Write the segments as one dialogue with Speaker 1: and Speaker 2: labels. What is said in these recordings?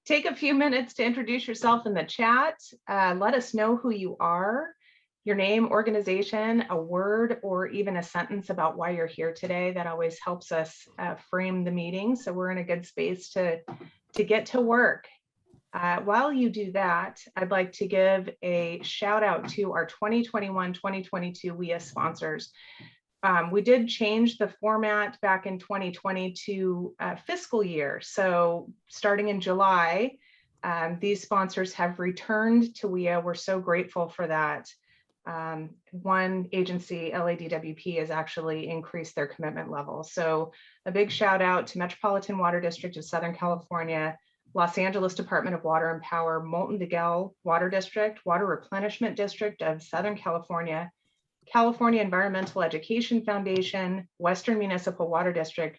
Speaker 1: Take a few minutes to introduce yourself in the chat. Let us know who you are, your name, organization, a word, or even a sentence about why you're here today. That always helps us frame the meeting, so we're in a good space to get to work. While you do that, I'd like to give a shout out to our 2021-2022 WEEA sponsors. We did change the format back in 2020 to fiscal year. So starting in July, these sponsors have returned to WEEA. We're so grateful for that. One agency, LADWP, has actually increased their commitment level. So a big shout out to Metropolitan Water District of Southern California, Los Angeles Department of Water and Power, Molten DeGale Water District, Water Replenishment District of Southern California, California Environmental Education Foundation, Western Municipal Water District,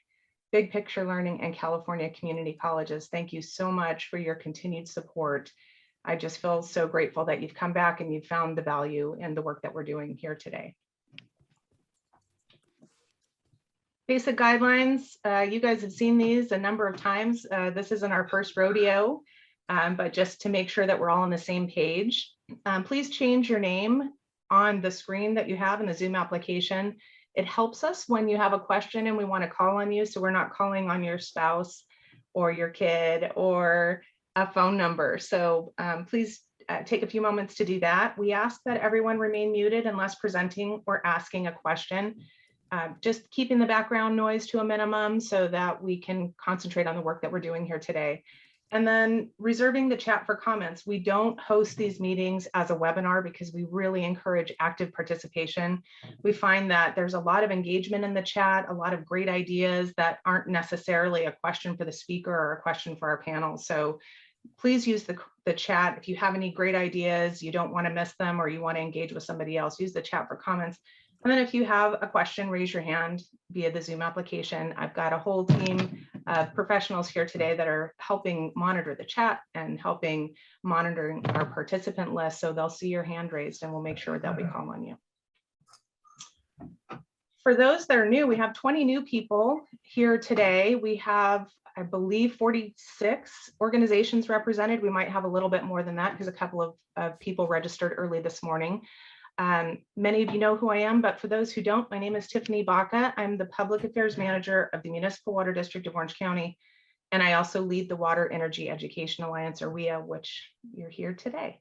Speaker 1: Big Picture Learning, and California Community Colleges. Thank you so much for your continued support. I just feel so grateful that you've come back and you've found the value in the work that we're doing here today. Basic guidelines, you guys have seen these a number of times. This isn't our first rodeo, but just to make sure that we're all on the same page, please change your name on the screen that you have in the Zoom application. It helps us when you have a question and we want to call on you, so we're not calling on your spouse or your kid or a phone number. So please take a few moments to do that. We ask that everyone remain muted unless presenting or asking a question. Just keeping the background noise to a minimum so that we can concentrate on the work that we're doing here today. And then reserving the chat for comments. We don't host these meetings as a webinar because we really encourage active participation. We find that there's a lot of engagement in the chat, a lot of great ideas that aren't necessarily a question for the speaker or a question for our panel. So please use the chat. If you have any great ideas, you don't want to miss them, or you want to engage with somebody else, use the chat for comments. And then if you have a question, raise your hand via the Zoom application. I've got a whole team of professionals here today that are helping monitor the chat and helping monitoring our participant list. So they'll see your hand raised and we'll make sure that we call on you. For those that are new, we have 20 new people here today. We have, I believe, 46 organizations represented. We might have a little bit more than that because a couple of people registered early this morning. Many of you know who I am, but for those who don't, my name is Tiffany Baca. I'm the Public Affairs Manager of the Municipal Water District of Orange County, and I also lead the Water Energy Education Alliance, or WEEA, which you're here today.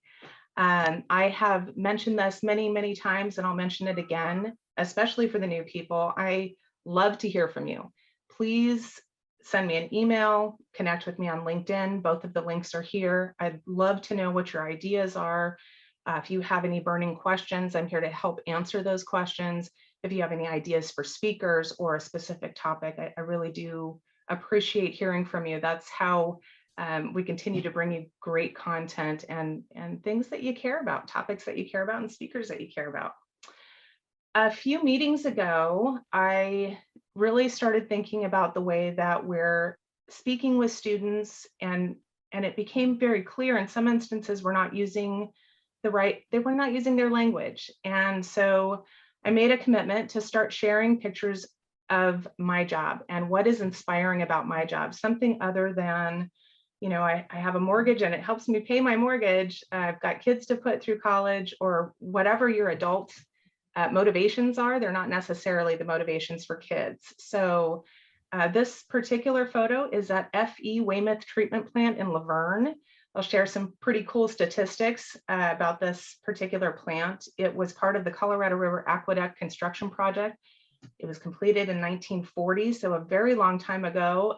Speaker 1: I have mentioned this many, many times, and I'll mention it again, especially for the new people. I love to hear from you. Please send me an email, connect with me on LinkedIn. Both of the links are here. I'd love to know what your ideas are. If you have any burning questions, I'm here to help answer those questions. If you have any ideas for speakers or a specific topic, I really do appreciate hearing from you. That's how we continue to bring you great content and things that you care about, topics that you care about, and speakers that you care about. A few meetings ago, I really started thinking about the way that we're speaking with students, and it became very clear in some instances we're not using they were not using their language. And so I made a commitment to start sharing pictures of my job and what is inspiring about my job, something other than, you know, I have a mortgage and it helps me pay my mortgage. I've got kids to put through college, or whatever your adult motivations are. They're not necessarily the motivations for kids. So this particular photo is at FE Weymouth Treatment Plant in Laverne. I'll share some pretty cool statistics about this particular plant. It was part of the Colorado River Aqueduct construction project. It was completed in 1940, so a very long time ago.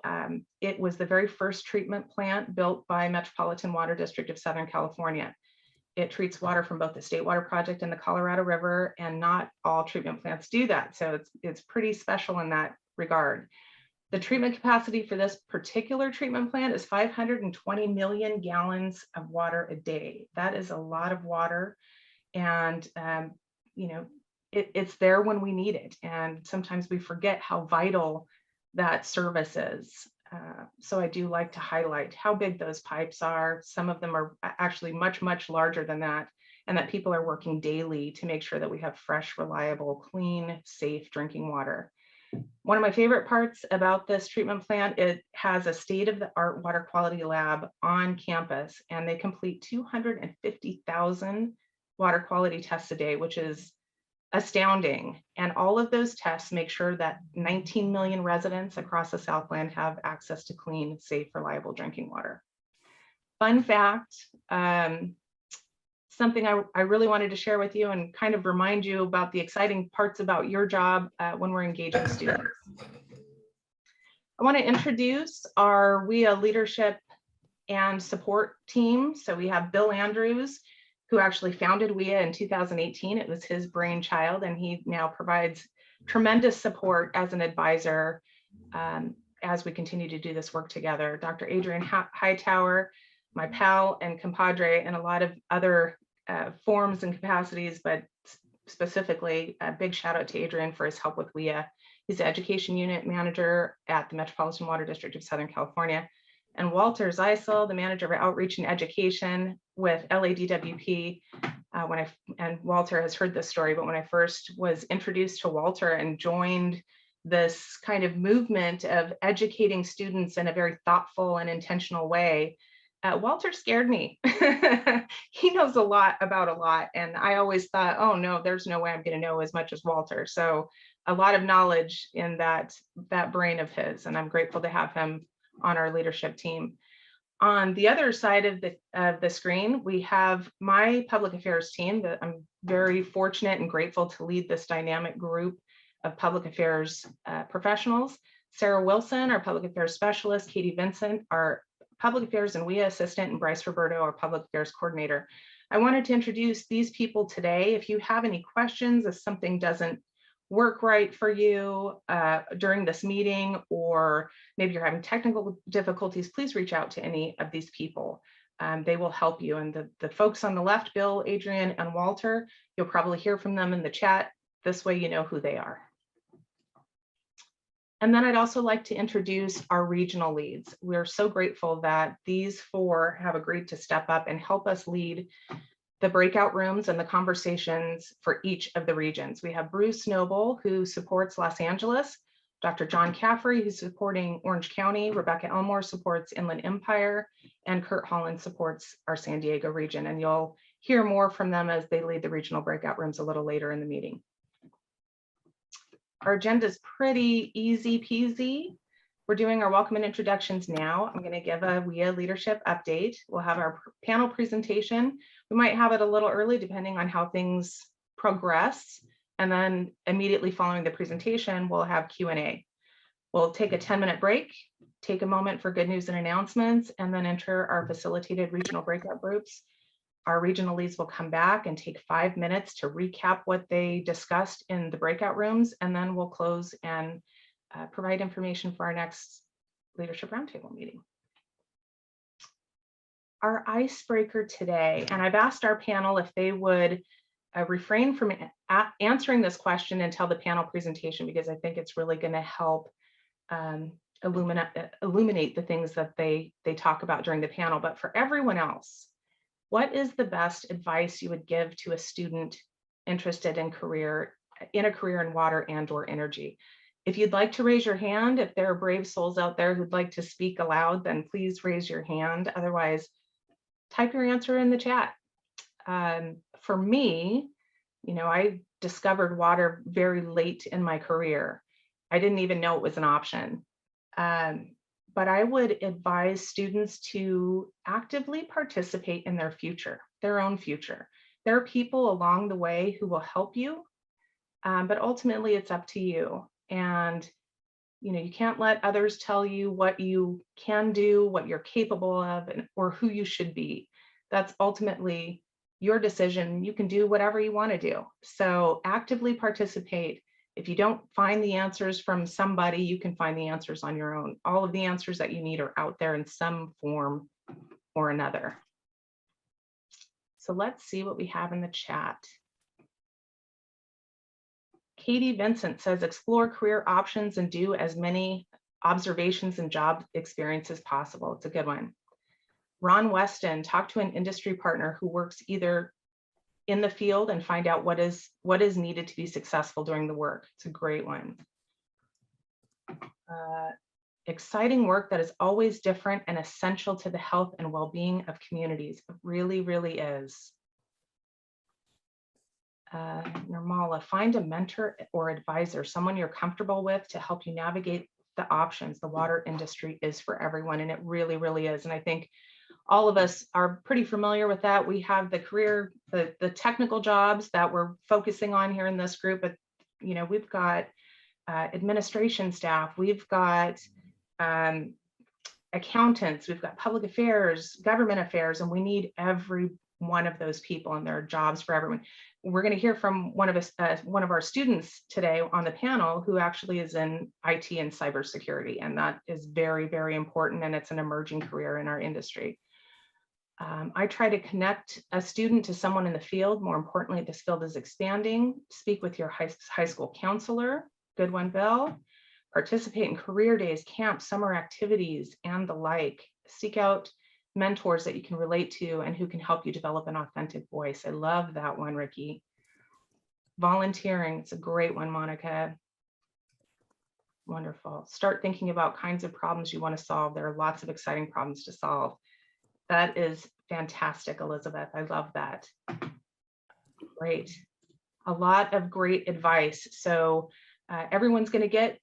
Speaker 1: It was the very first treatment plant built by Metropolitan Water District of Southern California. It treats water from both the State Water Project and the Colorado River, and not all treatment plants do that. So it's pretty special in that regard. The treatment capacity for this particular treatment plant is 520 million gallons of water a day. That is a lot of water, and you know, it's there when we need it, and sometimes we forget how vital that service is. So I do like to highlight how big those pipes are. Some of them are actually much, much larger than that, and that people are working daily to make sure that we have fresh, reliable, clean, safe drinking water. One of my favorite parts about this treatment plant, it has a state-of-the-art water quality lab on campus, and they complete 250,000 water quality tests a day, which is astounding. And all of those tests make sure that 19 million residents across the Southland have access to clean, safe, reliable drinking water. Fun fact, something I really wanted to share with you and kind of remind you about the exciting parts about your job when we're engaging students. I want to introduce our WEEA leadership and support team. So we have Bill Andrews, who actually founded WEEA in 2018. It was his brainchild, and he now provides tremendous support as an advisor as we continue to do this work together. Dr. Adrian Hightower, my pal and compadre in a lot of other forms and capacities, but specifically a big shout out to Adrian for his help with WEEA. He's the education unit manager at the Metropolitan Water District of Southern California. And Walter Zeisel, the manager of outreach and education with LADWP. And Walter has heard this story, but when I first was introduced to Walter and joined this kind of movement of educating students in a very thoughtful and intentional way, Walter scared me. He knows a lot about a lot. And I always thought, oh no, there's no way I'm going to know as much as Walter. So a lot of knowledge in that brain of his, and I'm grateful to have him on our leadership team. On the other side of the screen, we have my public affairs team that I'm very fortunate and grateful to lead this dynamic group of public affairs professionals. Sarah Wilson, our public affairs specialist, Katie Vincent, our public affairs and WEEA assistant, and Bryce Roberto, our public affairs coordinator. I wanted to introduce these people today. If you have any questions, if something doesn't work right for you during this meeting, or maybe you're having technical difficulties, please reach out to any of these people. They will help you. And the folks on the left, Bill, Adrian, and Walter, you'll probably hear from them in the chat. This way you know who they are. And then I'd also like to introduce our regional leads. We're so grateful that these four have agreed to step up and help us lead the breakout rooms and the conversations for each of the regions. We have Bruce Noble, who supports Los Angeles, Dr. John Caffrey, who's supporting Orange County, Rebecca Elmore supports Inland Empire, and Kurt Holland supports our San Diego region. And you'll hear more from them as they lead the regional breakout rooms a little later in the meeting. Our agenda is pretty easy peasy. We're doing our welcome and introductions now. I'm going to give a WEEA leadership update. We'll have our panel presentation. We might have it a little early depending on how things progress. And then immediately following the presentation, we'll have Q&A. We'll take a 10-minute break, take a moment for good news and announcements, and then enter our facilitated regional breakout groups. Our regional leads will come back and take 5 minutes to recap what they discussed in the breakout rooms, and then we'll close and provide information for our next leadership roundtable meeting. Our icebreaker today, and I've asked our panel if they would refrain from answering this question until the panel presentation, because I think it's really going to help illuminate the things that they talk about during the panel. But for everyone else, what is the best advice you would give to a student interested in a career in water and/or energy? If you'd like to raise your hand, if there are brave souls out there who'd like to speak aloud, then please raise your hand. Otherwise, type your answer in the chat. For me, I discovered water very late in my career. I didn't even know it was an option. But I would advise students to actively participate in their future, their own future. There are people along the way who will help you, but ultimately it's up to you. And you can't let others tell you what you can do, what you're capable of, or who you should be. That's ultimately your decision. You can do whatever you want to do. So actively participate. If you don't find the answers from somebody, you can find the answers on your own. All of the answers that you need are out there in some form or another. So let's see what we have in the chat. Katie Vincent says, explore career options and do as many observations and job experience as possible. It's a good one. Ron Weston, talk to an industry partner who works either in the field and find out what is needed to be successful during the work. It's a great one. Exciting work that is always different and essential to the health and well-being of communities. It really, really is. Nirmala, find a mentor or advisor, someone you're comfortable with to help you navigate the options. The water industry is for everyone, and it really, really is. And I think all of us are pretty familiar with that. We have the career, the technical jobs that we're focusing on here in this group, but you know, we've got administration staff, we've got accountants, we've got public affairs, government affairs, and we need every one of those people, and there are jobs for everyone. We're going to hear from one of our students today on the panel who actually is in IT and cybersecurity, and that is very, very important, and it's an emerging career in our industry. I try to connect a student to someone in the field. More importantly, this field is expanding. Speak with your high school counselor, good one, Bill. Participate in career days, camps, summer activities, and the like. Seek out mentors that you can relate to and who can help you develop an authentic voice. I love that one, Ricky. Volunteering, it's a great one, Monica. Wonderful. Start thinking about kinds of problems you want to solve. There are lots of exciting problems to solve. That is fantastic, Elizabeth. I love that. Great. A lot of great advice. So everyone's going to get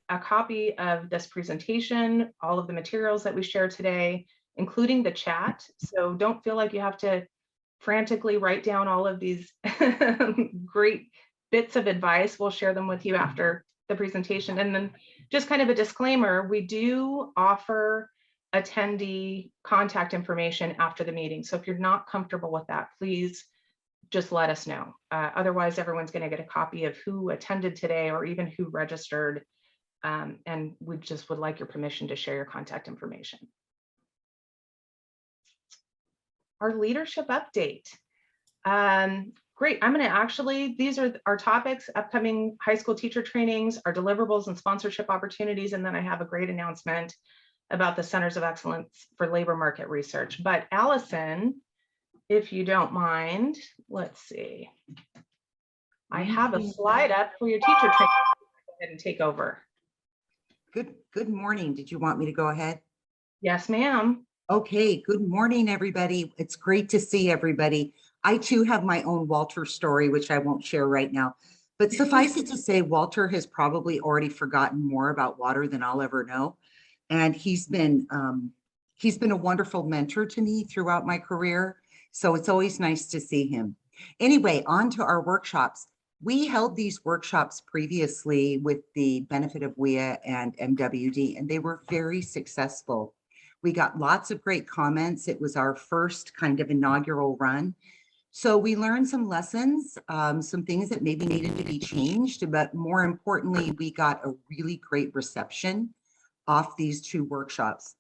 Speaker 1: a copy of this presentation, all of the materials that we share today, including the chat. So don't feel like you have to frantically write down all of these great bits of advice. We'll share them with you after the presentation. And then just kind of a disclaimer, we do offer attendee contact information after the meeting. So if you're not comfortable with that, please just let us know. Otherwise, everyone's going to get a copy of who attended today or even who registered. And we just would like your permission to share your contact information. Our leadership update. Great. I'm going to actually, these are our topics: upcoming high school teacher trainings, our deliverables and sponsorship opportunities. And then I have a great announcement about the Centers of Excellence for Labor Market Research. But Allison, if you don't mind, let's see. I have a slide up for your teacher training. Go ahead and take over.
Speaker 2: Good morning. Did you want me to go ahead?
Speaker 1: Yes, ma'am.
Speaker 2: Okay, good morning, everybody. It's great to see everybody. I too have my own Walter story, which I won't share right now. But suffice it to say, Walter has probably already forgotten more about water than I'll ever know. And he's been a wonderful mentor to me throughout my career. So it's always nice to see him. Anyway, on to our workshops. We held these workshops previously with the benefit of WEEA and MWD, and they were very successful. We got lots of great comments. It was our first kind of inaugural run. So we learned some lessons, some things that maybe needed to be changed, but more importantly, we got a really great reception off these two workshops.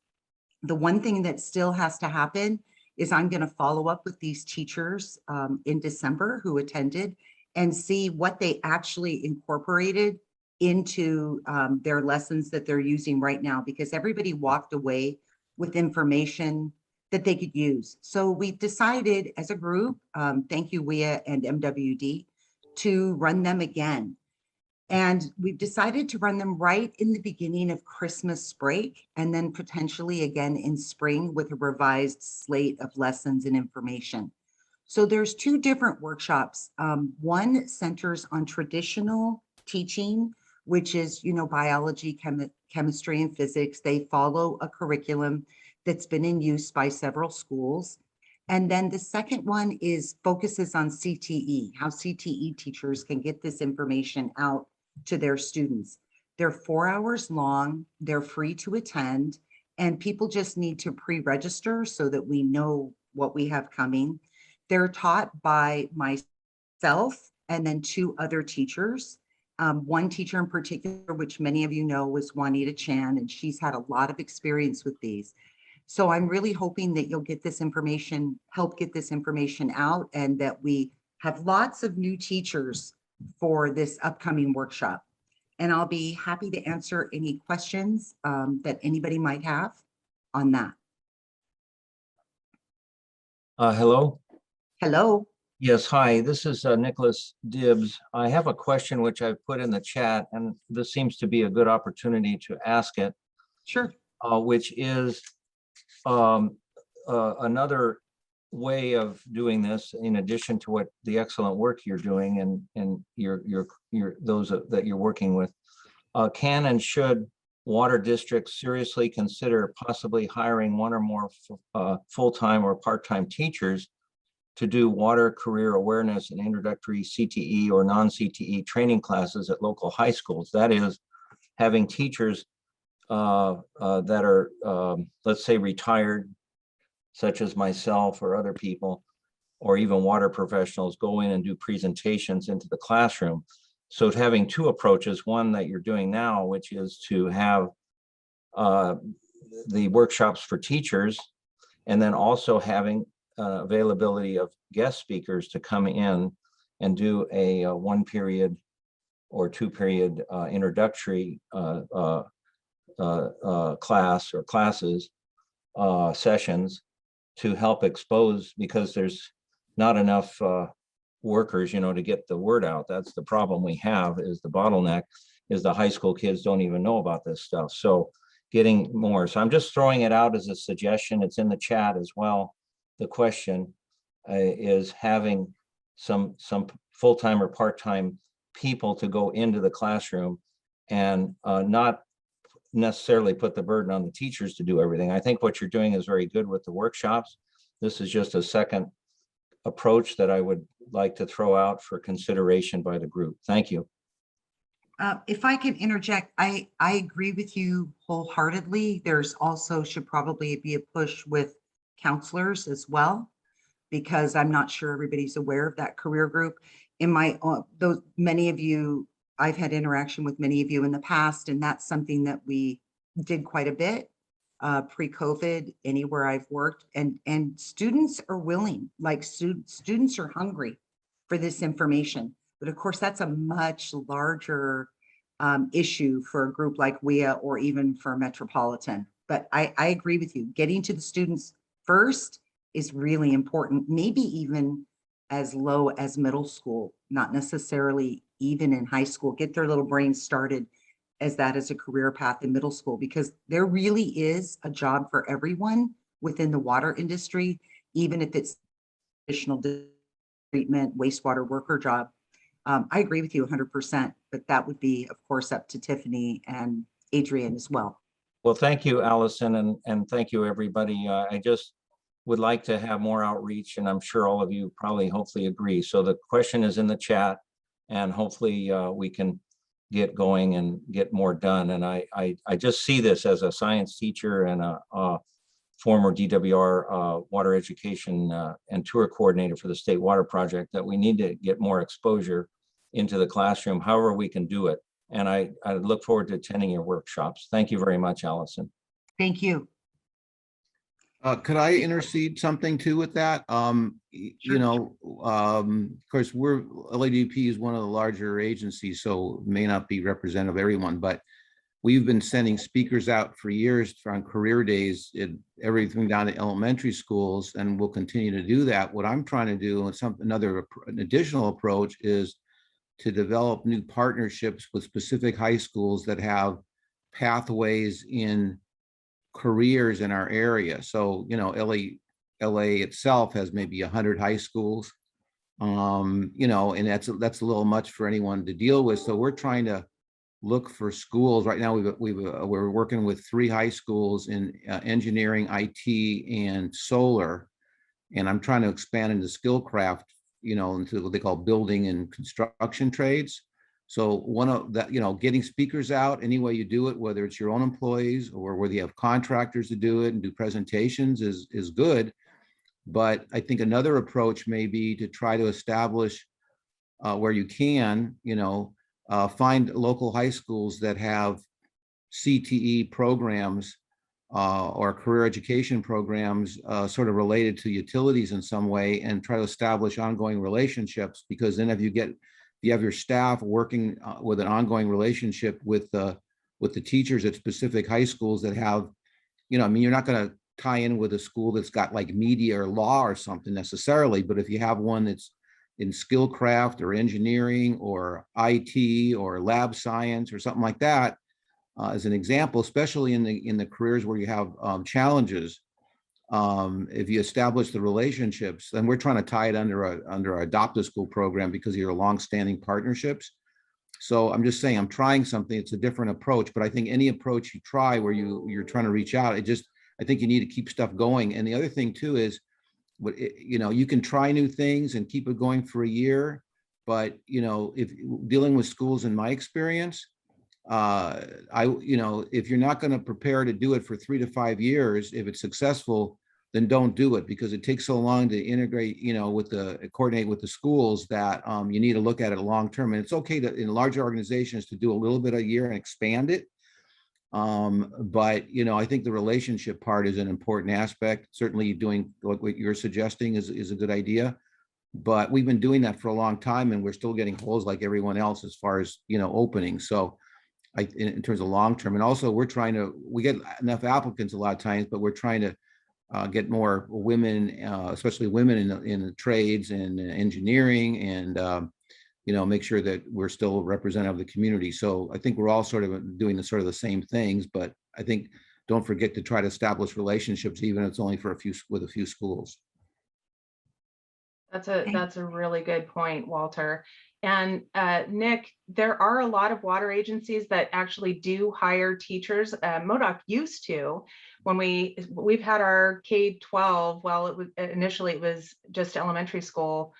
Speaker 2: The one thing that still has to happen is I'm going to follow up with these teachers in December who attended and see what they actually incorporated into their lessons that they're using right now, because everybody walked away with information that they could use. So we decided as a group, thank you WEEA and MWD, to run them again. And we've decided to run them right in the beginning of Christmas break, and then potentially again in spring with a revised slate of lessons and information. So there's two different workshops. One centers on traditional teaching, which is, biology, chemistry, and physics. They follow a curriculum that's been in use by several schools. And then the second one focuses on CTE, how CTE teachers can get this information out to their students. They're 4 hours long, they're free to attend, and people just need to pre-register so that we know what we have coming. They're taught by myself and then two other teachers. One teacher in particular, which many of you know, was Juanita Chan, and she's had a lot of experience with these. So I'm really hoping that you'll get this information, help get this information out, and that we have lots of new teachers for this upcoming workshop. And I'll be happy to answer any questions that anybody might have on that.
Speaker 3: Hello.
Speaker 2: Hello.
Speaker 3: Yes, hi, this is Nicholas Dibbs. I have a question which I've put in the chat, and this seems to be a good opportunity to ask it,
Speaker 2: Sure.
Speaker 3: which is um, another way of doing this, in addition to what the excellent work you're doing and your those that you're working with. Can and should water districts seriously consider possibly hiring one or more full-time or part-time teachers to do water career awareness and introductory CTE or non-CTE training classes at local high schools? That is, having teachers that are, let's say, retired, such as myself or other people, or even water professionals, go in and do presentations into the classroom. So having two approaches, one that you're doing now, which is to have the workshops for teachers, and then also having availability of guest speakers to come in and do a one period or two period introductory class or classes sessions to help expose, because there's not enough workers, to get the word out. That's the problem we have, is the bottleneck is the high school kids don't even know about this stuff. So getting more. So I'm just throwing it out as a suggestion. It's in the chat as well. The question is having some full-time or part-time people to go into the classroom and not necessarily put the burden on the teachers to do everything. I think what you're doing is very good with the workshops. This is just a second approach that I would like to throw out for consideration by the group. Thank you.
Speaker 2: If I can interject, I agree with you wholeheartedly. There's also should probably be a push with counselors as well, because I'm not sure everybody's aware of that career group. In my, those many of you, I've had interaction with many of you in the past, and that's something that we did quite a bit pre-COVID anywhere I've worked, and students are willing, like students are hungry for this information. But of course, that's a much larger issue for a group like WEEA or even for Metropolitan. But I agree with you. Getting to the students first is really important, maybe even as low as middle school, not necessarily even in high school. Get their little brains started as that as a career path in middle school, because there really is a job for everyone within the water industry, even if it's additional treatment, wastewater worker job. I agree with you 100%, but that would be, of course, up to Tiffany and Adrian as well.
Speaker 3: Well, thank you, Allison, and thank you, everybody. I just would like to have more outreach, and I'm sure all of you probably hopefully agree. So the question is in the chat, and hopefully we can get going and get more done. And I just see this as a science teacher and a former DWR water education and tour coordinator for the State Water Project, that we need to get more exposure into the classroom, however we can do it. And I look forward to attending your workshops. Thank you very much, Allison.
Speaker 2: Thank you.
Speaker 4: Could I intercede something too with that?
Speaker 2: Sure.
Speaker 4: Of course, LADP is one of the larger agencies, so it may not be representative of everyone, but we've been sending speakers out for years on career days, everything down to elementary schools, and we'll continue to do that. What I'm trying to do, and an additional approach, is to develop new partnerships with specific high schools that have pathways in careers in our area. So, LA itself has maybe 100 high schools, and that's a little much for anyone to deal with. So we're trying to look for schools. Right now, we're working with 3 high schools in engineering, IT, and solar. And I'm trying to expand into Skillcraft, into what they call building and construction trades. So one of that, getting speakers out any way you do it, whether it's your own employees or whether you have contractors to do it and do presentations, is good. But I think another approach may be to try to establish where you can, find local high schools that have CTE programs or career education programs sort of related to utilities in some way, and try to establish ongoing relationships. Because then if you have your staff working with an ongoing relationship with the teachers at specific high schools that have, you're not going to tie in with a school that's got like media or law or something necessarily, but if you have one that's in skill craft or engineering or IT or lab science or something like that, as an example, especially in the careers where you have challenges. If you establish the relationships, then we're trying to tie it under our adopt a school program because of your longstanding partnerships. So I'm just saying, I'm trying something. It's a different approach, but I think any approach you try where you're trying to reach out, I think you need to keep stuff going. And the other thing too is, you can try new things and keep it going for a year, but if dealing with schools, in my experience, if you're not going to prepare to do it for 3 to 5 years, if it's successful, then don't do it, because it takes so long to integrate, coordinate with the schools, that you need to look at it long term. And it's okay to, in larger organizations, to do a little bit a year and expand it. But I think the relationship part is an important aspect. Certainly doing what you're suggesting is a good idea, but we've been doing that for a long time and we're still getting holes like everyone else as far as, openings. So in terms of long term, and also we get enough applicants a lot of times, but we're trying to get more women, especially women in the trades and engineering, and make sure that we're still representative of the community. So I think we're all sort of doing the same things, but I think don't forget to try to establish relationships, even if it's only with a few schools.
Speaker 1: That's a really good point, Walter. And Nick, there are a lot of water agencies that actually do hire teachers. MODOC used to, when we've had our K-12, well, initially it was just elementary school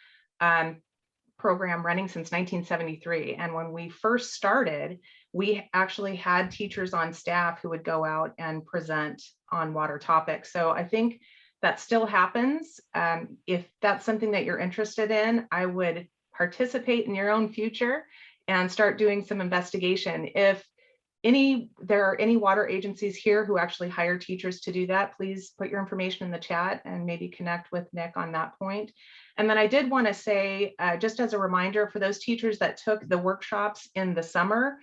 Speaker 1: program running since 1973. And when we first started, we actually had teachers on staff who would go out and present on water topics. So I think that still happens. If that's something that you're interested in, I would participate in your own future and start doing some investigation. If there are any water agencies here who actually hire teachers to do that, please put your information in the chat and maybe connect with Nick on that point. And then I did want to say, just as a reminder, for those teachers that took the workshops in the summer,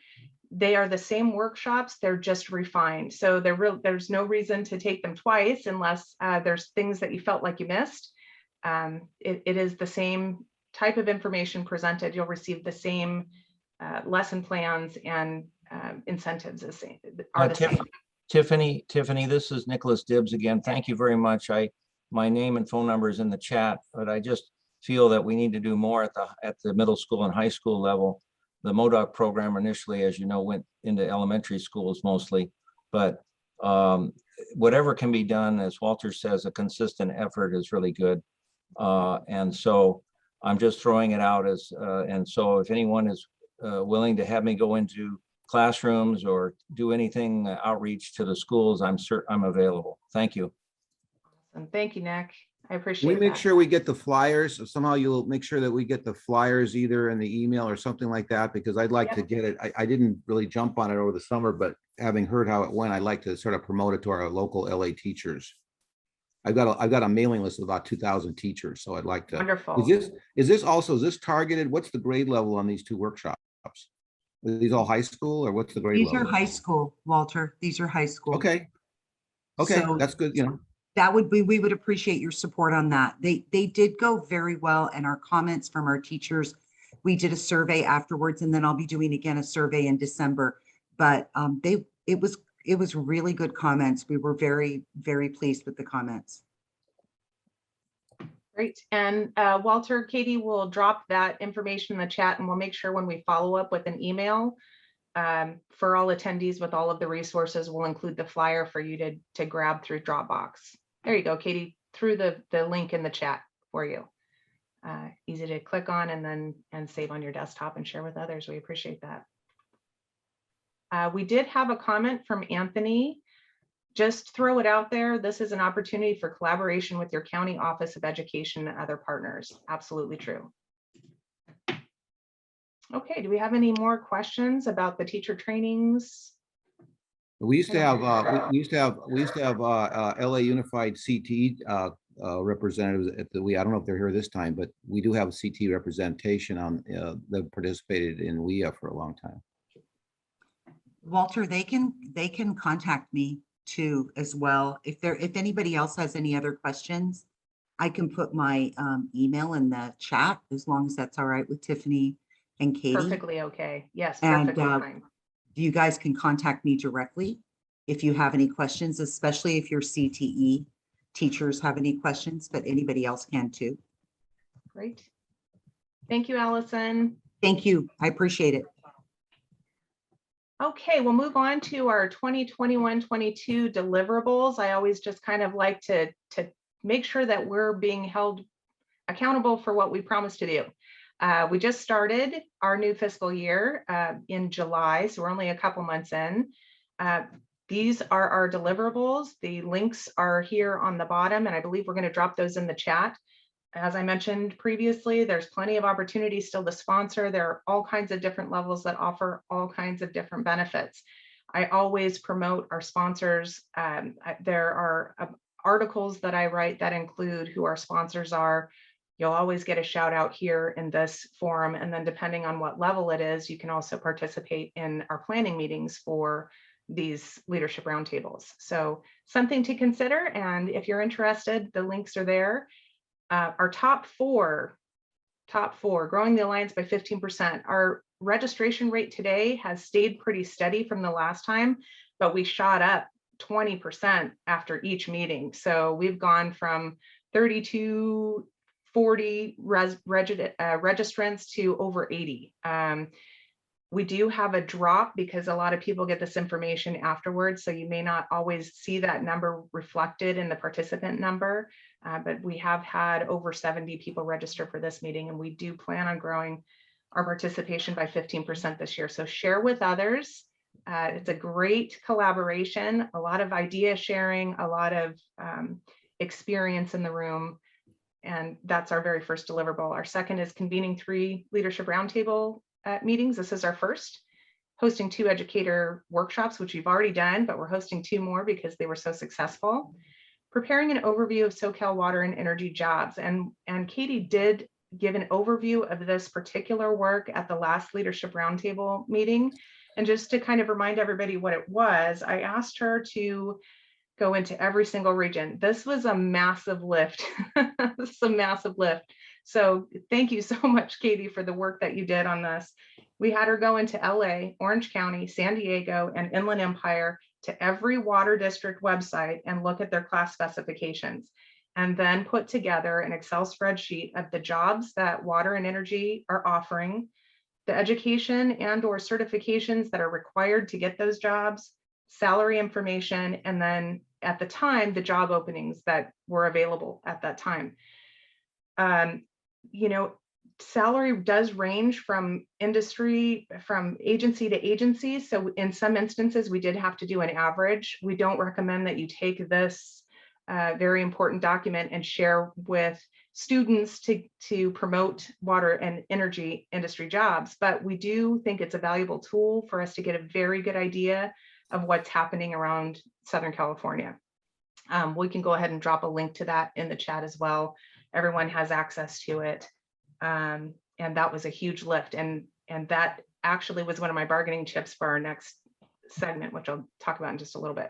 Speaker 1: they are the same workshops, they're just refined. So there's no reason to take them twice unless there's things that you felt like you missed. It is the same type of information presented. You'll receive the same lesson plans and incentives are the same.
Speaker 3: Tiffany, this is Nicholas Dibbs again. Thank you very much. My name and phone number is in the chat, but I just feel that we need to do more at the middle school and high school level. The MODOC program initially, as you know, went into elementary schools mostly, but whatever can be done, as Walter says, a consistent effort is really good. And so I'm just throwing it out and so if anyone is willing to have me go into classrooms or do anything outreach to the schools, I'm available. Thank you.
Speaker 1: Awesome. Thank you, Nick. I appreciate
Speaker 4: Can we make
Speaker 1: that.
Speaker 4: sure we get the flyers? Somehow you'll make sure that we get the flyers either in the email or something like that, because I'd like to get it. I didn't really jump on it over the summer, but having heard how it went, I'd like to sort of promote it to our local LA teachers. I've got a mailing list of about 2,000 teachers, so I'd like to.
Speaker 1: Wonderful.
Speaker 4: Is this targeted? What's the grade level on these 2 workshops? Are these all high school, or what's the grade level?
Speaker 2: These are high school, Walter. These are high school.
Speaker 4: Okay, so that's good.
Speaker 2: We would appreciate your support on that. They did go very well, and our comments from our teachers, we did a survey afterwards, and then I'll be doing again a survey in December. But it was really good comments. We were very, very pleased with the comments.
Speaker 1: Great. And Walter, Katie will drop that information in the chat, and we'll make sure when we follow up with an email for all attendees with all of the resources, we'll include the flyer for you to grab through Dropbox. There you go, Katie, through the link in the chat for you. Easy to click on and save on your desktop and share with others. We appreciate that. We did have a comment from Anthony. Just throw it out there. This is an opportunity for collaboration with your county Office of Education and other partners. Absolutely true. Okay, do we have any more questions about the teacher trainings?
Speaker 4: We used to have LA Unified CTE representatives at the WEEA. I don't know if they're here this time, but we do have a CTE representation on that participated in WEEA for a long time.
Speaker 2: Walter, they can contact me too as well. If anybody else has any other questions, I can put my email in the chat as long as that's all right with Tiffany and Katie.
Speaker 1: Perfectly okay. Yes,
Speaker 2: And
Speaker 1: perfectly fine.
Speaker 2: you guys can contact me directly if you have any questions, especially if your CTE teachers have any questions, but anybody else can too.
Speaker 1: Great. Thank you, Allison.
Speaker 2: Thank you. I appreciate it.
Speaker 1: Okay, we'll move on to our 2021-22 deliverables. I always just kind of like to make sure that we're being held accountable for what we promised to do. We just started our new fiscal year in July, so we're only a couple months in. These are our deliverables. The links are here on the bottom, and I believe we're going to drop those in the chat. As I mentioned previously, there's plenty of opportunities still to sponsor. There are all kinds of different levels that offer all kinds of different benefits. I always promote our sponsors. There are articles that I write that include who our sponsors are. You'll always get a shout out here in this forum. And then depending on what level it is, you can also participate in our planning meetings for these leadership roundtables. So something to consider. And if you're interested, the links are there. Our top four, growing the Alliance by 15%. Our registration rate today has stayed pretty steady from the last time, but we shot up 20% after each meeting. So we've gone from 32, 40 registrants to over 80. We do have a drop because a lot of people get this information afterwards, so you may not always see that number reflected in the participant number, but we have had over 70 people register for this meeting, and we do plan on growing our participation by 15% this year. So share with others. It's a great collaboration, a lot of idea sharing, a lot of experience in the room, and that's our very first deliverable. Our second is convening 3 leadership roundtable meetings. This is our first. Hosting 2 educator workshops, which we've already done, but we're hosting 2 more because they were so successful. Preparing an overview of SoCal water and energy jobs. And Katie did give an overview of this particular work at the last leadership roundtable meeting. And just to kind of remind everybody what it was, I asked her to go into every single region. This was a massive lift. This is a massive lift. So thank you so much, Katie, for the work that you did on this. We had her go into LA, Orange County, San Diego, and Inland Empire to every water district website and look at their class specifications, and then put together an Excel spreadsheet of the jobs that water and energy are offering, the education and or certifications that are required to get those jobs, salary information, and then at the time, the job openings that were available at that time. You know, salary does range from industry, from agency to agency. So in some instances, we did have to do an average. We don't recommend that you take this very important document and share with students to promote water and energy industry jobs, but we do think it's a valuable tool for us to get a very good idea of what's happening around Southern California. We can go ahead and drop a link to that in the chat as well. Everyone has access to it. And that was a huge lift. And that actually was one of my bargaining chips for our next segment, which I'll talk about in just a little bit.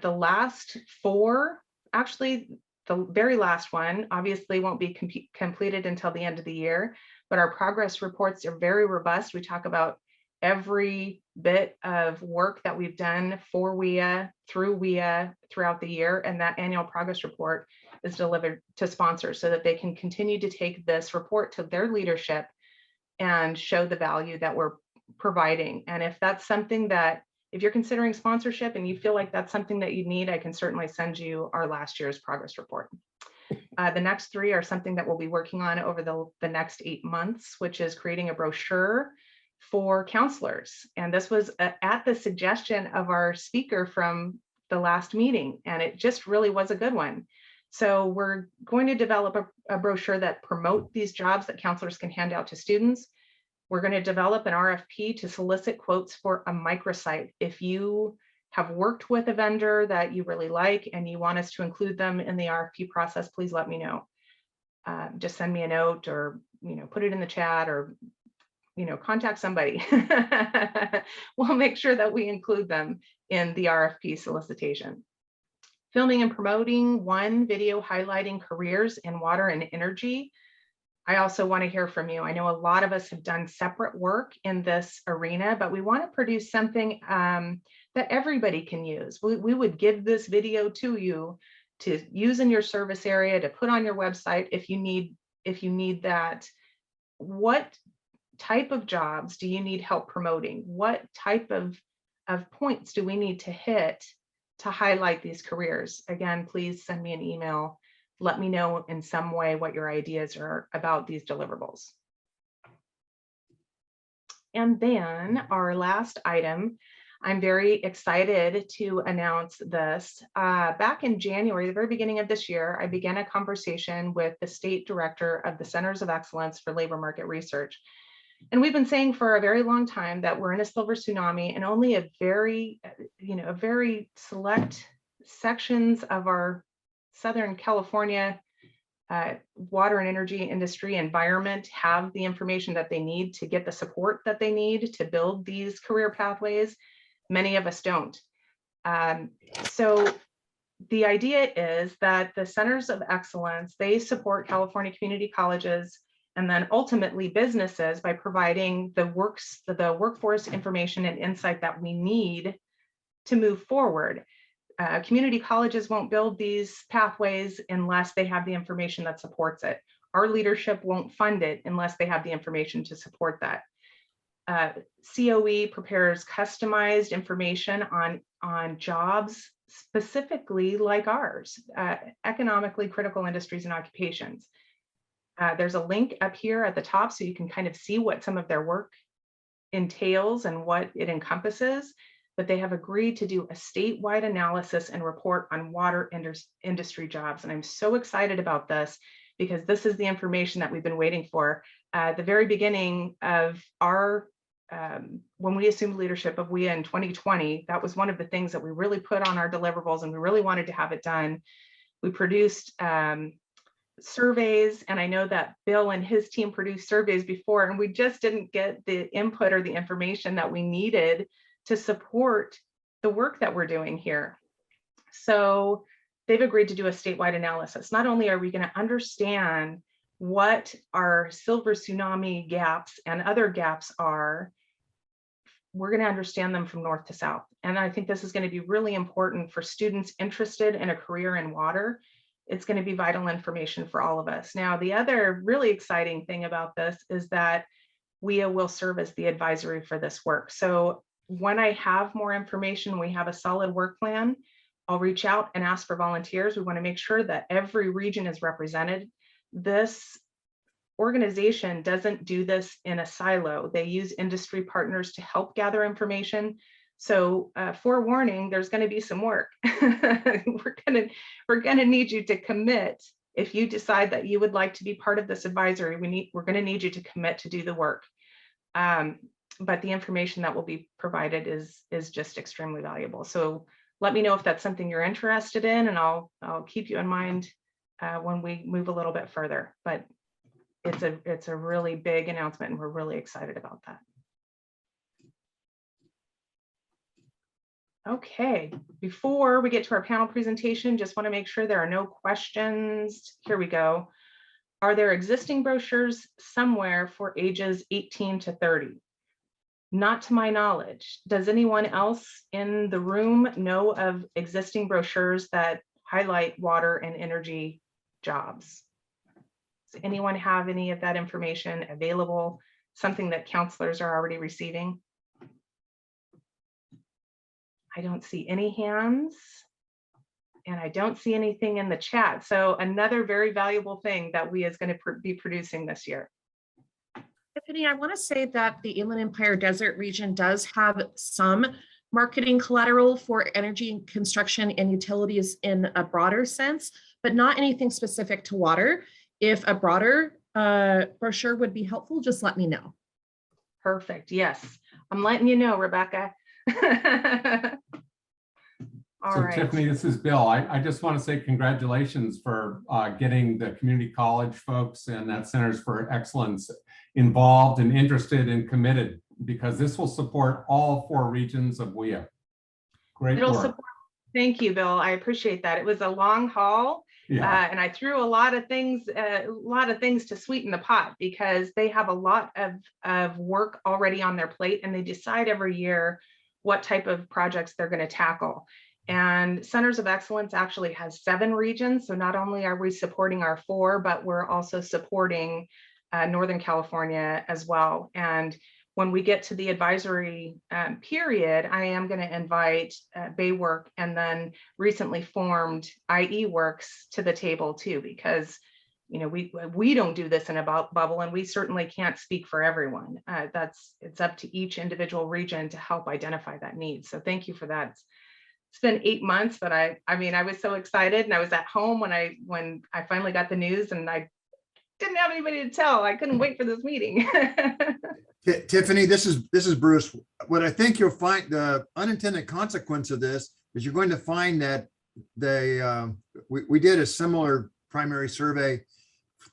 Speaker 1: The last 4, actually, the very last one obviously won't be completed until the end of the year, but our progress reports are very robust. We talk about every bit of work that we've done for WEEA, through WEEA throughout the year, and that annual progress report is delivered to sponsors so that they can continue to take this report to their leadership and show the value that we're providing. And if that's something that, if you're considering sponsorship and you feel like that's something that you need, I can certainly send you our last year's progress report. The next 3 are something that we'll be working on over the next 8 months, which is creating a brochure for counselors. And this was at the suggestion of our speaker from the last meeting, and it just really was a good one. So we're going to develop a brochure that promote these jobs that counselors can hand out to students. We're going to develop an RFP to solicit quotes for a microsite. If you have worked with a vendor that you really like and you want us to include them in the RFP process, please let me know. Just send me a note, or put it in the chat, or contact somebody. We'll make sure that we include them in the RFP solicitation. filming and promoting one video highlighting careers in water and energy. I also want to hear from you. I know a lot of us have done separate work in this arena, but we want to produce something that everybody can use. We would give this video to you to use in your service area, to put on your website if you need that. What type of jobs do you need help promoting? What type of points do we need to hit to highlight these careers? Again, please send me an email. Let me know in some way what your ideas are about these deliverables. And then our last item, I'm very excited to announce this. Back in January, the very beginning of this year, I began a conversation with the state director of the Centers of Excellence for Labor Market Research. And we've been saying for a very long time that we're in a silver tsunami, and only a very select sections of our Southern California water and energy industry environment have the information that they need to get the support that they need to build these career pathways. Many of us don't. So the idea is that the Centers of Excellence, they support California community colleges and then ultimately businesses by providing the workforce information and insight that we need to move forward. Community colleges won't build these pathways unless they have the information that supports it. Our leadership won't fund it unless they have the information to support that. COE prepares customized information on jobs specifically like ours, economically critical industries and occupations. There's a link up here at the top so you can kind of see what some of their work entails and what it encompasses. But they have agreed to do a statewide analysis and report on water industry jobs. And I'm so excited about this because this is the information that we've been waiting for. At the very beginning of our, when we assumed leadership of WEEA in 2020, that was one of the things that we really put on our deliverables and we really wanted to have it done. We produced surveys, and I know that Bill and his team produced surveys before, and we just didn't get the input or the information that we needed to support the work that we're doing here. So they've agreed to do a statewide analysis. Not only are we going to understand what our silver tsunami gaps and other gaps are, we're going to understand them from north to south. And I think this is going to be really important for students interested in a career in water. It's going to be vital information for all of us. Now, the other really exciting thing about this is that WEEA will serve as the advisory for this work. So when I have more information, we have a solid work plan, I'll reach out and ask for volunteers. We want to make sure that every region is represented. This organization doesn't do this in a silo. They use industry partners to help gather information. So forewarning, there's going to be some work. We're going to need you to commit. If you decide that you would like to be part of this advisory, we're going to need you to commit to do the work. But the information that will be provided is just extremely valuable. So let me know if that's something you're interested in, and I'll keep you in mind when we move a little bit further. But it's a really big announcement, and we're really excited about that. Okay, before we get to our panel presentation, just want to make sure there are no questions. Here we go. Are there existing brochures somewhere for ages 18 to 30? Not to my knowledge. Does anyone else in the room know of existing brochures that highlight water and energy jobs? Does anyone have any of that information available? Something that counselors are already receiving? I don't see any hands, and I don't see anything in the chat. So another very valuable thing that WEEA is going to be producing this year.
Speaker 5: Tiffany, I want to say that the Inland Empire Desert region does have some marketing collateral for energy and construction and utilities in a broader sense, but not anything specific to water. If a broader brochure would be helpful, just let me know.
Speaker 1: Perfect. Yes, I'm letting you know, Rebecca. All
Speaker 6: so
Speaker 1: right.
Speaker 6: Tiffany, this is Bill. I just want to say congratulations for getting the community college folks and that Centers for Excellence involved and interested and committed, because this will support all 4 regions of WEEA. Great work.
Speaker 1: Thank you, Bill. I appreciate that. It was a long haul.
Speaker 6: Yeah,
Speaker 1: And I threw a lot of things to sweeten the pot because they have a lot of work already on their plate, and they decide every year what type of projects they're going to tackle. And Centers of Excellence actually has 7 regions. So not only are we supporting our 4, but we're also supporting Northern California as well. And when we get to the advisory period, I am going to invite Bay Work and then recently formed IE Works to the table too, because we don't do this in a bubble, and we certainly can't speak for everyone. It's up to each individual region to help identify that need. So thank you for that. It's been 8 months, but I was so excited, and I was at home when I finally got the news, and I didn't have anybody to tell. I couldn't wait for this meeting.
Speaker 7: Tiffany, this is Bruce. What I think you'll find, the unintended consequence of this is you're going to find that we did a similar primary survey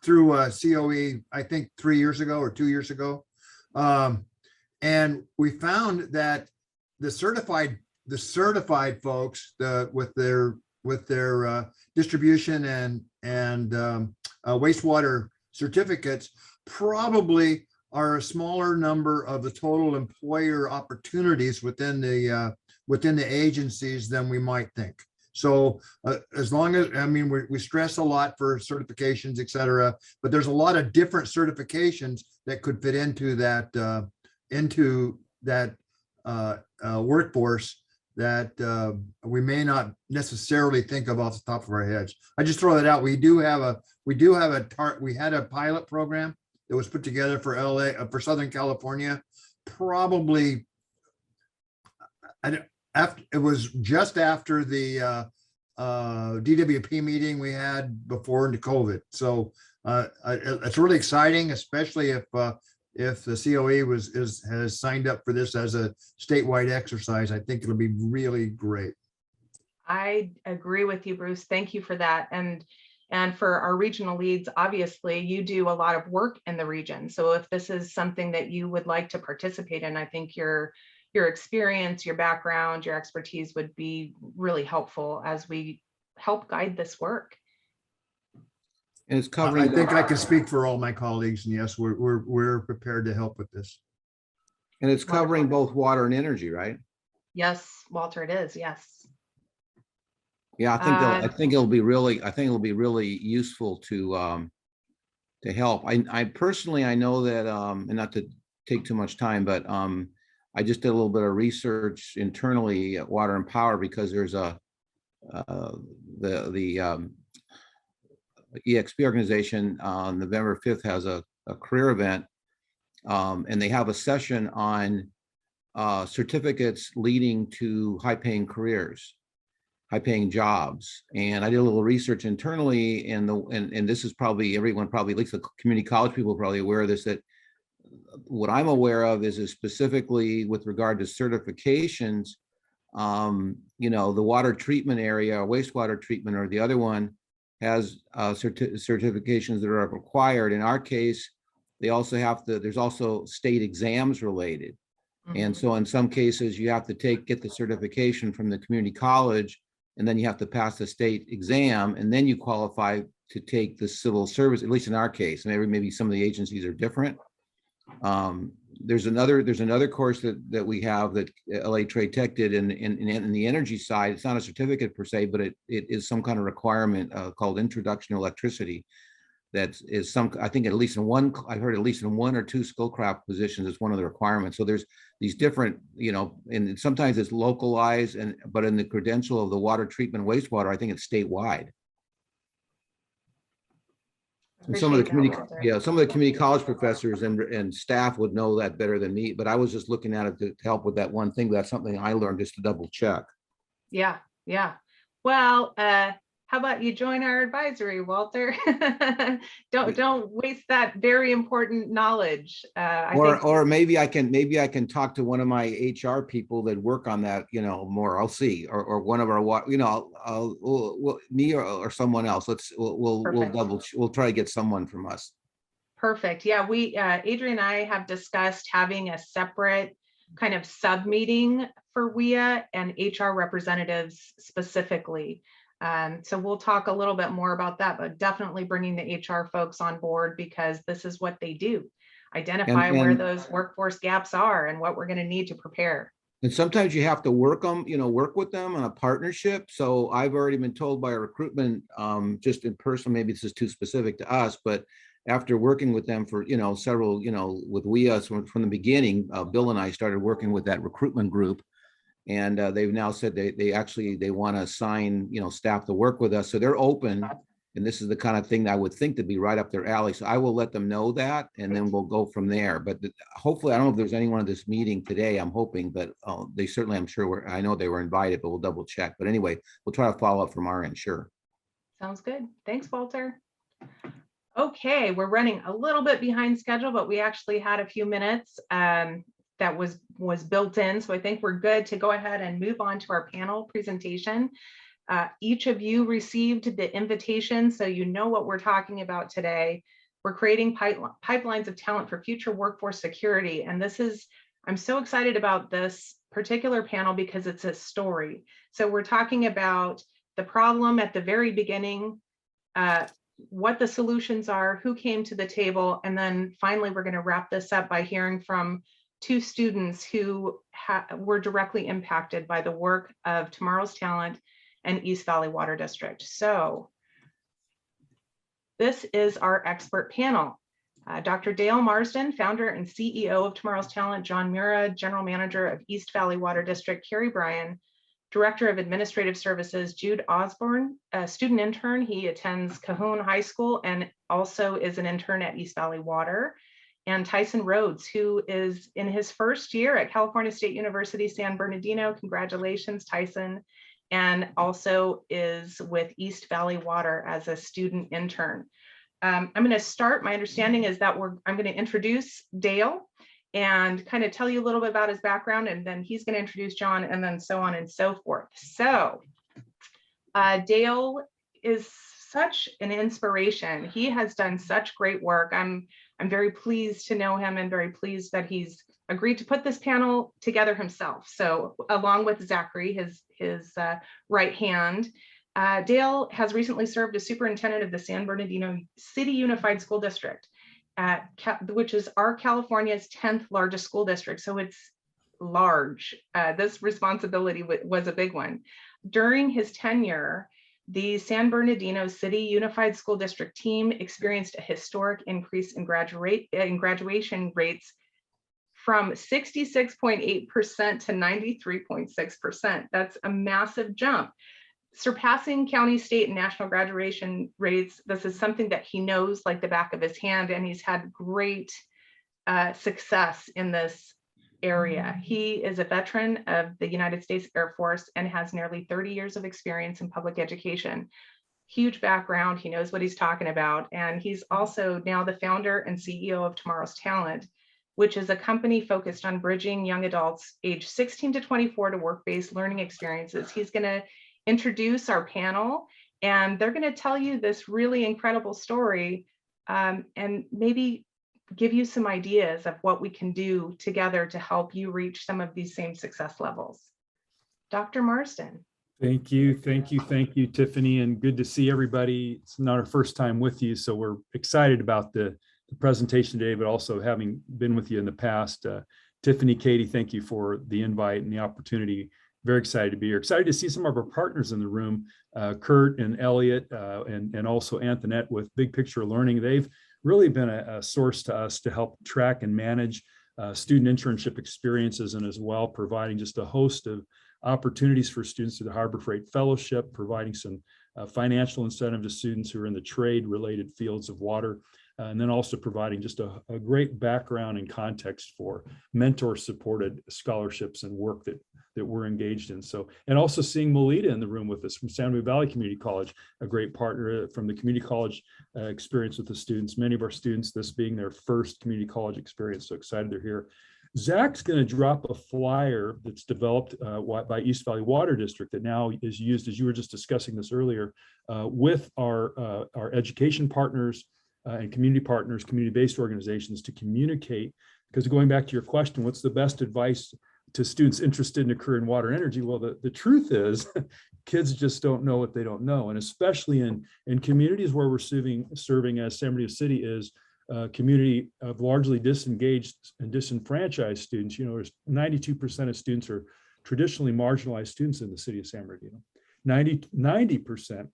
Speaker 7: through COE, I think 3 years ago or 2 years ago. And we found that the certified folks with their distribution and wastewater certificates probably are a smaller number of the total employer opportunities within the agencies than we might think. So as long as, we stress a lot for certifications, et cetera, but there's a lot of different certifications that could fit into that workforce that we may not necessarily think of off the top of our heads. I just throw that out. We had a pilot program that was put together for for Southern California, probably it was just after the DWP meeting we had before into COVID. So it's really exciting, especially if the COE has signed up for this as a statewide exercise. I think it'll be really great.
Speaker 1: I agree with you, Bruce. Thank you for that. And for our regional leads, obviously you do a lot of work in the region. So if this is something that you would like to participate in, I think your experience, your background, your expertise would be really helpful as we help guide this work.
Speaker 4: And it's covering.
Speaker 7: I think I can speak for all my colleagues, and yes, we're prepared to help with this.
Speaker 4: And it's covering both water and energy, right?
Speaker 1: Yes, Walter, it is. Yes.
Speaker 4: Yeah, I think it'll be really useful to help. I personally, I know that, and not to take too much time, but I just did a little bit of research internally at Water and Power, because there's the EXP organization on November 5th has a career event, and they have a session on certificates leading to high-paying careers, high-paying jobs. And I did a little research internally, and this is probably everyone, probably at least the community college people, are probably aware of this, that what I'm aware of is specifically with regard to certifications, the water treatment area, or wastewater treatment, or the other one has certifications that are required. In our case, they also have to, there's also state exams related. Mm-hmm. And so in some cases you have to get the certification from the community college, and then you have to pass the state exam, and then you qualify to take the civil service, at least in our case. Maybe some of the agencies are different. There's another course that we have that LA Trade Tech did in the energy side. It's not a certificate per se, but it is some kind of requirement called Introduction to Electricity. That is I think at least in one, I heard at least in 1 or 2 Schoolcraft positions, it's one of the requirements. So there's these different, and sometimes it's localized, but in the credential of the water treatment, wastewater, I think it's statewide. And some of the community college professors and staff would know that better than me, but I was just looking at it to help with that one thing. That's something I learned, just to double check.
Speaker 1: Yeah. Well, how about you join our advisory, Walter? Don't waste that very important knowledge. Or
Speaker 4: maybe I can talk to one of my HR people that work on that, more. I'll see, or one of our, me or someone else. We'll try to get someone from us.
Speaker 1: Perfect. Yeah, Adrian and I have discussed having a separate kind of sub meeting for WEEA and HR representatives specifically. So we'll talk a little bit more about that, but definitely bringing the HR folks on board because this is what they do. Identify where those workforce gaps are and what we're going to need to prepare.
Speaker 4: And sometimes you have to work with them on a partnership. So I've already been told by a recruitment, just in person, maybe this is too specific to us, but after working with them for, several, with WEEA from the beginning, Bill and I started working with that recruitment group. And they've now said they want to assign, staff to work with us. So they're open. And this is the kind of thing that I would think to be right up their alley. So I will let them know that, and then we'll go from there. But hopefully, I don't know if there's anyone at this meeting today. I'm hoping, but they certainly, I'm sure, I know they were invited, but we'll double check. But anyway, we'll try to follow up from our end. Sure.
Speaker 1: Sounds good. Thanks, Walter. Okay, we're running a little bit behind schedule, but we actually had a few minutes that was built in. So I think we're good to go ahead and move on to our panel presentation. Each of you received the invitation, so you know what we're talking about today. We're creating pipelines of talent for future workforce security. And I'm so excited about this particular panel because it's a story. So we're talking about the problem at the very beginning, what the solutions are, who came to the table, and then finally we're going to wrap this up by hearing from two students who were directly impacted by the work of Tomorrow's Talent and East Valley Water District. So this is our expert panel. Dr. Dale Marsden, founder and CEO of Tomorrow's Talent, John Mura, general manager of East Valley Water District, Carrie Bryan, director of administrative services, Jude Osborne, a student intern. He attends Cahoon High School and also is an intern at East Valley Water. And Tyson Rhodes, who is in his first year at California State University, San Bernardino. Congratulations, Tyson. And also is with East Valley Water as a student intern. I'm going to start. My understanding is that I'm going to introduce Dale and kind of tell you a little bit about his background, and then he's going to introduce John, and then so on and so forth. So Dale is such an inspiration. He has done such great work. I'm very pleased to know him and very pleased that he's agreed to put this panel together himself. So along with Zachary, his right hand, Dale has recently served as superintendent of the San Bernardino City Unified School District, which is our California's 10th largest school district. So it's large. This responsibility was a big one. During his tenure, the San Bernardino City Unified School District team experienced a historic increase in graduation rates from 66.8% to 93.6%. That's a massive jump, surpassing county, state, and national graduation rates. This is something that he knows like the back of his hand, and he's had great success in this area. He is a veteran of the United States Air Force and has nearly 30 years of experience in public education. Huge background. He knows what he's talking about. And he's also now the founder and CEO of Tomorrow's Talent, which is a company focused on bridging young adults age 16 to 24 to work-based learning experiences. He's going to introduce our panel, and they're going to tell you this really incredible story, and maybe give you some ideas of what we can do together to help you reach some of these same success levels. Dr. Marsden.
Speaker 8: Thank you, Tiffany, and good to see everybody. It's not our first time with you, so we're excited about the presentation today, but also having been with you in the past. Tiffany, Katie, thank you for the invite and the opportunity. Very excited to be here. Excited to see some of our partners in the room, Kurt and Elliot, and also Antoinette with Big Picture Learning. They've really been a source to us to help track and manage student internship experiences, and as well providing just a host of opportunities for students through the Harbor Freight Fellowship, providing some financial incentive to students who are in the trade-related fields of water, and then also providing just a great background and context for mentor-supported scholarships and work that we're engaged in. So, and also seeing Melita in the room with us from San Luis Valley Community College, a great partner from the community college experience with the students, many of our students, this being their first community college experience. So excited they're here. Zach's going to drop a flyer that's developed by East Valley Water District that now is used, as you were just discussing this earlier, with our education partners and community partners, community-based organizations to communicate. Because going back to your question, what's the best advice to students interested in a career in water and energy. Well, the truth is kids just don't know what they don't know. And especially in communities where we're serving as San Bernardino City is a community of largely disengaged and disenfranchised students. You know, there's 92% of students are traditionally marginalized students in the city of San Bernardino. 90%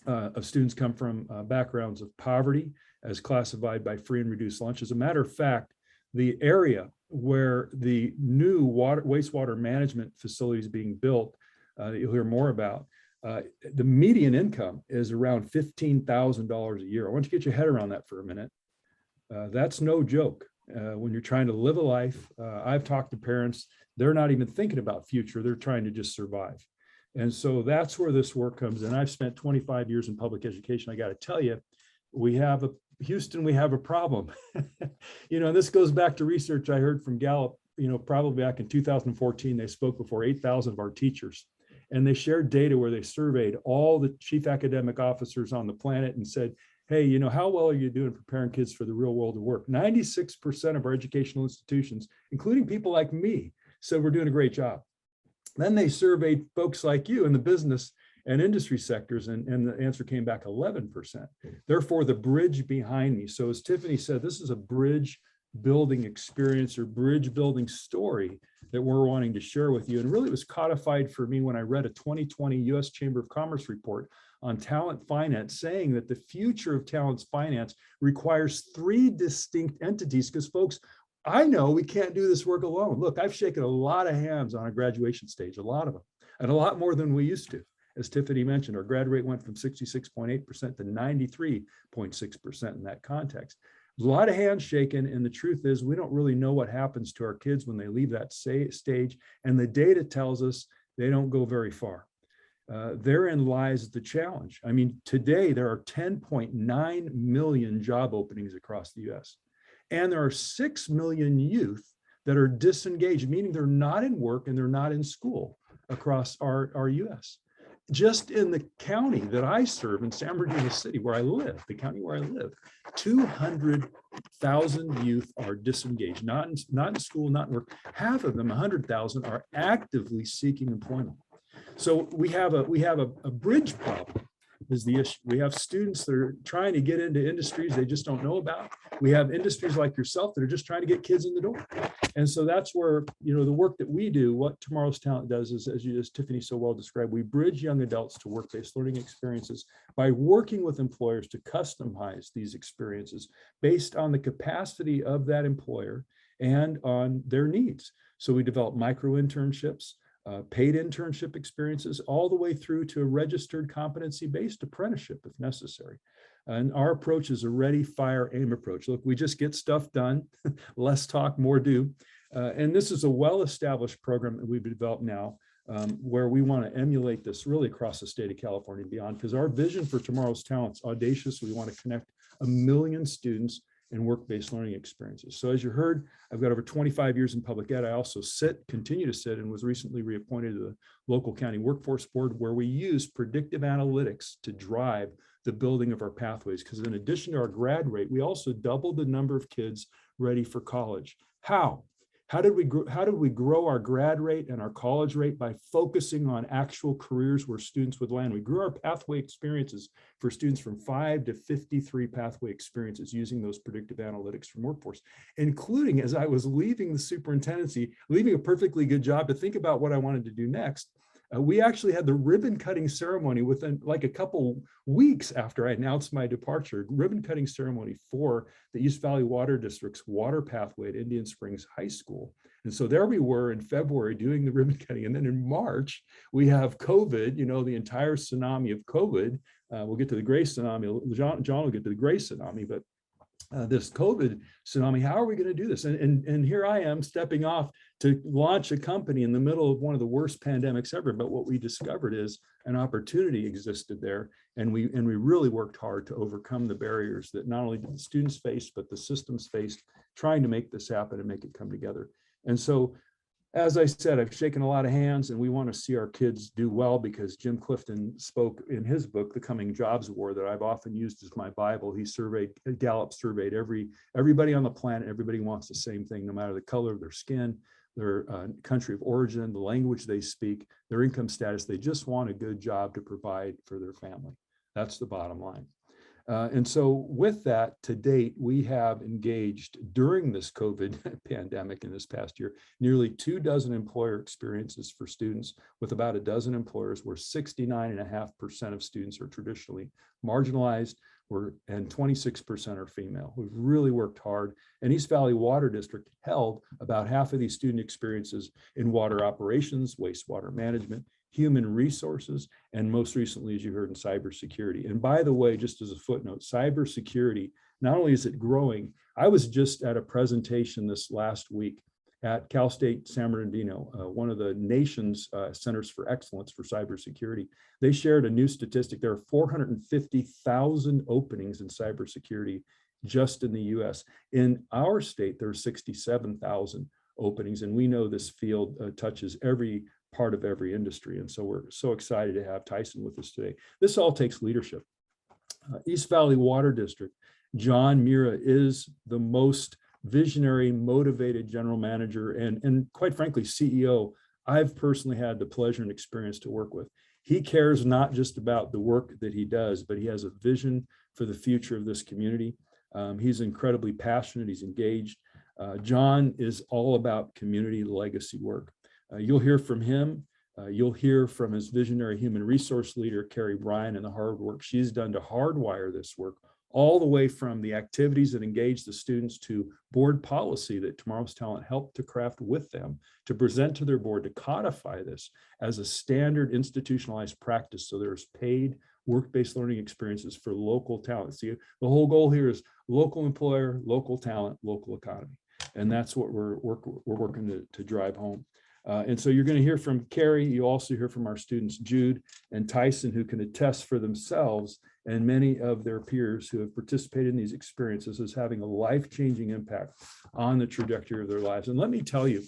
Speaker 8: of students come from backgrounds of poverty as classified by free and reduced lunch. As a matter of fact, the area where the new wastewater management facility is being built, that you'll hear more about, the median income is around $15,000 a year. I want you to get your head around that for a minute. That's no joke. When you're trying to live a life, I've talked to parents, they're not even thinking about future, they're trying to just survive. And so that's where this work comes in. I've spent 25 years in public education. I got to tell you, Houston, we have a problem. You know, this goes back to research I heard from Gallup, you know, probably back in 2014, they spoke before 8,000 of our teachers. And they shared data where they surveyed all the chief academic officers on the planet and said, hey, you know, how well are you doing preparing kids for the real world of work? 96% of our educational institutions, including people like me, said we're doing a great job. Then they surveyed folks like you in the business and industry sectors, and the answer came back 11%. Therefore, the bridge behind me. So as Tiffany said, this is a bridge building experience or bridge building story that we're wanting to share with you. And really it was codified for me when I read a 2020 US Chamber of Commerce report on talent finance, saying that the future of talent finance requires 3 distinct entities, because folks, I know we can't do this work alone. Look, I've shaken a lot of hands on a graduation stage, a lot of them, and a lot more than we used to. As Tiffany mentioned, our grad rate went from 66.8% to 93.6% in that context. There's a lot of hands shaken, and the truth is we don't really know what happens to our kids when they leave that stage, and the data tells us they don't go very far. Therein lies the challenge. I mean, today there are 10.9 million job openings across the US, and there are 6 million youth that are disengaged, meaning they're not in work and they're not in school across our US. Just in the county that I serve in San Bernardino City, where I live, the county where I live, 200,000 youth are disengaged, not in school, not in work. Half of them, 100,000, are actively seeking employment. So we have a bridge problem is the issue. We have students that are trying to get into industries they just don't know about. We have industries like yourself that are just trying to get kids in the door. And so that's where, you know, the work that we do, what Tomorrow's Talent does is, as Tiffany so well described, we bridge young adults to work-based learning experiences by working with employers to customize these experiences based on the capacity of that employer and on their needs. So we develop micro internships, paid internship experiences, all the way through to a registered competency-based apprenticeship if necessary. And our approach is a ready, fire, aim approach. Look, we just get stuff done, less talk, more do. And this is a well-established program that we've developed now where we want to emulate this really across the state of California and beyond, because our vision for Tomorrow's Talent's audacious. We want to connect 1 million students in work-based learning experiences. So as you heard, I've got over 25 years in public ed. I also continue to sit, and was recently reappointed to the local county workforce board, where we use predictive analytics to drive the building of our pathways. Because in addition to our grad rate, we also doubled the number of kids ready for college. How? How did we grow our grad rate and our college rate? By focusing on actual careers where students would land. We grew our pathway experiences for students from 5 to 53 pathway experiences using those predictive analytics from workforce, including, as I was leaving the superintendency, leaving a perfectly good job to think about what I wanted to do next. We actually had the ribbon cutting ceremony within like a couple weeks after I announced my departure, ribbon cutting ceremony for the East Valley Water District's water pathway at Indian Springs High School. And so there we were in February doing the ribbon cutting. And then in March, we have COVID, you know, the entire tsunami of COVID. We'll get to the gray tsunami. John will get to the gray tsunami, but this COVID tsunami, how are we going to do this? And here I am stepping off to launch a company in the middle of one of the worst pandemics ever. But what we discovered is an opportunity existed there. And we really worked hard to overcome the barriers that not only did the students face, but the systems faced, trying to make this happen and make it come together. And so, as I said, I've shaken a lot of hands, and we want to see our kids do well, because Jim Clifton spoke in his book, The Coming Jobs War, that I've often used as my Bible. Gallup surveyed everybody on the planet. Everybody wants the same thing, no matter the color of their skin, their country of origin, the language they speak, their income status. They just want a good job to provide for their family. That's the bottom line. And so with that, to date, we have engaged during this COVID pandemic in this past year, nearly 24 employer experiences for students with about a dozen employers where 69.5% of students are traditionally marginalized, and 26% are female. We've really worked hard, and East Valley Water District held about half of these student experiences in water operations, wastewater management, human resources, and most recently, as you heard, in cybersecurity. And by the way, just as a footnote, cybersecurity, not only is it growing, I was just at a presentation this last week at Cal State San Bernardino, one of the nation's centers for excellence for cybersecurity. They shared a new statistic. There are 450,000 openings in cybersecurity just in the US. In our state, there are 67,000 openings, and we know this field touches every part of every industry. And so we're so excited to have Tyson with us today. This all takes leadership. East Valley Water District, John Mira is the most visionary, motivated general manager and quite frankly, CEO I've personally had the pleasure and experience to work with. He cares not just about the work that he does, but he has a vision for the future of this community. He's incredibly passionate, he's engaged. John is all about community legacy work. You'll hear from him. You'll hear from his visionary human resource leader, Carrie Bryan, and the hard work she's done to hardwire this work, all the way from the activities that engage the students to board policy that Tomorrow's Talent helped to craft with them, to present to their board, to codify this as a standard institutionalized practice. So there's paid work-based learning experiences for local talent. See, the whole goal here is local employer, local talent, local economy. And that's what we're working to drive home. And so you're going to hear from Carrie. You also hear from our students, Jude and Tyson, who can attest for themselves and many of their peers who have participated in these experiences as having a life-changing impact on the trajectory of their lives. And let me tell you,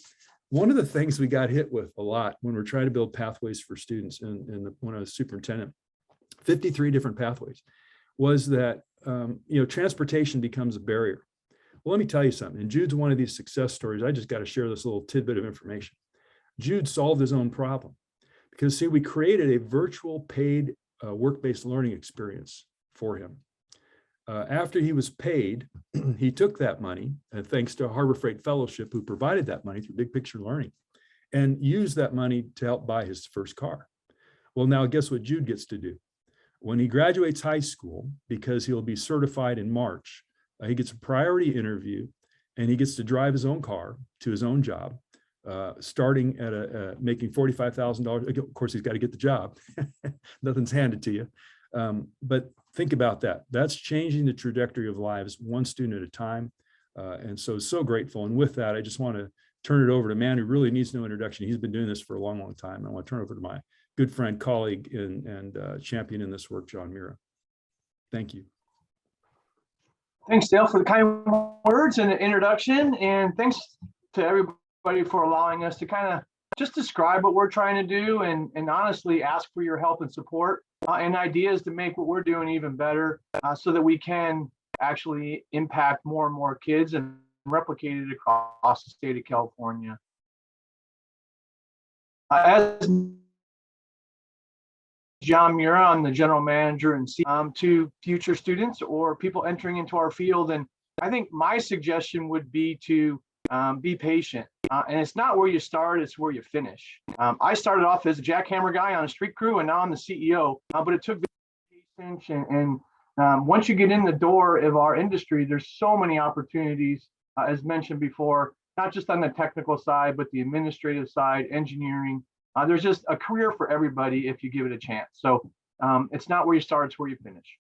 Speaker 8: one of the things we got hit with a lot when we're trying to build pathways for students, when I was superintendent, 53 different pathways, was that transportation becomes a barrier. Well, let me tell you something. And Jude's one of these success stories. I just got to share this little tidbit of information. Jude solved his own problem because, see, we created a virtual paid work-based learning experience for him. After he was paid, he took that money, and thanks to Harbor Freight Fellowship, who provided that money through Big Picture Learning, and used that money to help buy his first car. Well, now guess what Jude gets to do? When he graduates high school, because he'll be certified in March, he gets a priority interview, and he gets to drive his own car to his own job, starting at making $45,000. Of course, he's got to get the job. Nothing's handed to you. But think about that. That's changing the trajectory of lives, one student at a time. And so grateful. And with that, I just want to turn it over to a man who really needs no introduction. He's been doing this for a long, long time. I want to turn it over to my good friend, colleague, and champion in this work, John Mira. Thank you.
Speaker 9: Thanks, Dale, for the kind words and the introduction. And thanks to everybody for allowing us to kind of just describe what we're trying to do and honestly ask for your help and support and ideas to make what we're doing even better so that we can actually impact more and more kids and replicate it across the state of California. As John Mira, I'm the general manager and to future students or people entering into our field. And I think my suggestion would be to be patient. And it's not where you start, it's where you finish. I started off as a jackhammer guy on a street crew, and now I'm the CEO. But it took patience. And once you get in the door of our industry, there's so many opportunities, as mentioned before, not just on the technical side, but the administrative side, engineering. There's just a career for everybody if you give it a chance. So it's not where you start, it's where you finish.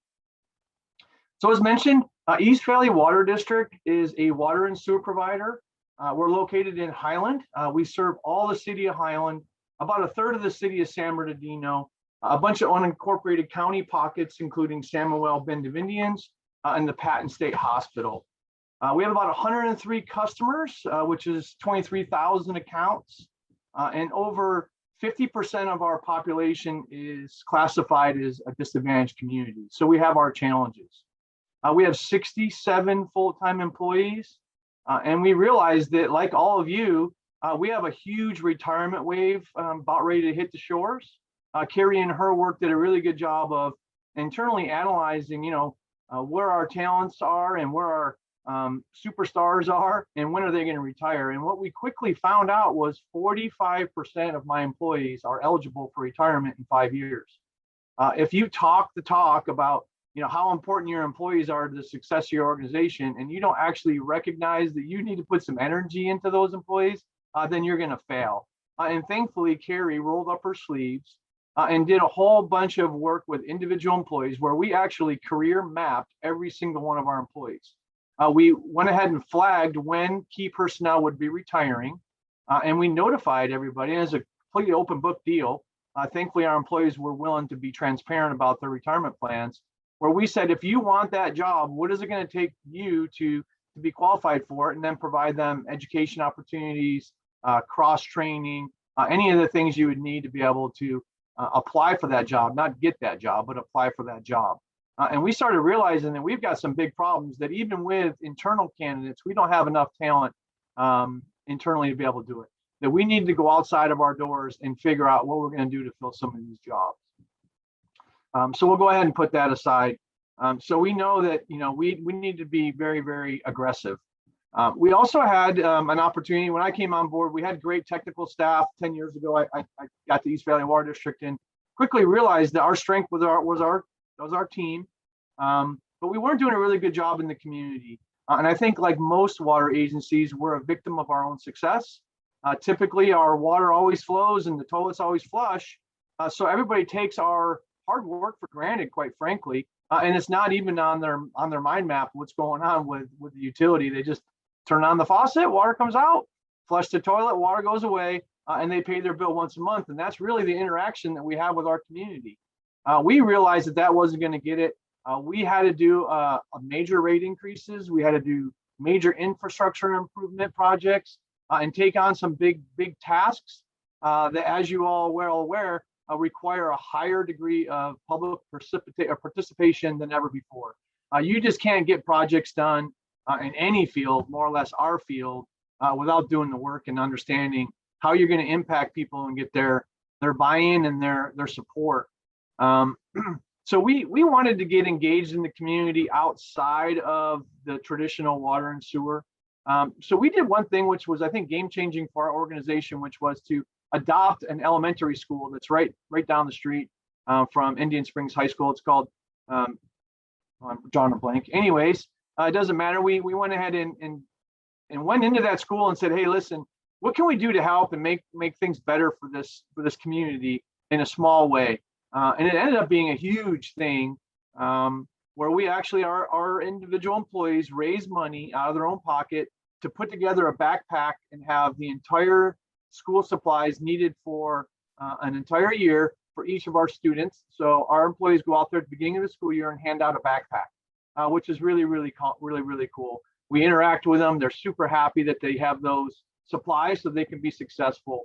Speaker 9: So as mentioned, East Valley Water District is a water and sewer provider. We're located in Highland. We serve all the city of Highland, about a third of the city of San Bernardino, a bunch of unincorporated county pockets, including Samuel Bend of Indians and the Patton State Hospital. We have about 103 customers, which is 23,000 accounts, and over 50% of our population is classified as a disadvantaged community. So we have our challenges. We have 67 full-time employees. And we realize that, like all of you, We have a huge retirement wave about ready to hit the shores. Carrie and her work did a really good job of internally analyzing, where our talents are and where our superstars are and when are they going to retire. And what we quickly found out was 45% of my employees are eligible for retirement in 5 years. If you talk the talk about how important your employees are to the success of your organization, and you don't actually recognize that you need to put some energy into those employees, then you're going to fail. And thankfully, Carrie rolled up her sleeves and did a whole bunch of work with individual employees where we actually career mapped every single one of our employees. We went ahead and flagged when key personnel would be retiring, and we notified everybody as a completely open book deal. Thankfully, our employees were willing to be transparent about their retirement plans, where we said, if you want that job, what is it going to take you to be qualified for it, and then provide them education opportunities, cross training, any of the things you would need to be able to apply for that job, not get that job, but apply for that job. And we started realizing that we've got some big problems, that even with internal candidates, we don't have enough talent internally to be able to do it, that we need to go outside of our doors and figure out what we're going to do to fill some of these jobs. So we'll go ahead and put that aside. So we know that we need to be very, very aggressive. We also had an opportunity when I came on board. We had great technical staff 10 years ago. I got the East Valley Water District and quickly realized that our strength was our team, but we weren't doing a really good job in the community. And I think, like most water agencies, we're a victim of our own success. Typically, our water always flows and the toilets always flush. So everybody takes our hard work for granted, quite frankly. And it's not even on their mind map what's going on with the utility. They just turn on the faucet, water comes out, flush the toilet, water goes away, and they pay their bill once a month. And that's really the interaction that we have with our community. We realized that wasn't going to get it. We had to do a major rate increases. We had to do major infrastructure improvement projects and take on some big tasks that, as you all well aware, require a higher degree of public participation than ever before. You just can't get projects done in any field, more or less our field, without doing the work and understanding how you're going to impact people and get their buy-in and their support. So we wanted to get engaged in the community outside of the traditional water and sewer. So we did one thing, which was, I think, game-changing for our organization, which was to adopt an elementary school that's right down the street from Indian Springs High School. It's called, I'm drawing a blank. Anyways, it doesn't matter. We went ahead and went into that school and said, hey, listen, what can we do to help and make things better for this community in a small way? And it ended up being a huge thing where we actually, our individual employees raised money out of their own pocket to put together a backpack and have the entire school supplies needed for an entire year for each of our students. So our employees go out there at the beginning of the school year and hand out a backpack, which is really cool. We interact with them. They're super happy that they have those supplies so they can be successful.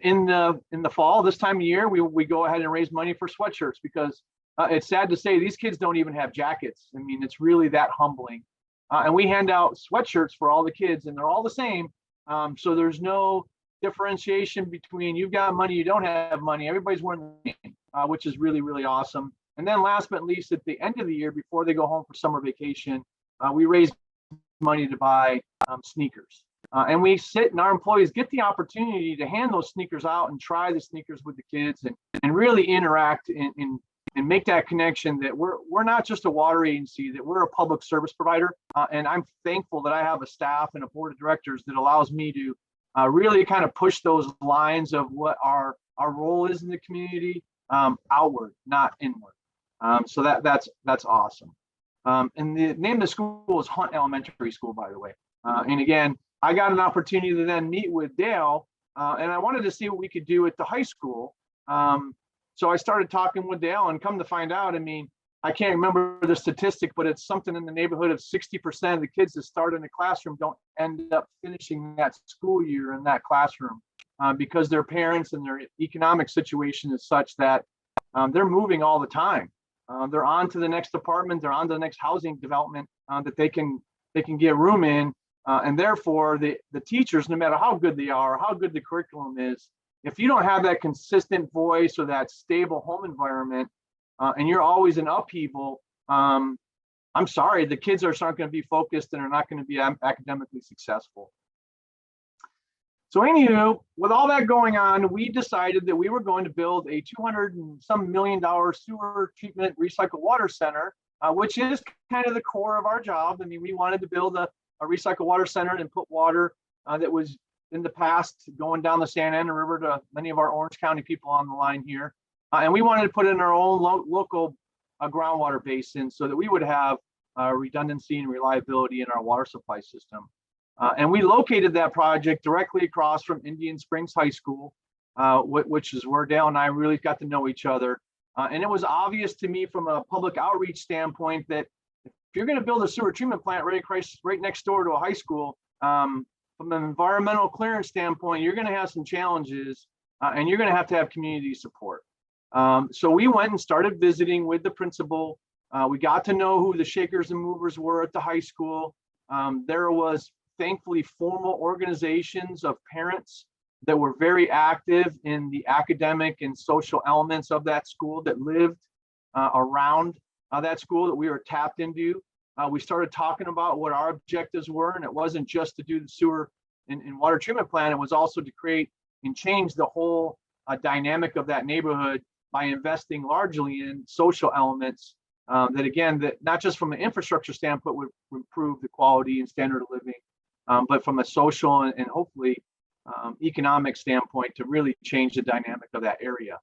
Speaker 9: In the fall, this time of year, we go ahead and raise money for sweatshirts because it's sad to say these kids don't even have jackets. I mean, it's really that humbling. And we hand out sweatshirts for all the kids, and they're all the same. So there's no differentiation between you've got money, you don't have money. Everybody's wearing the same, which is really awesome. And then last but not least, at the end of the year, before they go home for summer vacation, we raise money to buy sneakers. And we sit and our employees get the opportunity to hand those sneakers out and try the sneakers with the kids and really interact and make that connection that we're not just a water agency, that we're a public service provider. And I'm thankful that I have a staff and a board of directors that allows me to really kind of push those lines of what our role is in the community outward, not inward. So that's awesome. And the name of the school is Hunt Elementary School, by the way. And again, I got an opportunity to then meet with Dale, and I wanted to see what we could do at the high school. So I started talking with Dale, and come to find out, I mean, I can't remember the statistic, but it's something in the neighborhood of 60% of the kids that start in the classroom don't end up finishing that school year in that classroom because their parents and their economic situation is such that they're moving all the time. They're on to the next apartment, they're on to the next housing development that they can get room in. And therefore, the teachers, no matter how good they are, how good the curriculum is, if you don't have that consistent voice or that stable home environment, and you're always in upheaval, I'm sorry, the kids aren't going to be focused and are not going to be academically successful. So anywho, with all that going on, we decided that we were going to build a $200 and some million sewer treatment recycled water center, which is kind of the core of our job. I mean, we wanted to build a recycled water center and put water that was in the past going down the Santa Ana River to many of our Orange County people on the line here. And we wanted to put in our own local groundwater basin so that we would have redundancy and reliability in our water supply system. And we located that project directly across from Indian Springs High School, which is where Dale and I really got to know each other. And it was obvious to me from a public outreach standpoint that if you're going to build a sewer treatment plant right next door to a high school, from an environmental clearance standpoint, you're going to have some challenges, and you're going to have community support. So we went and started visiting with the principal. We got to know who the shakers and movers were at the high school. There was thankfully formal organizations of parents that were very active in the academic and social elements of that school that lived around that school that we were tapped into. We started talking about what our objectives were, and it wasn't just to do the sewer and water treatment plant. It was also to create and change the whole dynamic of that neighborhood by investing largely in social elements that not just from an infrastructure standpoint would improve the quality and standard of living, but from a social and hopefully economic standpoint to really change the dynamic of that area.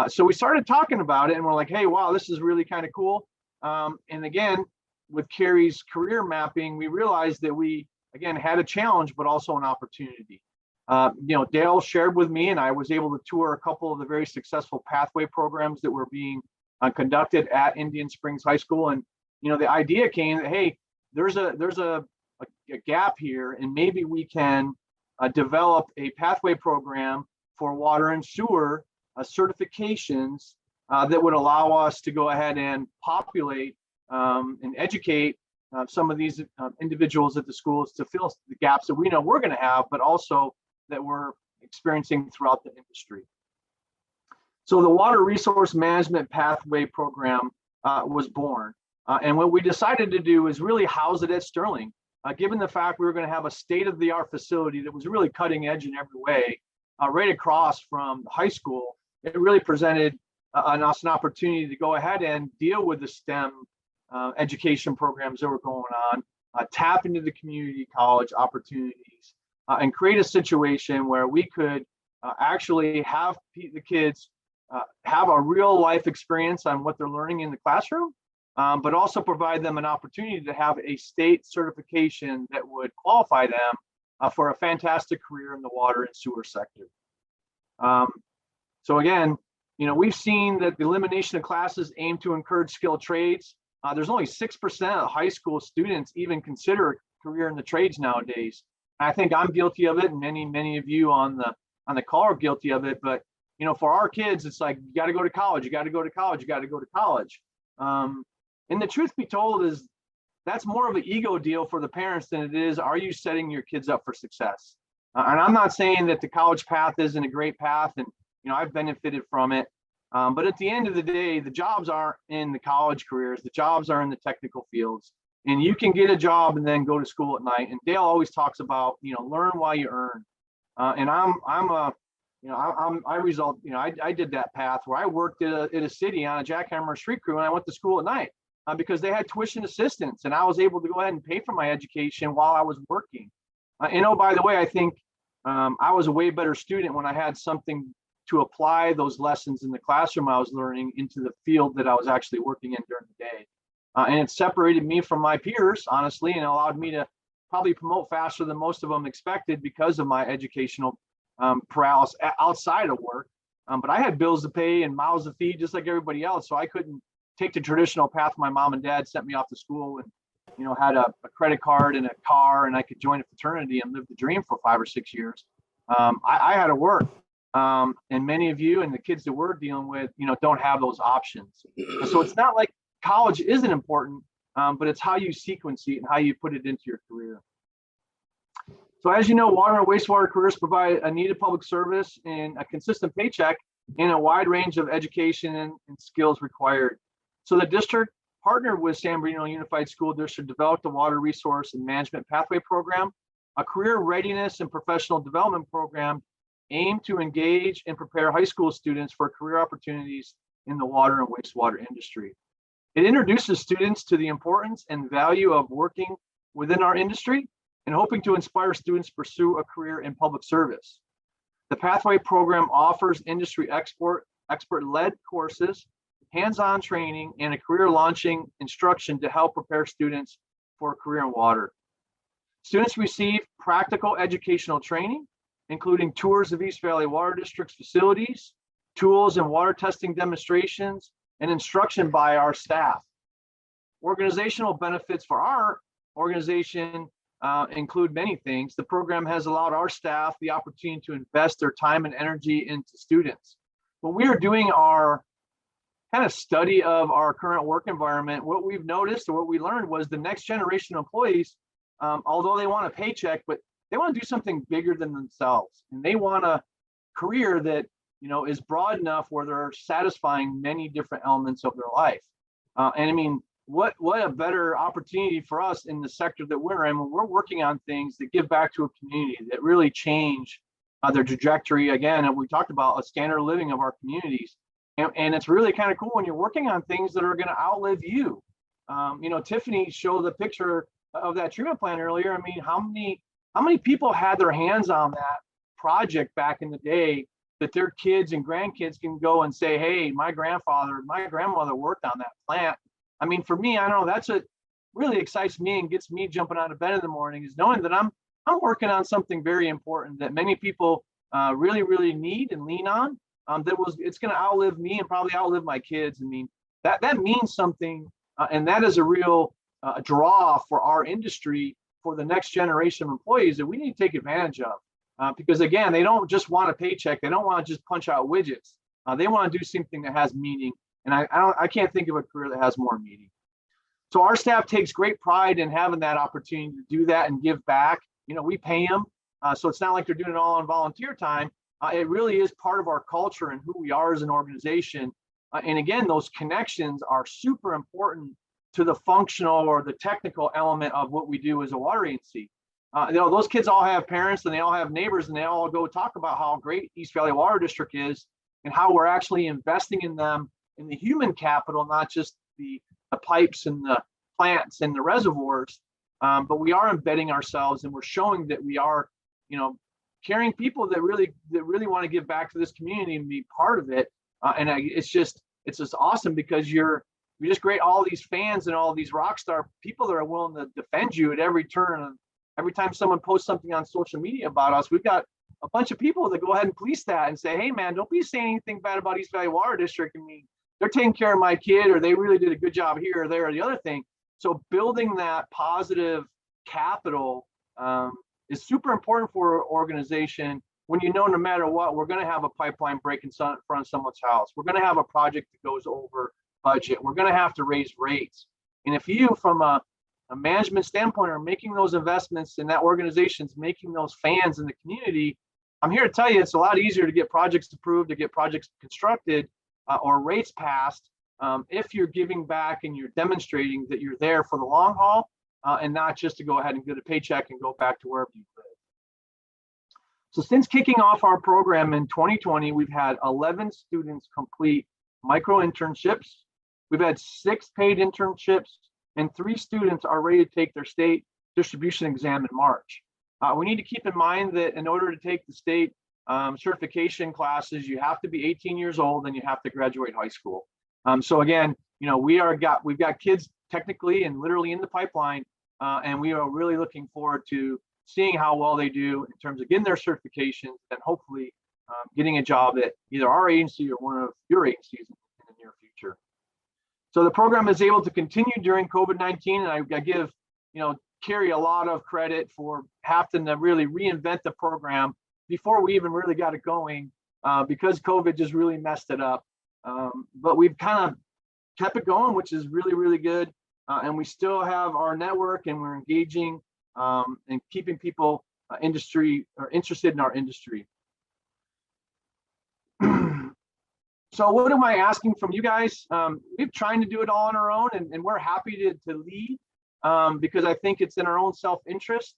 Speaker 9: So we started talking about it and we're like, hey, wow, this is really kind of cool. And again, with Carrie's career mapping, we realized that we, again, had a challenge, but also an opportunity. Dale shared with me, and I was able to tour a couple of the very successful pathway programs that were being conducted at Indian Springs High School. And, the idea came that, hey, there's a gap here, and maybe we can develop a pathway program for water and sewer certifications that would allow us to go ahead and populate and educate some of these individuals at the schools to fill the gaps that we know we're going to have, but also that we're experiencing throughout the industry. So the Water Resource Management Pathway Program was born. And what we decided to do is really house it at Sterling. Given the fact we were going to have a state-of-the-art facility that was really cutting edge in every way, right across from the high school, it really presented us an opportunity to go ahead and deal with the STEM education programs that were going on, tap into the community college opportunities, and create a situation where we could actually have the kids have a real life experience on what they're learning in the classroom, but also provide them an opportunity to have a state certification that would qualify them for a fantastic career in the water and sewer sector. So again, we've seen that the elimination of classes aim to encourage skilled trades. There's only 6% of high school students even consider a career in the trades nowadays. I think I'm guilty of it, and many of you on the call are guilty of it. But for our kids, it's like, you got to go to college, you got to go to college, you got to go to college. And the truth be told is that's more of an ego deal for the parents than it is, are you setting your kids up for success? And I'm not saying that the college path isn't a great path, and I've benefited from it. But at the end of the day, the jobs aren't in the college careers, the jobs are in the technical fields. And you can get a job and then go to school at night. And Dale always talks about, learn while you earn. And I did that path where I worked at a city on a jackhammer street crew, and I went to school at night because they had tuition assistance, and I was able to go ahead and pay for my education while I was working. And oh, by the way, I think I was a way better student when I had something to apply those lessons in the classroom I was learning into the field that I was actually working in during the day. And it separated me from my peers, honestly, and allowed me to probably promote faster than most of them expected because of my educational paralysis outside of work. But I had bills to pay and mouths to feed just like everybody else. So I couldn't take the traditional path my mom and dad sent me off to school and, had a credit card and a car, and I could join a fraternity and live the dream for 5 or 6 years. I had to work. And many of you and the kids that we're dealing with, don't have those options. So it's not like college isn't important, but it's how you sequence it and how you put it into your career. So as you know, water and wastewater careers provide a needed public service and a consistent paycheck in a wide range of education and skills required. So the district partnered with San Bernardino Unified School District to develop the Water Resource and Management Pathway Program, a career readiness and professional development program aimed to engage and prepare high school students for career opportunities in the water and wastewater industry. It introduces students to the importance and value of working within our industry and hoping to inspire students to pursue a career in public service. The Pathway program offers industry expert-led courses, hands-on training, and a career launching instruction to help prepare students for a career in water. Students receive practical educational training, including tours of East Valley Water District's facilities, tools and water testing demonstrations, and instruction by our staff. Organizational benefits for our organization include many things. The program has allowed our staff the opportunity to invest their time and energy into students. When we are doing our kind of study of our current work environment, what we've noticed or what we learned was the next generation of employees, although they want a paycheck, but they want to do something bigger than themselves. And they want a career that, you know, is broad enough where they're satisfying many different elements of their life. And I mean, what a better opportunity for us in the sector that we're in when we're working on things that give back to a community that really change their trajectory. Again, and we talked about a standard of living of our communities. And it's really kind of cool when you're working on things that are going to outlive you. You know, Tiffany showed the picture of that treatment plant earlier. I mean, how many people had their hands on that project back in the day that their kids and grandkids can go and say, hey, my grandfather, my grandmother worked on that plant. I mean, for me, I know that's what really excites me and gets me jumping out of bed in the morning, is knowing that I'm working on something very important that many people really need and lean on. It's going to outlive me and probably outlive my kids. I mean, that means something, and that is a real draw for our industry for the next generation of employees that we need to take advantage of. Because again, they don't just want a paycheck. They don't want to just punch out widgets. They want to do something that has meaning. And I can't think of a career that has more meaning. So our staff takes great pride in having that opportunity to do that and give back. You know, we pay them. So it's not like they're doing it all on volunteer time. It really is part of our culture and who we are as an organization. And again, those connections are super important to the functional or the technical element of what we do as a water agency. You know, those kids all have parents and they all have neighbors and they all go talk about how great East Valley Water District is and how we're actually investing in them in the human capital, not just the pipes and the plants and the reservoirs, but we are embedding ourselves and we're showing that we are, you know, caring people that really want to give back to this community and be part of it. It's just awesome because you're just great. All these fans and all these rock star people that are willing to defend you at every turn. And every time someone posts something on social media about us, we've got a bunch of people that go ahead and police that and say, hey man, don't be saying anything bad about East Valley Water District. I mean, they're taking care of my kid, or they really did a good job here or there or the other thing. So building that positive capital is super important for an organization when you know no matter what, we're going to have a pipeline break in front of someone's house. We're going to have a project that goes over budget. We're going to have to raise rates. And if you, from a management standpoint, are making those investments and that organization's making those fans in the community, I'm here to tell you it's a lot easier to get projects approved, to get projects constructed, or rates passed if you're giving back and you're demonstrating that you're there for the long haul and not just to go ahead and get a paycheck and go back to wherever you live. So since kicking off our program in 2020, we've had 11 students complete micro internships. We've had 6 paid internships and 3 students are ready to take their state distribution exam in March. We need to keep in mind that in order to take the state certification classes, you have to be 18 years old and you have to graduate high school. So again, you know, we've got kids technically and literally in the pipeline, and we are really looking forward to seeing how well they do in terms of getting their certifications and hopefully getting a job at either our agency or one of your agencies in the near future. So the program is able to continue during COVID-19, and I give, you know, Carrie a lot of credit for having to really reinvent the program before we even really got it going because COVID just really messed it up. But we've kind of kept it going, which is really good. And we still have our network and we're engaging and keeping people industry or interested in our industry. So what am I asking from you guys? We're trying to do it all on our own, and we're happy to lead because I think it's in our own self-interest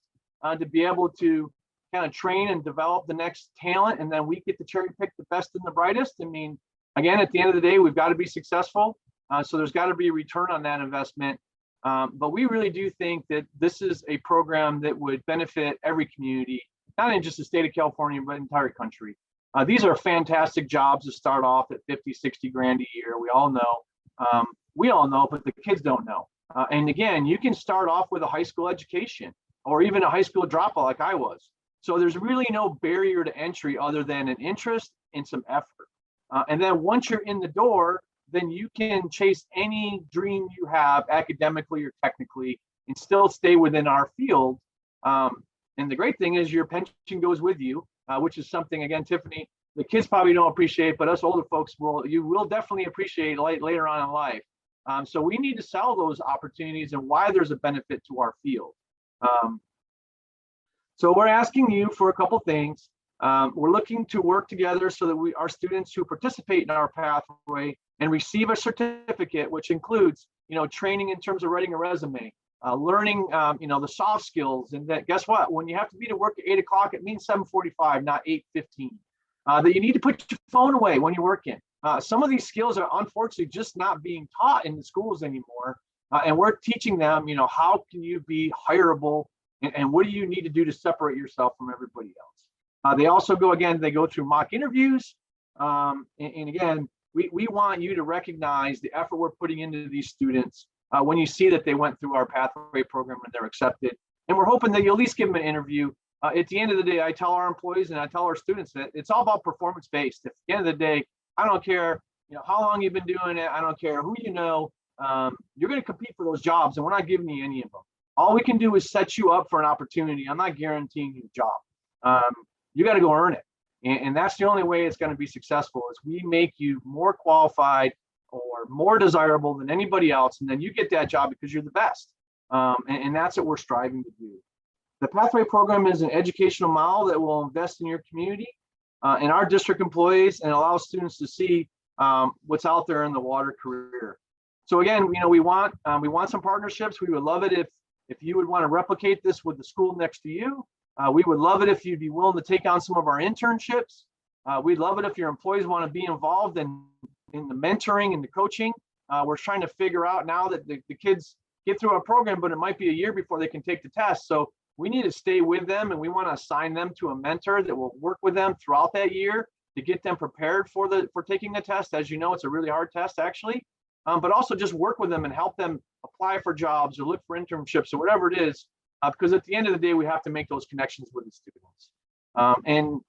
Speaker 9: to be able to kind of train and develop the next talent, and then we get to cherry pick the best and the brightest. I mean, again, at the end of the day, we've got to be successful. So there's got to be a return on that investment. But we really do think that this is a program that would benefit every community, not in just the state of California, but the entire country. These are fantastic jobs to start off at 50, 60 grand a year. We all know, but the kids don't know. And again, you can start off with a high school education or even a high school dropout like I was. So there's really no barrier to entry other than an interest and some effort. And then once you're in the door, then you can chase any dream you have academically or technically and still stay within our field. And the great thing is your pension goes with you, which is something, again, Tiffany, the kids probably don't appreciate, but us older folks you will definitely appreciate later on in life. So we need to sell those opportunities and why there's a benefit to our field. So we're asking you for a couple things. We're looking to work together so that our students who participate in our pathway and receive a certificate, which includes, training in terms of writing a resume, learning, the soft skills, and that, guess what? When you have to be to work at 8 o'clock, it means 7:45, not 8:15. That you need to put your phone away when you're working. Some of these skills are unfortunately just not being taught in the schools anymore. And we're teaching them, how can you be hireable and what do you need to do to separate yourself from everybody else? They also they go through mock interviews. And again, we want you to recognize the effort we're putting into these students when you see that they went through our pathway program and they're accepted. And we're hoping that you'll at least give them an interview. At the end of the day, I tell our employees and I tell our students that it's all about performance-based. At the end of the day, I don't care, how long you've been doing it. I don't care who you know. You're going to compete for those jobs, and we're not giving you any of them. All we can do is set you up for an opportunity. I'm not guaranteeing you a job. You got to go earn it. And that's the only way it's going to be successful is we make you more qualified or more desirable than anybody else. And then you get that job because you're the best. And that's what we're striving to do. The Pathway program is an educational model that will invest in your community and our district employees and allow students to see what's out there in the water career. So again, we want some partnerships. We would love it if you would want to replicate this with the school next to you. We would love it if you'd be willing to take on some of our internships. We'd love it if your employees want to be involved in the mentoring and the coaching. We're trying to figure out now that the kids get through our program, but it might be a year before they can take the test. So we need to stay with them and we want to assign them to a mentor that will work with them throughout that year to get them prepared for taking the test. As you know, it's a really hard test actually, but also just work with them and help them apply for jobs or look for internships or whatever it is. Because at the end of the day, we have to make those connections with the students. And,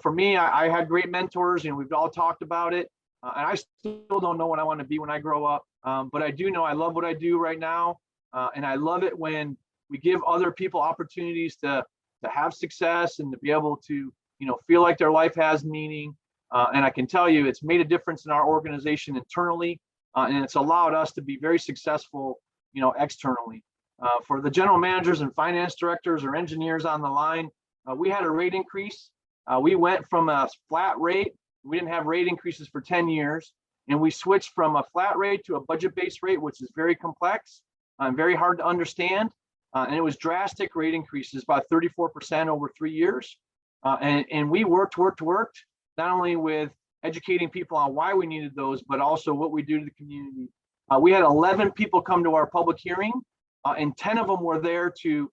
Speaker 9: for me, I had great mentors, we've all talked about it. And I still don't know what I want to be when I grow up. But I do know I love what I do right now. And I love it when we give other people opportunities to have success and to be able to, feel like their life has meaning. And I can tell you it's made a difference in our organization internally. And it's allowed us to be very successful, externally. For the general managers and finance directors or engineers on the line, we had a rate increase. We went from a flat rate. We didn't have rate increases for 10 years. And we switched from a flat rate to a budget-based rate, which is very complex and very hard to understand. And it was drastic rate increases, about 34% over 3 years. And we worked, not only with educating people on why we needed those, but also what we do to the community. We had 11 people come to our public hearing. And 10 of them were there to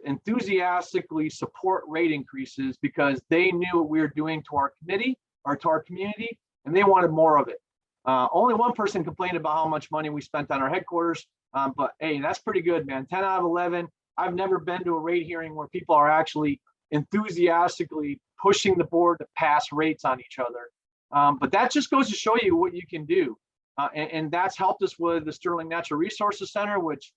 Speaker 9: enthusiastically support rate increases because they knew what we were doing to our committee or to our community, and they wanted more of it. Only one person complained about how much money we spent on our headquarters, but hey, that's pretty good, man. 10 out of 11. I've never been to a rate hearing where people are actually enthusiastically pushing the board to pass rates on each other. But that just goes to show you what you can do. And that's helped us with the Sterling Natural Resources Center, which,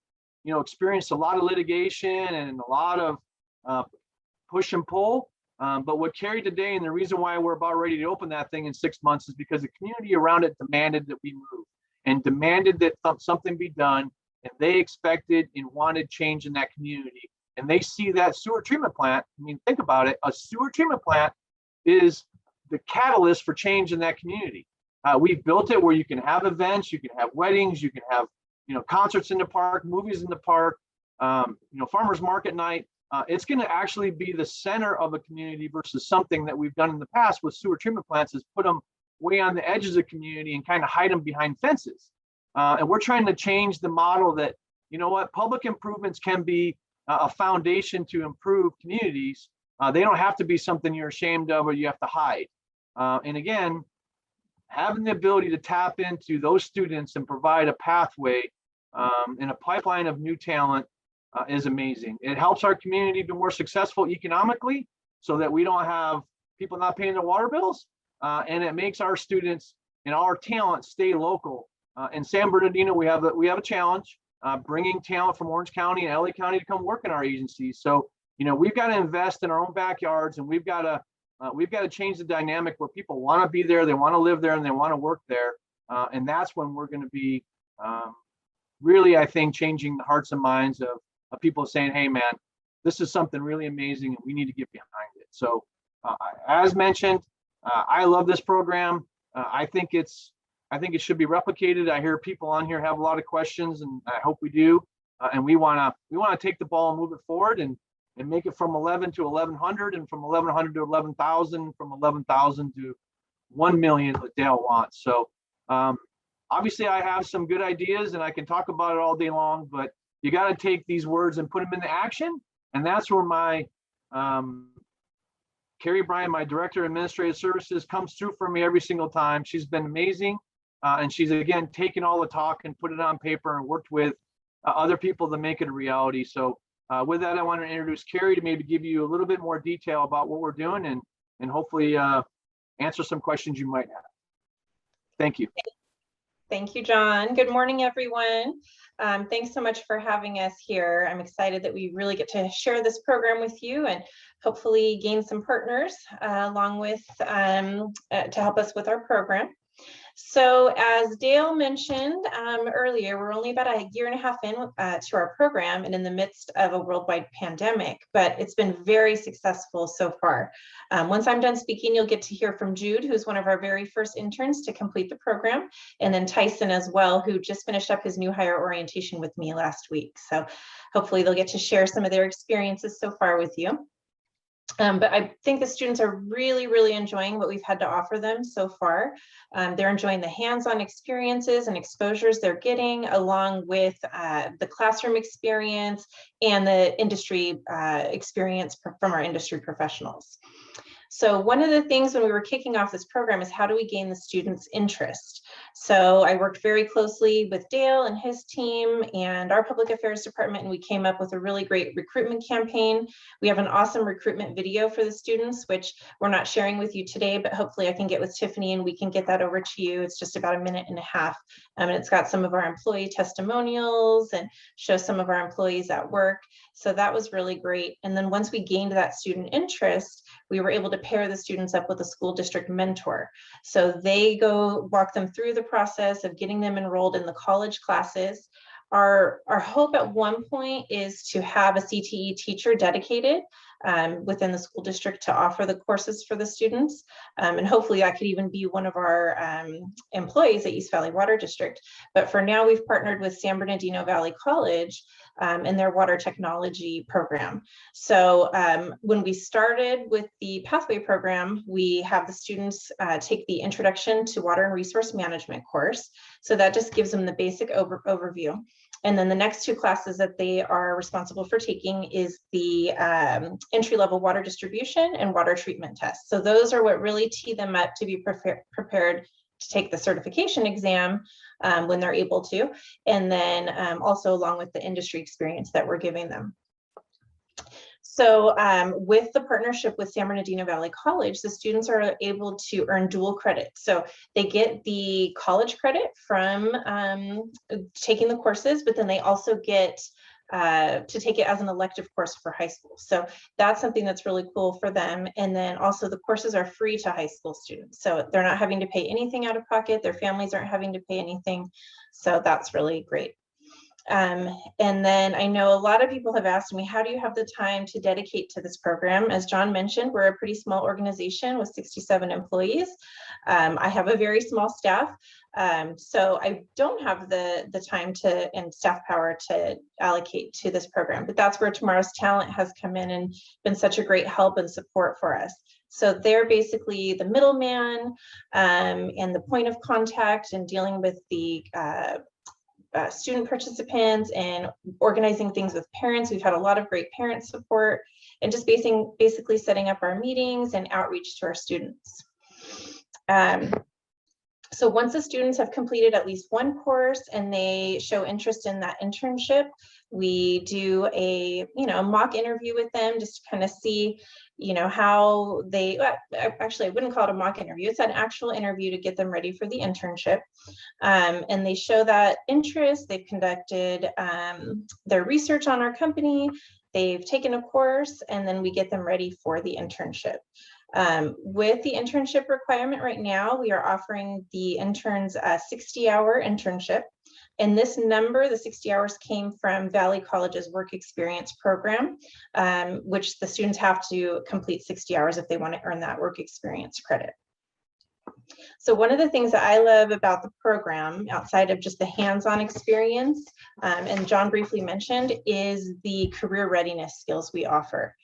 Speaker 9: experienced a lot of litigation and a lot of push and pull. But what carried the day and the reason why we're about ready to open that thing in 6 months is because the community around it demanded that we move and demanded that something be done. and they expected and wanted change in that community. And they see that sewer treatment plant. I mean, think about it. A sewer treatment plant is the catalyst for change in that community. We've built it where you can have events, you can have weddings, you can have, concerts in the park, movies in the park, farmers market night. It's going to actually be the center of a community versus something that we've done in the past with sewer treatment plants is put them way on the edges of the community and kind of hide them behind fences. And we're trying to change the model that, public improvements can be a foundation to improve communities. They don't have to be something you're ashamed of or you have to hide. And again, having the ability to tap into those students and provide a pathway and a pipeline of new talent is amazing. It helps our community be more successful economically so that we don't have people not paying their water bills. And it makes our students and our talent stay local. In San Bernardino, we have a challenge bringing talent from Orange County and LA County to come work in our agencies. So, we've got to invest in our own backyards, and we've got to change the dynamic where people want to be there, they want to live there, and they want to work there. And that's when we're going to be really, I think, changing the hearts and minds of people saying, hey, man, this is something really amazing and we need to get behind it. So as mentioned, I love this program. I think it should be replicated. I hear people on here have a lot of questions, and I hope we do. And we want to take the ball and move it forward and make it from 11 to 1,100 and from 1,100 to 11,000, from 11,000 to 1 million that Dale wants. So obviously I have some good ideas and I can talk about it all day long, but you got to take these words and put them into action. And that's where my Carrie Bryan, my Director of Administrative Services, comes through for me every single time. She's been amazing. And she's, again, taken all the talk and put it on paper and worked with other people to make it a reality. So with that, I want to introduce Carrie to maybe give you a little bit more detail about what we're doing and hopefully answer some questions you might have. Thank you.
Speaker 10: Thank you, John. Good morning, everyone. Thanks so much for having us here. I'm excited that we really get to share this program with you and hopefully gain some partners along with to help us with our program. So as Dale mentioned earlier, we're only about a year and a half in to our program and in the midst of a worldwide pandemic, but it's been very successful so far. Once I'm done speaking, you'll get to hear from Jude, who's one of our very first interns to complete the program, and then Tyson as well, who just finished up his new hire orientation with me last week. So hopefully they'll get to share some of their experiences so far with you. But I think the students are really, really enjoying what we've had to offer them so far. They're enjoying the hands-on experiences and exposures they're getting, along with the classroom experience and the industry experience from our industry professionals. So one of the things when we were kicking off this program is how do we gain the students' interest? So I worked very closely with Dale and his team and our public affairs department, and we came up with a really great recruitment campaign. We have an awesome recruitment video for the students, which we're not sharing with you today, but hopefully I can get with Tiffany and we can get that over to you. It's just about 1.5 minutes. And it's got some of our employee testimonials and shows some of our employees at work. So that was really great. And then once we gained that student interest, we were able to pair the students up with a school district mentor. So they go walk them through the process of getting them enrolled in the college classes. Our hope at one point is to have a CTE teacher dedicated within the school district to offer the courses for the students. And hopefully that could even be one of our employees at East Valley Water District. But for now, we've partnered with San Bernardino Valley College in their water technology program. So when we started with the pathway program, we have the students take the Introduction to Water and Resource Management course. So that just gives them the basic overview. And then the next 2 classes that they are responsible for taking is the entry-level water distribution and water treatment tests. So those are what really tee them up to be prepared to take the certification exam when they're able to. And then also along with the industry experience that we're giving them. So with the partnership with San Bernardino Valley College, the students are able to earn dual credit. So they get the college credit from taking the courses, but then they also get to take it as an elective course for high school. So that's something that's really cool for them. And then also the courses are free to high school students. So they're not having to pay anything out of pocket. Their families aren't having to pay anything. So that's really great. And then I know a lot of people have asked me, how do you have the time to dedicate to this program? As John mentioned, we're a pretty small organization with 67 employees. I have a very small staff, so I don't have the time and staff power to allocate to this program, but that's where Tomorrow's Talent has come in and been such a great help and support for us. So they're basically the middleman and the point of contact and dealing with the student participants and organizing things with parents. We've had a lot of great parent support and just basically setting up our meetings and outreach to our students. So once the students have completed at least one course and they show interest in that internship, we do a mock interview with them just to kind of see how they, actually I wouldn't call it a mock interview, it's an actual interview to get them ready for the internship. And they show that interest, they've conducted their research on our company, they've taken a course, and then we get them ready for the internship. With the internship requirement right now, we are offering the interns a 60-hour internship. And this number, the 60 hours, came from Valley College's work experience program, which the students have to complete 60 hours if they want to earn that work experience credit. So one of the things that I love about the program, outside of just the hands-on experience, and John briefly mentioned, is the career readiness skills we offer.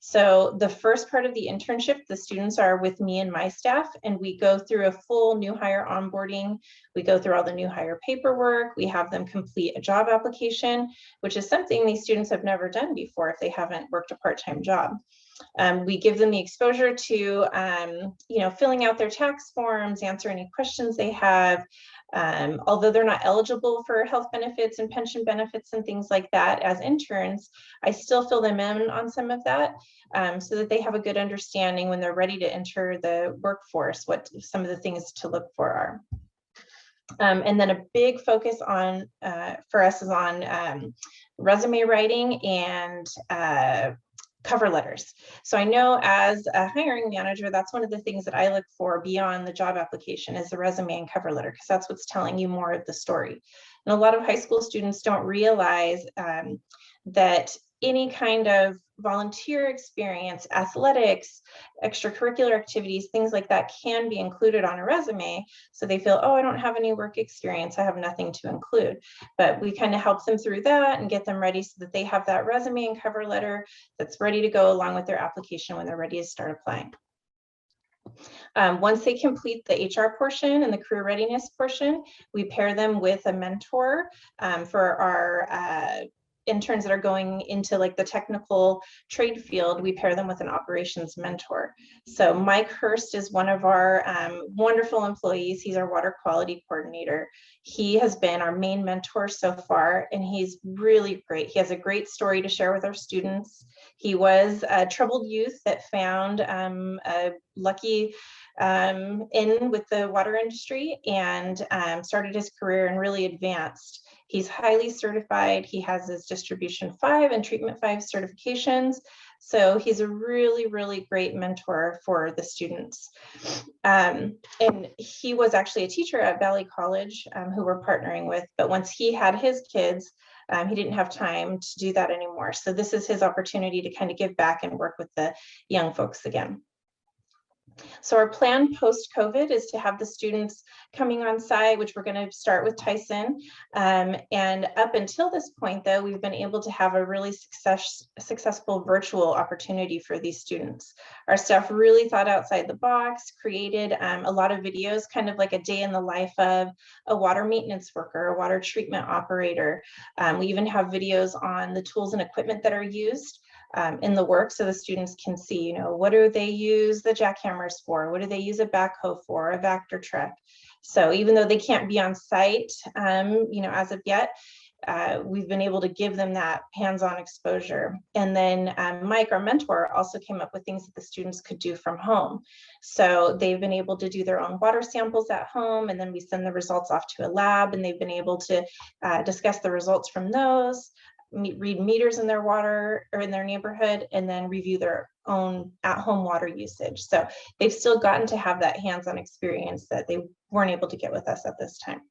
Speaker 10: So the first part of the internship, the students are with me and my staff, and we go through a full new hire onboarding. We go through all the new hire paperwork. We have them complete a job application, which is something these students have never done before if they haven't worked a part-time job. We give them the exposure to, filling out their tax forms, answer any questions they have. Although they're not eligible for health benefits and pension benefits and things like that as interns, I still fill them in on some of that so that they have a good understanding when they're ready to enter the workforce, what some of the things to look for are. And then a big focus on for us is on resume writing and cover letters. So I know as a hiring manager, that's one of the things that I look for beyond the job application is the resume and cover letter, because that's what's telling you more of the story. And a lot of high school students don't realize that any kind of volunteer experience, athletics, extracurricular activities, things like that can be included on a resume. So they feel, oh, I don't have any work experience, I have nothing to include. But we kind of help them through that and get them ready so that they have that resume and cover letter that's ready to go along with their application when they're ready to start applying. Once they complete the HR portion and the career readiness portion, we pair them with a mentor for our interns that are going into like the technical trade field. We pair them with an operations mentor. So Mike Hurst is one of our wonderful employees. He's our water quality coordinator. He has been our main mentor so far, and he's really great. He has a great story to share with our students. He was a troubled youth that found a lucky in with the water industry and started his career and really advanced. He's highly certified. He has his Distribution 5 and Treatment 5 certifications. So he's a really, really great mentor for the students. And he was actually a teacher at Valley College who we're partnering with, but once he had his kids, he didn't have time to do that anymore. So this is his opportunity to kind of give back and work with the young folks again. So our plan post-COVID is to have the students coming on site, which we're going to start with Tyson. And up until this point, though, we've been able to have a really successful virtual opportunity for these students. Our staff really thought outside the box, created a lot of videos, kind of like a day in the life of a water maintenance worker, a water treatment operator. We even have videos on the tools and equipment that are used in the work, so the students can see, what do they use the jackhammers for? What do they use a backhoe for, a Vector truck? So even though they can't be on site, as of yet, we've been able to give them that hands-on exposure. And then Mike, our mentor, also came up with things that the students could do from home. So they've been able to do their own water samples at home, and then we send the results off to a lab, and they've been able to discuss the results from those, read meters in their water or in their neighborhood, and then review their own at-home water usage. So they've still gotten to have that hands-on experience that they weren't able to get with us at this time.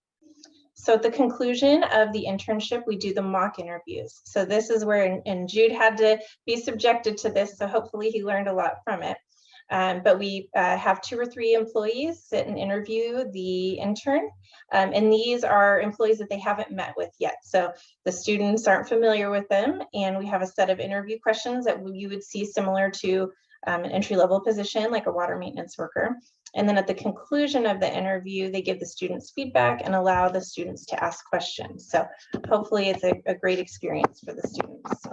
Speaker 10: So at the conclusion of the internship, we do the mock interviews. So this is where, and Jude had to be subjected to this, so hopefully he learned a lot from it. But we have 2 or 3 employees sit and interview the intern. And these are employees that they haven't met with yet. So the students aren't familiar with them. And we have a set of interview questions that you would see similar to an entry-level position like a water maintenance worker. And then at the conclusion of the interview, they give the students feedback and allow the students to ask questions. So hopefully it's a great experience for the students.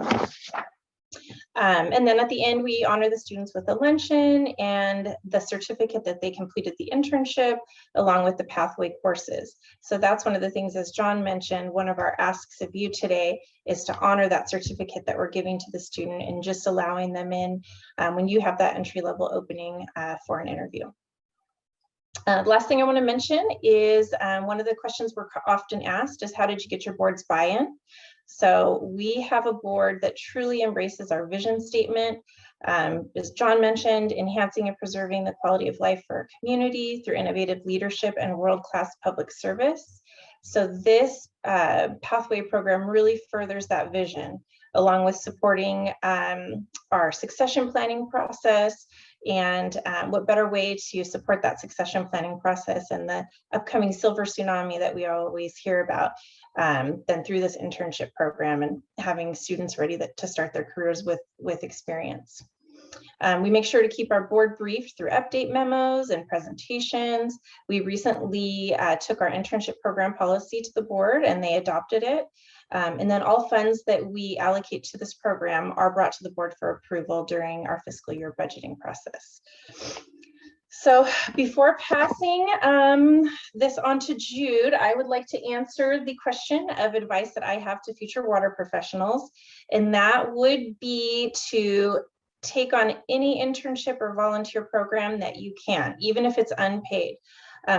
Speaker 10: And then at the end, we honor the students with a luncheon and the certificate that they completed the internship, along with the pathway courses. So that's one of the things, as John mentioned, one of our asks of you today is to honor that certificate that we're giving to the student and just allowing them in when you have that entry-level opening for an interview. Last thing I want to mention is one of the questions we're often asked is, how did you get your board's buy-in? So we have a board that truly embraces our vision statement. As John mentioned, enhancing and preserving the quality of life for our community through innovative leadership and world-class public service. So this pathway program really furthers that vision, along with supporting our succession planning process. And what better way to support that succession planning process and the upcoming silver tsunami that we always hear about than through this internship program and having students ready to start their careers with experience. We make sure to keep our board briefed through update memos and presentations. We recently took our internship program policy to the board and they adopted it. And then all funds that we allocate to this program are brought to the board for approval during our fiscal year budgeting process. So before passing this on to Jude, I would like to answer the question of advice that I have to future water professionals. And that would be to take on any internship or volunteer program that you can, even if it's unpaid.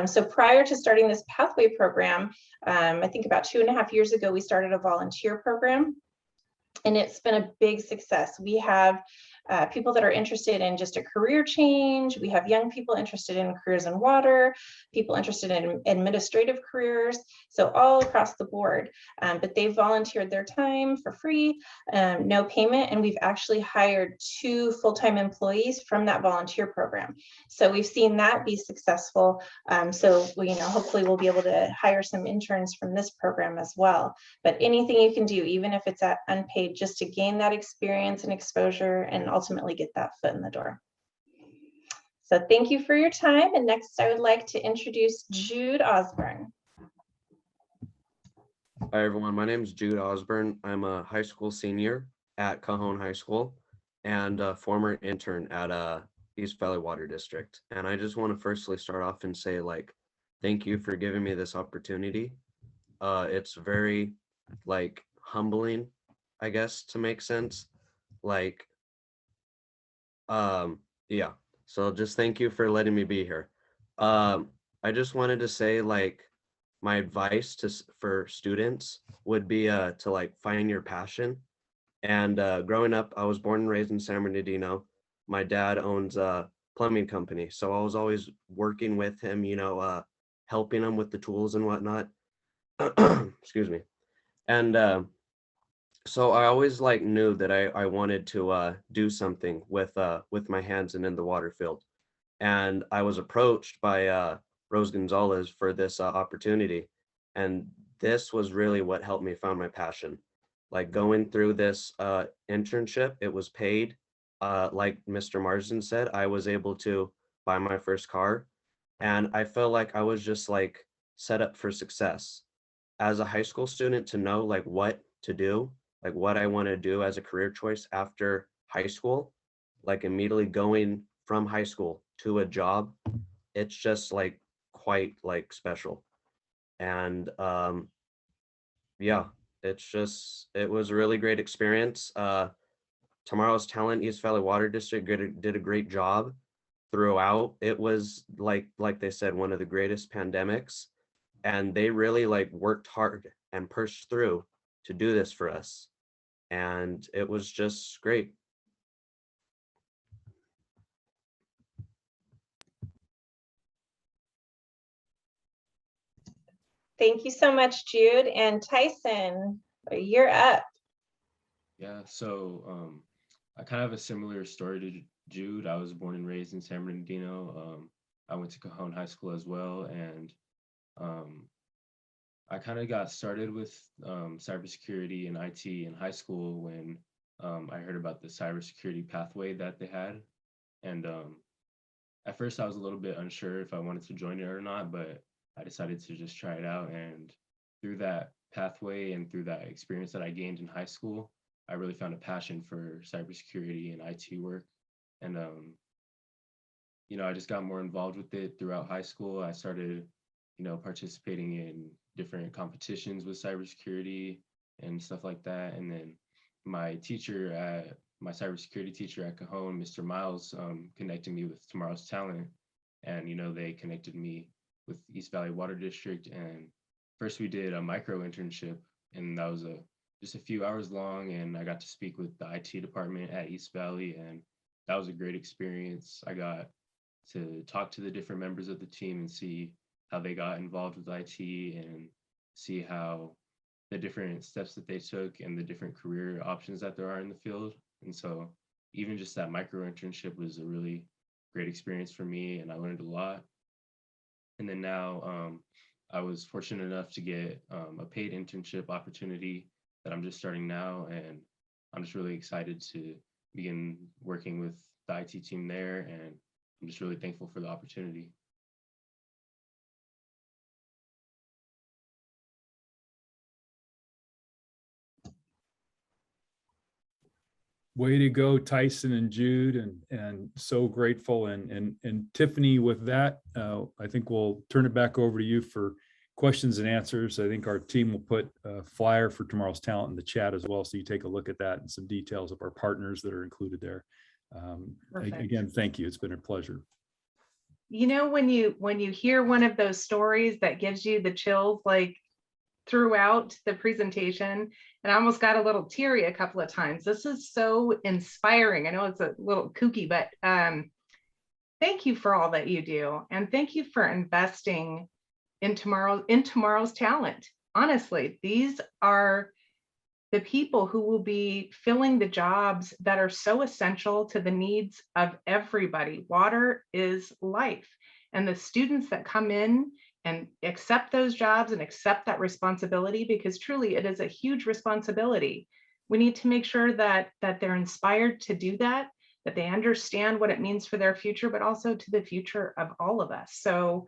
Speaker 10: So prior to starting this pathway program, I think about 2.5 years ago, we started a volunteer program, and it's been a big success. We have people that are interested in just a career change. We have young people interested in careers in water, people interested in administrative careers, so all across the board. But they've volunteered their time for free, no payment, and we've actually hired 2 full-time employees from that volunteer program. So we've seen that be successful. So we, hopefully we'll be able to hire some interns from this program as well. But anything you can do, even if it's unpaid, just to gain that experience and exposure and ultimately get that foot in the door. So thank you for your time. And next I would like to introduce Jude Osborne.
Speaker 11: Hi everyone, my name is Jude Osborne. I'm a high school senior at Cajon High School and a former intern at East Valley Water District. And I just want to firstly start off and say, thank you for giving me this opportunity. It's very humbling, I guess, to make sense. Yeah, so just thank you for letting me be here. I just wanted to say, my advice for students would be to find your passion. And growing up, I was born and raised in San Bernardino. My dad owns a plumbing company, so I was always working with him, helping him with the tools and whatnot. Excuse me. And so I always knew that I wanted to do something with my hands and in the water field. And I was approached by Rose Gonzalez for this opportunity. And this was really what helped me find my passion. Going through this internship, it was paid. Like Mr. Marsden said, I was able to buy my first car. And I felt like I was just set up for success. As a high school student, to know what to do, what I want to do as a career choice after high school, immediately going from high school to a job, it's just quite special. And yeah, it was a really great experience. Tomorrow's Talent, East Valley Water District did a great job throughout. It was like they said, one of the greatest pandemics, and they really worked hard and pushed through to do this for us. And it was just great.
Speaker 10: Thank you so much, Jude. And Tyson, you're up.
Speaker 12: Yeah, so I kind of have a similar story to Jude. I was born and raised in San Bernardino. I went to Cajon High School as well, and I kind of got started with cybersecurity and IT in high school when I heard about the cybersecurity pathway that they had. And at first I was a little bit unsure if I wanted to join it or not, but I decided to just try it out. And through that pathway and through that experience that I gained in high school, I really found a passion for cybersecurity and IT work. And, I just got more involved with it throughout high school. I started, participating in different competitions with cybersecurity and stuff like that. And then my cybersecurity teacher at Cajon, Mr. Miles, connected me with Tomorrow's Talent. And, they connected me with East Valley Water District. And first we did a micro internship, and that was just a few hours long. And I got to speak with the IT department at East Valley, and that was a great experience. I got to talk to the different members of the team and see how they got involved with IT and see how the different steps that they took and the different career options that there are in the field. And so even just that micro internship was a really great experience for me, and I learned a lot. And then now I was fortunate enough to get a paid internship opportunity that I'm just starting now, and I'm just really excited to begin working with the IT team there, and I'm just really thankful for the opportunity.
Speaker 8: Way to go, Tyson and Jude, and so grateful. And Tiffany, with that, I think we'll turn it back over to you for questions and answers. I think our team will put a flyer for Tomorrow's Talent in the chat as well, so you take a look at that and some details of our partners that are included there. Again, thank you. It's been a pleasure.
Speaker 1: When you hear one of those stories that gives you the chills, like throughout the presentation, and I almost got a little teary a couple of times. This is so inspiring. I know it's a little kooky, but thank you for all that you do. And thank you for investing in tomorrow's talent. Honestly, these are the people who will be filling the jobs that are so essential to the needs of everybody. Water is life. And the students that come in and accept those jobs and accept that responsibility, because truly it is a huge responsibility. We need to make sure that they're inspired to do that they understand what it means for their future, but also to the future of all of us. So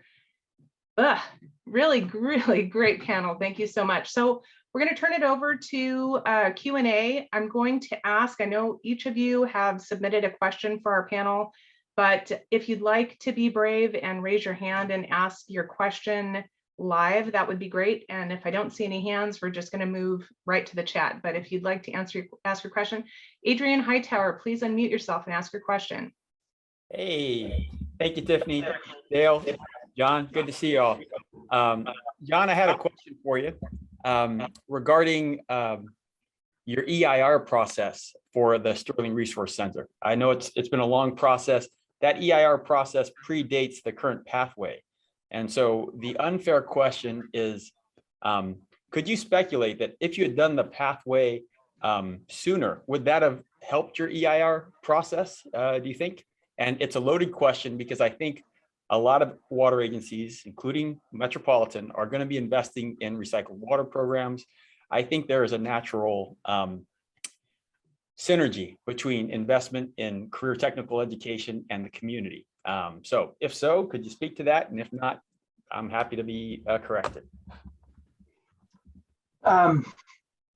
Speaker 1: really great panel. Thank you so much. So we're going to turn it over to Q&A. I'm going to ask, I know each of you have submitted a question for our panel, but if you'd like to be brave and raise your hand and ask your question live, that would be great. And if I don't see any hands, we're just going to move right to the chat. But if you'd like to ask your question, Adrian Hightower, please unmute yourself and ask your question.
Speaker 13: Hey, thank you, Tiffany, Dale, John, good to see you all. John, I had a question for you regarding your EIR process for the Sterling Resource Center. I know it's been a long process. That EIR process predates the current pathway. And so the unfair question is, could you speculate that if you had done the pathway sooner, would that have helped your EIR process, do you think? And it's a loaded question because I think a lot of water agencies, including Metropolitan, are going to be investing in recycled water programs. I think there is a natural synergy between investment in career technical education and the community. So if so, could you speak to that? And if not, I'm happy to be corrected.
Speaker 9: Our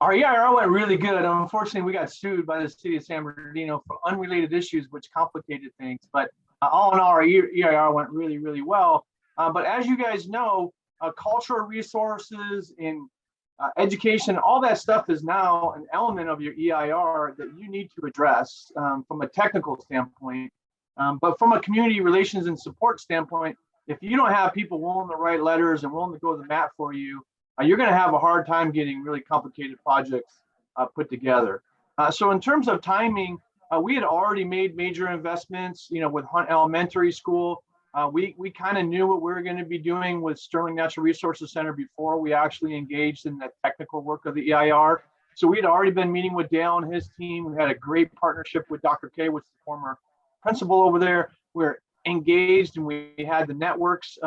Speaker 9: EIR went really good. Unfortunately, we got sued by the city of San Bernardino for unrelated issues, which complicated things. But all in all, our EIR went really well. But as you guys know, cultural resources in education, all that stuff is now an element of your EIR that you need to address from a technical standpoint. But from a community relations and support standpoint, if you don't have people willing to write letters and willing to go to the mat for you, you're going to have a hard time getting really complicated projects put together. So in terms of timing, we had already made major investments, with Hunt Elementary School. We kind of knew what we were going to be doing with Sterling Natural Resources Center before we actually engaged in the technical work of the EIR. So we'd already been meeting with Dale and his team. We had a great partnership with Dr. K, which is the former principal over there. We're engaged and we had the networks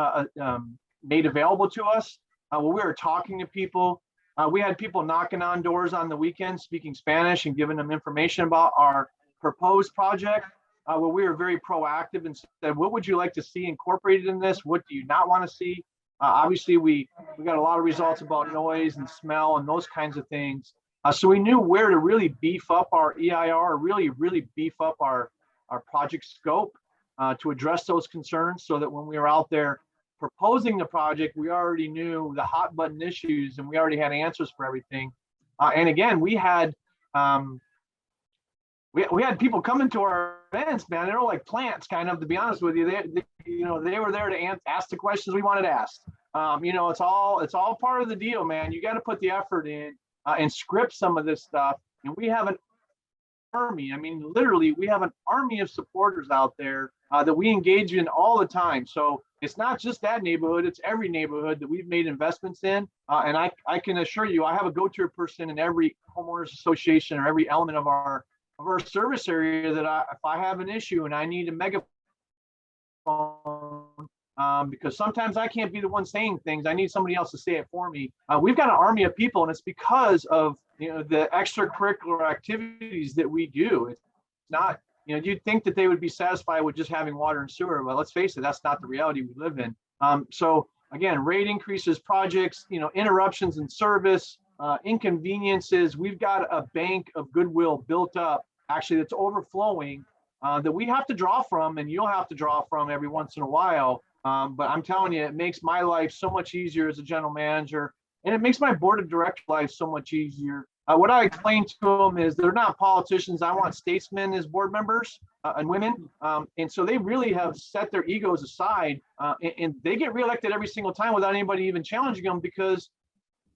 Speaker 9: made available to us. We were talking to people. We had people knocking on doors on the weekend, speaking Spanish and giving them information about our proposed project. Where we were very proactive and said, what would you like to see incorporated in this? What do you not want to see? Obviously, we got a lot of results about noise and smell and those kinds of things. So we knew where to really beef up our EIR, really beef up our project scope to address those concerns so that when we were out there proposing the project, we already knew the hot button issues and we already had answers for everything. And again, we had people coming to our events, man. They were like plants, kind of, to be honest with you. They were there to ask the questions we wanted to ask. It's all part of the deal, man. You got to put the effort in and script some of this stuff. And we have an army. I mean, literally, we have an army of supporters out there that we engage in all the time. So it's not just that neighborhood; it's every neighborhood that we've made investments in. And I can assure you, I have a go-to person in every homeowners association or every element of our service area that if I have an issue and I need a megaphone, because sometimes I can't be the one saying things, I need somebody else to say it for me. We've got an army of people, and it's because of the extracurricular activities that we do. It's not, you'd think that they would be satisfied with just having water and sewer, but let's face it, that's not the reality we live in. So again, rate increases, projects, interruptions in service, inconveniences. We've got a bank of goodwill built up, actually, that's overflowing, that we have to draw from, and you'll have to draw from every once in a while. But I'm telling you, it makes my life so much easier as a general manager, and it makes my board of directors life so much easier. What I explain to them is they're not politicians. I want statesmen as board members and women. And so they really have set their egos aside, and they get reelected every single time without anybody even challenging them because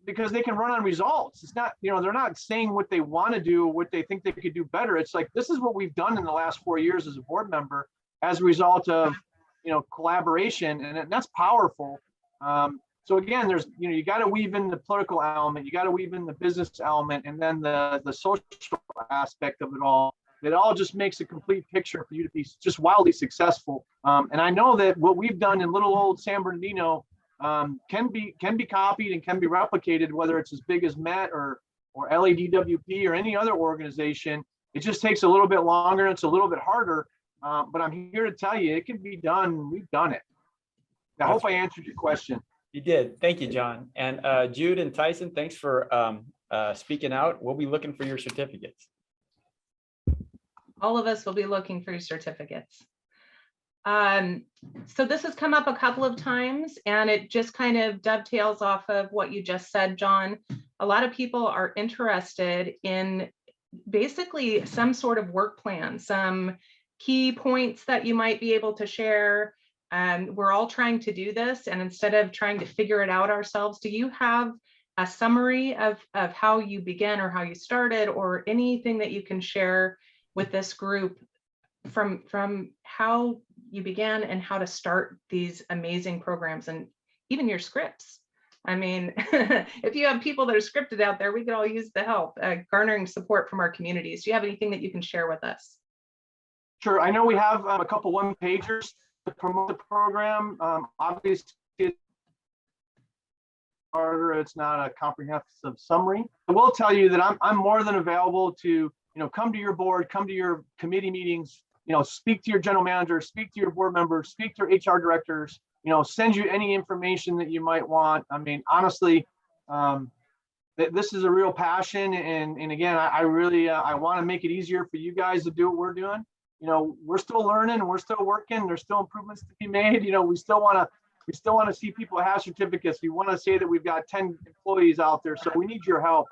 Speaker 9: they can run on results. It's not, they're not saying what they want to do or what they think they could do better. It's like, this is what we've done in the last 4 years as a board member as a result of, collaboration, and that's powerful. So again, there's, you got to weave in the political element, you got to weave in the business element, and then the social aspect of it all. It all just makes a complete picture for you to be just wildly successful. And I know that what we've done in little old San Bernardino can be copied and can be replicated, whether it's as big as MET or LADWP or any other organization. It just takes a little bit longer. It's a little bit harder, but I'm here to tell you it can be done. We've done it. I hope I answered your question.
Speaker 13: You did. Thank you, John. And Jude and Tyson, thanks for speaking out. We'll be looking for your certificates.
Speaker 1: All of us will be looking for your certificates. So this has come up a couple of times, and it just kind of dovetails off of what you just said, John. A lot of people are interested in basically some sort of work plan, some key points that you might be able to share. We're all trying to do this, and instead of trying to figure it out ourselves, do you have a summary of how you began or how you started, or anything that you can share with this group from how you began and how to start these amazing programs, and even your scripts? I mean, if you have people that are scripted out there, we could all use the help garnering support from our communities. Do you have anything that you can share with us?
Speaker 9: Sure. I know we have a couple one-pagers to promote the program. Obviously, it's not a comprehensive summary. I will tell you that I'm more than available to come to your board, come to your committee meetings, speak to your general manager, speak to your board members, speak to your HR directors, send you any information that you might want. I mean, honestly, this is a real passion. And again, I really, I want to make it easier for you guys to do what we're doing. We're still learning and we're still working. There's still improvements to be made. We still want to see people have certificates. We want to say that we've got 10 employees out there. So we need your help.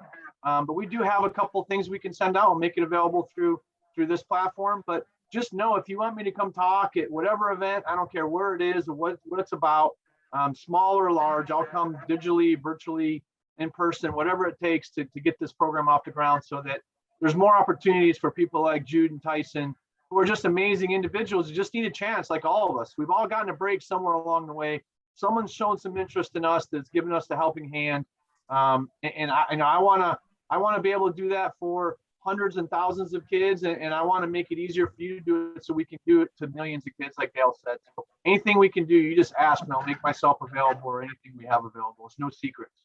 Speaker 9: But we do have a couple of things we can send out and make it available through this platform. But just know, if you want me to come talk at whatever event, I don't care where it is or what it's about, small or large, I'll come digitally, virtually, in person, whatever it takes to get this program off the ground, so that there's more opportunities for people like Jude and Tyson, who are just amazing individuals who just need a chance, like all of us. We've all gotten a break somewhere along the way. Someone's shown some interest in us that's given us the helping hand. And I want to be able to do that for hundreds and thousands of kids, and I want to make it easier for you to do it so we can do it to millions of kids, like Dale said. So anything we can do, you just ask and I'll make myself available, or anything we have available. It's no secrets.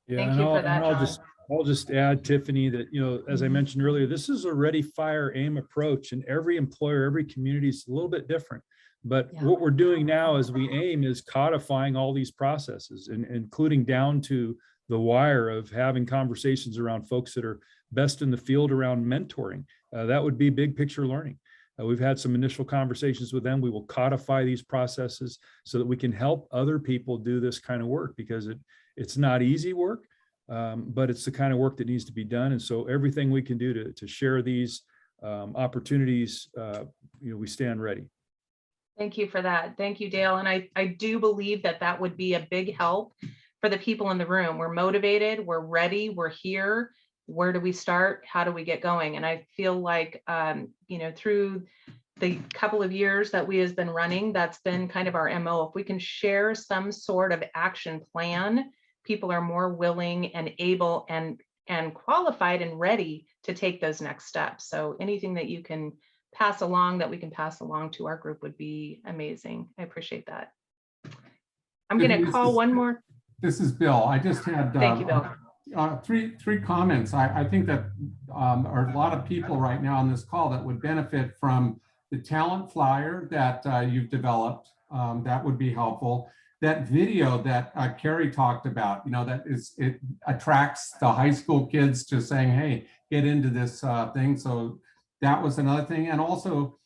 Speaker 8: Yeah,
Speaker 1: Thank
Speaker 8: and
Speaker 1: you for
Speaker 8: I'll,
Speaker 1: that,
Speaker 8: and I'll
Speaker 1: John.
Speaker 8: I'll just add, Tiffany, that, as I mentioned earlier, this is a ready, fire, aim approach, and every employer, every community is a little bit different. But
Speaker 1: Yeah.
Speaker 8: what we're doing now as we aim is codifying all these processes, and including down to the wire of having conversations around folks that are best in the field around mentoring. That would be big picture learning. We've had some initial conversations with them. We will codify these processes so that we can help other people do this kind of work, because it's not easy work, but it's the kind of work that needs to be done. And so everything we can do to share these opportunities, we stand ready.
Speaker 1: Thank you for that. Thank you, Dale. And I do believe that would be a big help for the people in the room. We're motivated, we're ready, we're here. Where do we start? How do we get going? And I feel like, through the couple of years that we has been running, that's been kind of our MO. If we can share some sort of action plan, people are more willing and able and qualified and ready to take those next steps. So anything that you can pass along, that we can pass along to our group, would be amazing. I appreciate that. I'm going to call one more.
Speaker 6: This is Bill. I just had
Speaker 1: Thank you, Bill.
Speaker 6: three comments. I think that are a lot of people right now on this call that would benefit from the talent flyer that you've developed. That would be helpful. That video that Carrie talked about, it attracts the high school kids to saying, hey, get into this thing. So that was another thing. And also,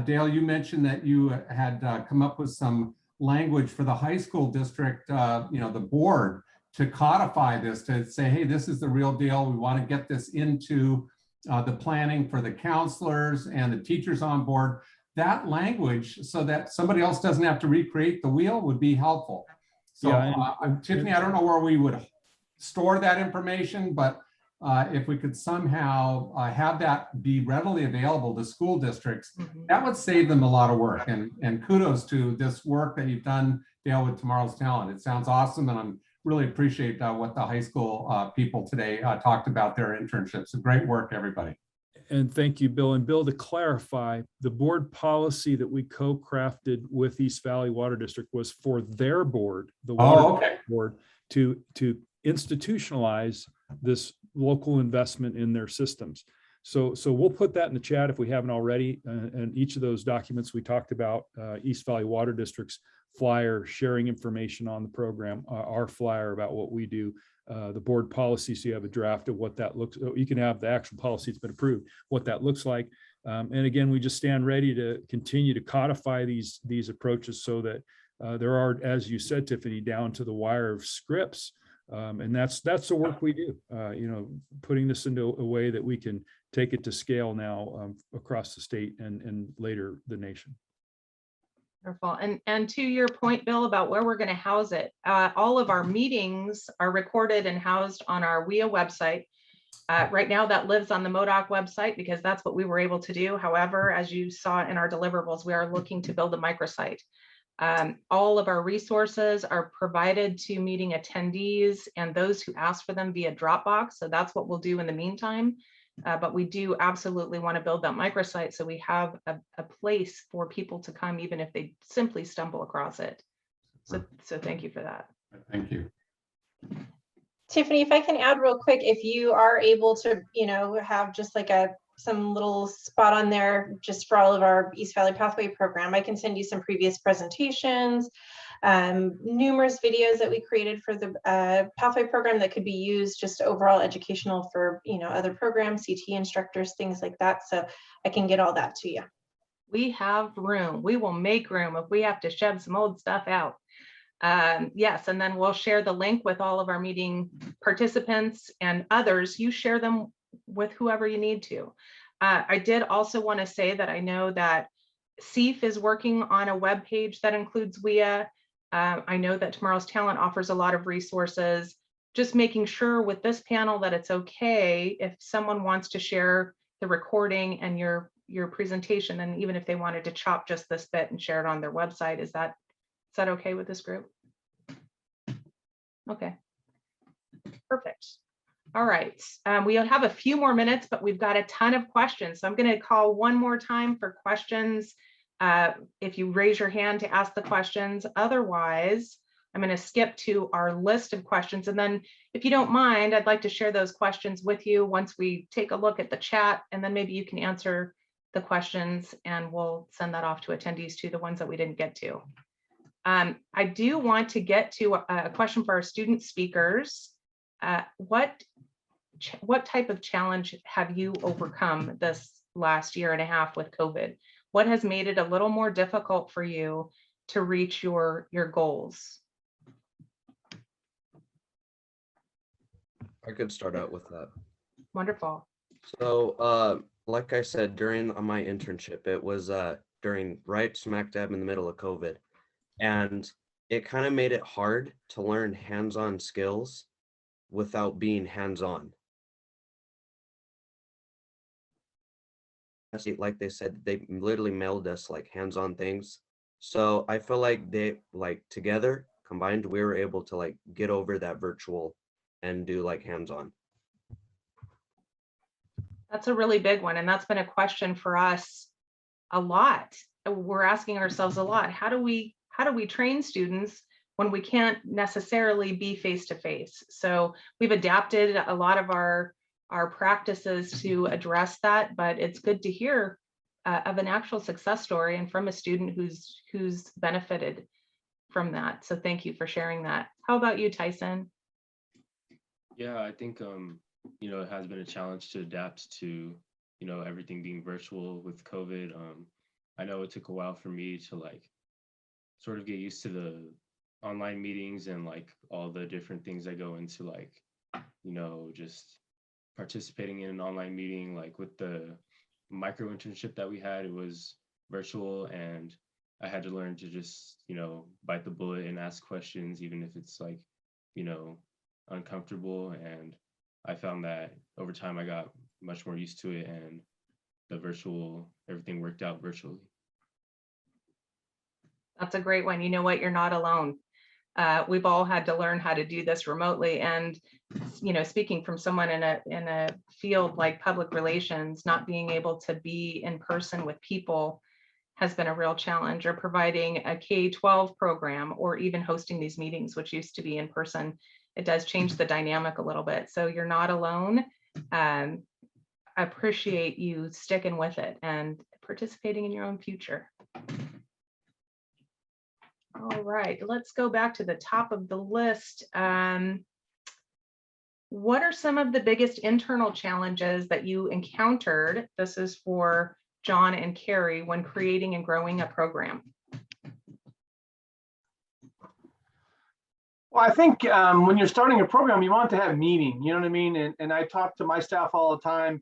Speaker 6: Dale, you mentioned that you had come up with some language for the high school district, the board, to codify this, to say, hey, this is the real deal. We want to get this into the planning for the counselors and the teachers on board. That language, so that somebody else doesn't have to recreate the wheel, would be helpful. So Tiffany, I don't know where we would store that information, but if we could somehow have that be readily available to school districts, that would save them a lot of work. And kudos to this work that you've done, Dale, with Tomorrow's Talent. It sounds awesome, and I'm really appreciate what the high school people today talked about their internships. So great work, everybody.
Speaker 8: And thank you, Bill. And Bill, to clarify, the board policy that we co-crafted with East Valley Water District was for their board, the water board, to institutionalize this local investment in their systems. So we'll put that in the chat if we haven't already. And each of those documents we talked about, East Valley Water District's flyer, sharing information on the program, our flyer about what we do, the board policy, so you have a draft of what that looks. You can have the actual policy that's been approved, what that looks like. And again, we just stand ready to continue to codify these approaches so that there are, as you said, Tiffany, down to the wire of scripts. And that's the work we do, putting this into a way that we can take it to scale now across the state and later the nation.
Speaker 1: Wonderful. And to your point, Bill, about where we're going to house it, all of our meetings are recorded and housed on our WEEA website. Right now that lives on the MODOC website because that's what we were able to do. However, as you saw in our deliverables, we are looking to build a microsite. All of our resources are provided to meeting attendees and those who ask for them via Dropbox. So that's what we'll do in the meantime. But we do absolutely want to build that microsite so we have a place for people to come, even if they simply stumble across it. So thank you for that.
Speaker 6: Thank you.
Speaker 10: Tiffany, if I can add real quick, if you are able to, have just like some little spot on there just for all of our East Valley Pathway program, I can send you some previous presentations, numerous videos that we created for the Pathway program that could be used just overall educational for, other programs, CT instructors, things like that. So I can get all that to you.
Speaker 1: We have room. We will make room if we have to shed some old stuff out. Yes, and then we'll share the link with all of our meeting participants and others. You share them with whoever you need to. I did also want to say that I know that CEF is working on a web page that includes WEEA. I know that Tomorrow's Talent offers a lot of resources. Just making sure with this panel that it's okay if someone wants to share the recording and your presentation, and even if they wanted to chop just this bit and share it on their website, is that okay with this group? Okay, perfect. All right, we have a few more minutes, but we've got a ton of questions. So I'm going to call one more time for questions. If you raise your hand to ask the questions, otherwise, I'm going to skip to our list of questions. And then if you don't mind, I'd like to share those questions with you once we take a look at the chat, and then maybe you can answer the questions and we'll send that off to attendees too, the ones that we didn't get to. I do want to get to a question for our student speakers. What type of challenge have you overcome this last year and a half with COVID? What has made it a little more difficult for you to reach your goals?
Speaker 11: I could start out with that.
Speaker 1: Wonderful.
Speaker 11: So, like I said, during my internship, it was during right smack dab in the middle of COVID. And it kind of made it hard to learn hands-on skills without being hands-on. Like they said, they literally mailed us like hands-on things. So I feel like they together combined, we were able to like get over that virtual and do like hands-on.
Speaker 1: That's a really big one. And that's been a question for us a lot. We're asking ourselves a lot. How do we train students when we can't necessarily be face-to-face? So we've adapted a lot of our practices to address that, but it's good to hear of an actual success story and from a student who's benefited from that. So thank you for sharing that. How about you, Tyson?
Speaker 12: Yeah, I think it has been a challenge to adapt to everything being virtual with COVID. I know it took a while for me to like sort of get used to the online meetings and like all the different things that go into like just participating in an online meeting. Like with the micro internship that we had, it was virtual, and I had to learn to just bite the bullet and ask questions, even if it's like uncomfortable. And I found that over time I got much more used to it, and everything worked out virtually.
Speaker 1: That's a great one. You know what? You're not alone. We've all had to learn how to do this remotely. And, speaking from someone in a field like public relations, not being able to be in person with people has been a real challenge, or providing a K-12 program, or even hosting these meetings, which used to be in person. It does change the dynamic a little bit. So you're not alone. I appreciate you sticking with it and participating in your own future. All right, let's go back to the top of the list. What are some of the biggest internal challenges that you encountered? This is for John and Carrie when creating and growing a program.
Speaker 9: Well, I think when you're starting a program, you want to have meaning, you know what I mean? And I talk to my staff all the time.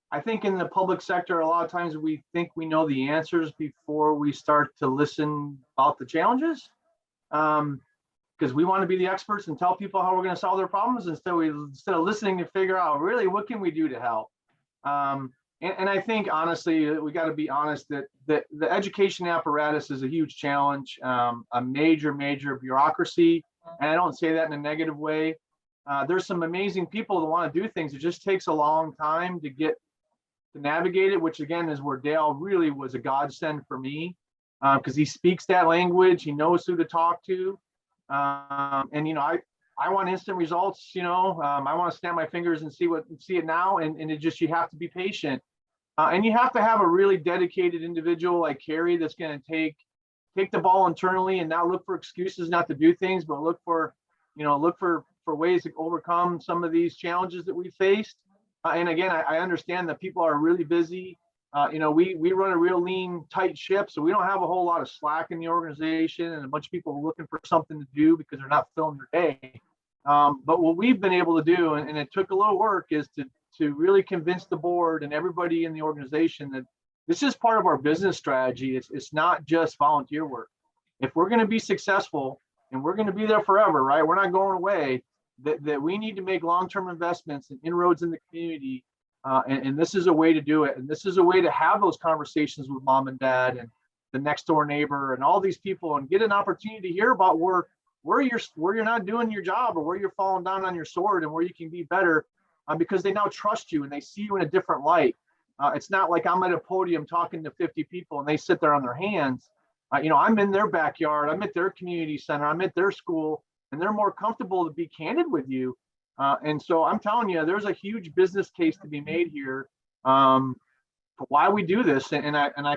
Speaker 9: I think in the public sector, a lot of times we think we know the answers before we start to listen about the challenges. Because we want to be the experts and tell people how we're going to solve their problems instead of listening to figure out really what can we do to help. And I think honestly, we got to be honest that the education apparatus is a huge challenge, a major bureaucracy. And I don't say that in a negative way. There's some amazing people that want to do things. It just takes a long time to navigate it, which again is where Dale really was a godsend for me, because he speaks that language. He knows who to talk to. And I want instant results. I want to snap my fingers and see it now. And it just, you have to be patient, and you have to have a really dedicated individual like Carrie that's going to take the ball internally and not look for excuses not to do things, but look for ways to overcome some of these challenges that we faced. And again, I understand that people are really busy. We run a real lean, tight ship, so we don't have a whole lot of slack in the organization and a bunch of people looking for something to do because they're not filling their day. But what we've been able to do, and it took a little work, is to really convince the board and everybody in the organization that this is part of our business strategy. It's not just volunteer work. If we're going to be successful and we're going to be there forever, right? We're not going away. That we need to make long-term investments and inroads in the community And this is a way to do it. And this is a way to have those conversations with mom and dad and the next door neighbor and all these people, and get an opportunity to hear about where you're not doing your job, or where you're falling down on your sword, and where you can be better, because they now trust you and they see you in a different light. It's not like I'm at a podium talking to 50 people and they sit there on their hands. I'm in their backyard, I'm at their community center, I'm at their school, and they're more comfortable to be candid with you. And so I'm telling you, there's a huge business case to be made here for why we do this. And I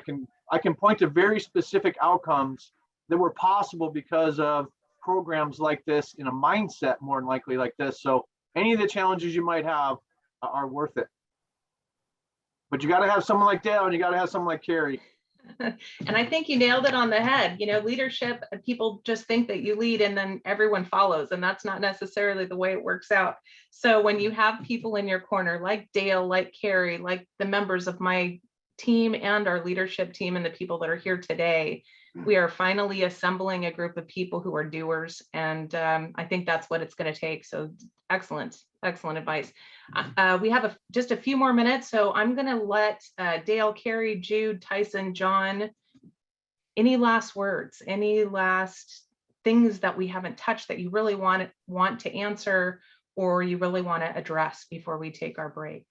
Speaker 9: can point to very specific outcomes that were possible because of programs like this, in a mindset more than likely like this. So any of the challenges you might have are worth it. But you got to have someone like Dale, and you got to have someone like Carrie.
Speaker 1: And I think you nailed it on the head. Leadership, people just think that you lead and then everyone follows, and that's not necessarily the way it works out. So when you have people in your corner like Dale, like Carrie, like the members of my team and our leadership team and the people that are here today, we are finally assembling a group of people who are doers. And I think that's what it's going to take. So excellent advice. We have just a few more minutes, so I'm going to let Dale, Carrie, Jude, Tyson, John, any last words, any last things that we haven't touched that you really want to answer, or you really want to address before we take our break?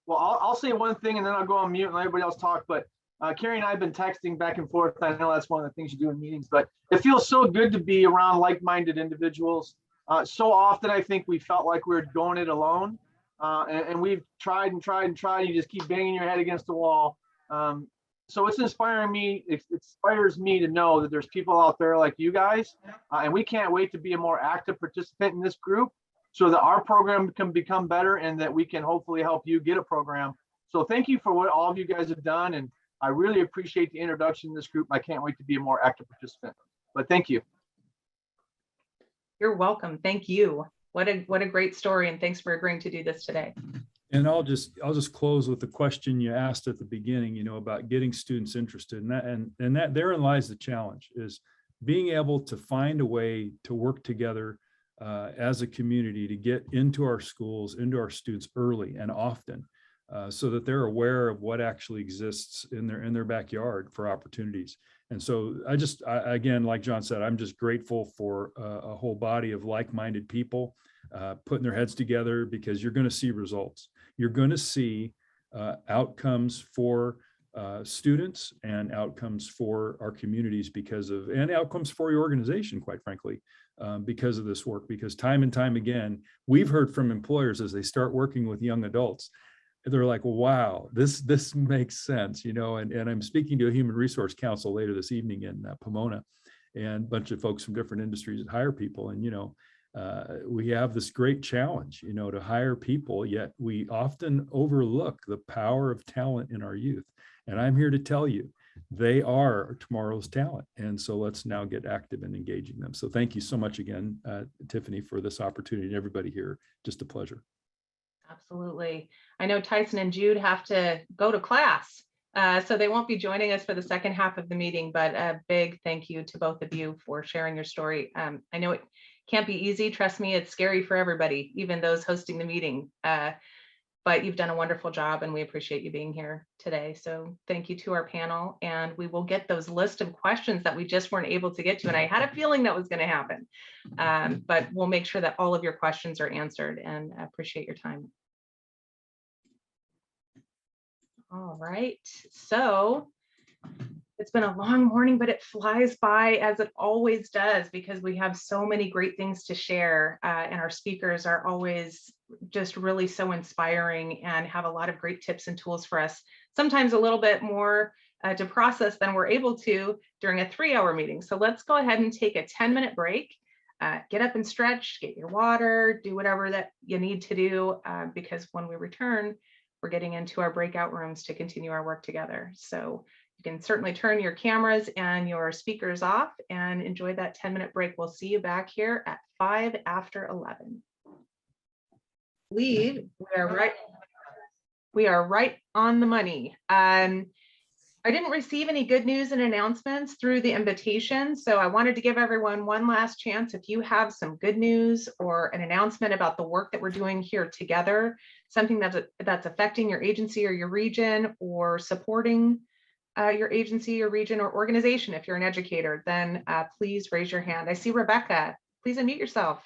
Speaker 9: Well, I'll say one thing and then I'll go on mute and let everybody else talk. But Carrie and I have been texting back and forth. I know that's one of the things you do in meetings, but it feels so good to be around like-minded individuals. So often I think we felt like we were going it alone, and we've tried and tried and tried. You just keep banging your head against the wall. So it's inspiring me. It inspires me to know that there's people out there like you guys, and we can't wait to be a more active participant in this group, so that our program can become better and that we can hopefully help you get a program. So thank you for what all of you guys have done. And I really appreciate the introduction to this group. I can't wait to be a more active participant, but thank you.
Speaker 1: You're welcome. Thank you. What a great story. And thanks for agreeing to do this today.
Speaker 8: And I'll just close with the question you asked at the beginning, about getting students interested, and that therein lies the challenge, is being able to find a way to work together as a community to get into our schools, into our students early and often, so that they're aware of what actually exists in their backyard for opportunities. And so I again, like John said, I'm just grateful for a whole body of like-minded people putting their heads together, because you're going to see results. You're going to see outcomes for students and outcomes for our communities and outcomes for your organization, quite frankly, because of this work. Because time and time again, we've heard from employers as they start working with young adults, they're like, wow, this makes sense, and I'm speaking to a human resource council later this evening in Pomona, and a bunch of folks from different industries that hire people. And, we have this great challenge, to hire people, yet we often overlook the power of talent in our youth. And I'm here to tell you, they are tomorrow's talent. And so let's now get active in engaging them. So thank you so much again, Tiffany, for this opportunity, and everybody here. Just a pleasure.
Speaker 1: Absolutely. I know Tyson and Jude have to go to class, so they won't be joining us for the second half of the meeting, but a big thank you to both of you for sharing your story. I know it can't be easy. Trust me, it's scary for everybody, even those hosting the meeting. But you've done a wonderful job, and we appreciate you being here today. So thank you to our panel, and we will get those list of questions that we just weren't able to get to. And I had a feeling that was going to happen, but we'll make sure that all of your questions are answered, and I appreciate your time. All right, so it's been a long morning, but it flies by, as it always does, because we have so many great things to share, and our speakers are always just really so inspiring and have a lot of great tips and tools for us, sometimes a little bit more to process than we're able to during a 3-hour meeting. So let's go ahead and take a 10-minute break, get up and stretch, get your water, do whatever that you need to do, because when we return, we're getting into our breakout rooms to continue our work together. So you can certainly turn your cameras and your speakers off and enjoy that 10-minute break. We'll see you back here at 5 after 11. We are right on the money. I didn't receive any good news and announcements through the invitation, so I wanted to give everyone one last chance. If you have some good news or an announcement about the work that we're doing here together, something that's affecting your agency or your region, or supporting your agency or region or organization, if you're an educator, then please raise your hand. I see Rebecca. Please unmute yourself.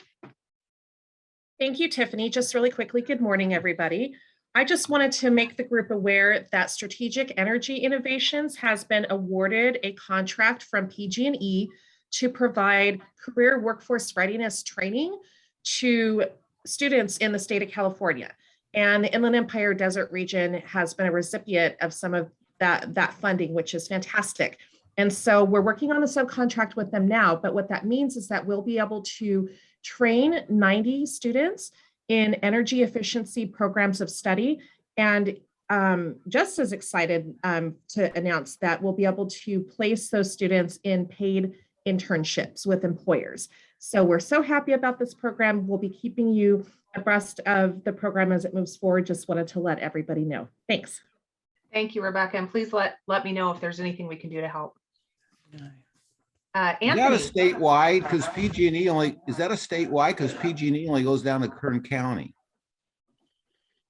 Speaker 5: Thank you, Tiffany. Just really quickly, good morning, everybody. I just wanted to make the group aware that Strategic Energy Innovations has been awarded a contract from PG&E to provide career workforce readiness training to students in the state of California. And the Inland Empire Desert region has been a recipient of some of that funding, which is fantastic. And so we're working on a subcontract with them now, but what that means is that we'll be able to train 90 students in energy efficiency programs of study. And just as excited to announce that we'll be able to place those students in paid internships with employers. So we're so happy about this program. We'll be keeping you abreast of the program as it moves forward. Just wanted to let everybody know. Thanks.
Speaker 1: Thank you, Rebecca. And please let me know if there's anything we can do to help.
Speaker 4: Is
Speaker 1: Anthony.
Speaker 4: that a statewide? Because PG&E only, is that a statewide? Because PG&E only goes down to Kern County.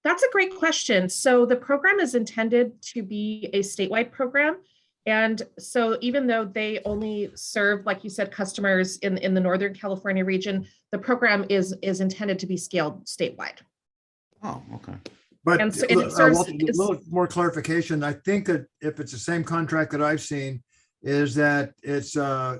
Speaker 5: That's a great question. So the program is intended to be a statewide program. And so even though they only serve, like you said, customers in the Northern California region, the program is intended to be scaled statewide.
Speaker 4: Oh, okay.
Speaker 7: But
Speaker 5: And so
Speaker 7: a
Speaker 5: it serves-
Speaker 7: little more clarification. I think that if it's the same contract that I've seen, is that it's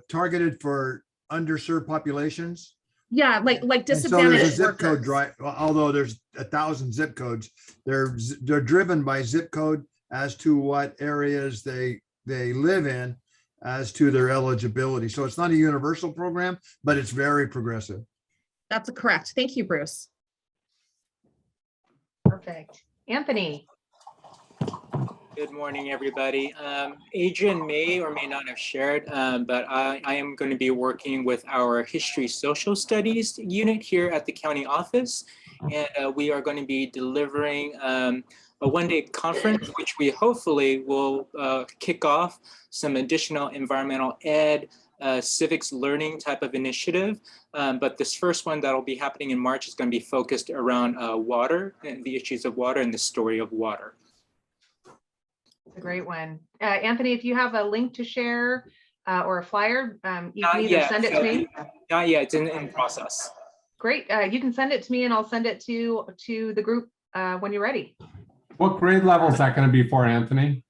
Speaker 7: targeted for underserved populations.
Speaker 5: Yeah, like
Speaker 7: And so there's a
Speaker 5: disadvantaged
Speaker 7: zip code
Speaker 5: workers.
Speaker 7: drive, although there's 1,000 zip codes, they're driven by zip code as to what areas they live in as to their eligibility. So it's not a universal program, but it's very progressive.
Speaker 5: That's correct. Thank you, Bruce.
Speaker 1: Perfect. Anthony.
Speaker 14: Good morning, everybody. Adrian may or may not have shared, but I am going to be working with our History Social Studies unit here at the county office. And we are going to be delivering a one-day conference, which we hopefully will kick off some additional environmental ed, civics learning type of initiative. But this first one that'll be happening in March is going to be focused around water and the issues of water and the story of water.
Speaker 1: It's a great one. Anthony, if you have a link to share or a flyer, you
Speaker 14: Not
Speaker 1: can either
Speaker 14: yet.
Speaker 1: send it to me.
Speaker 14: Not yet, it's in process.
Speaker 1: Great. You can send it to me and I'll send it to the group when you're ready.
Speaker 6: What grade level is that going to be for, Anthony?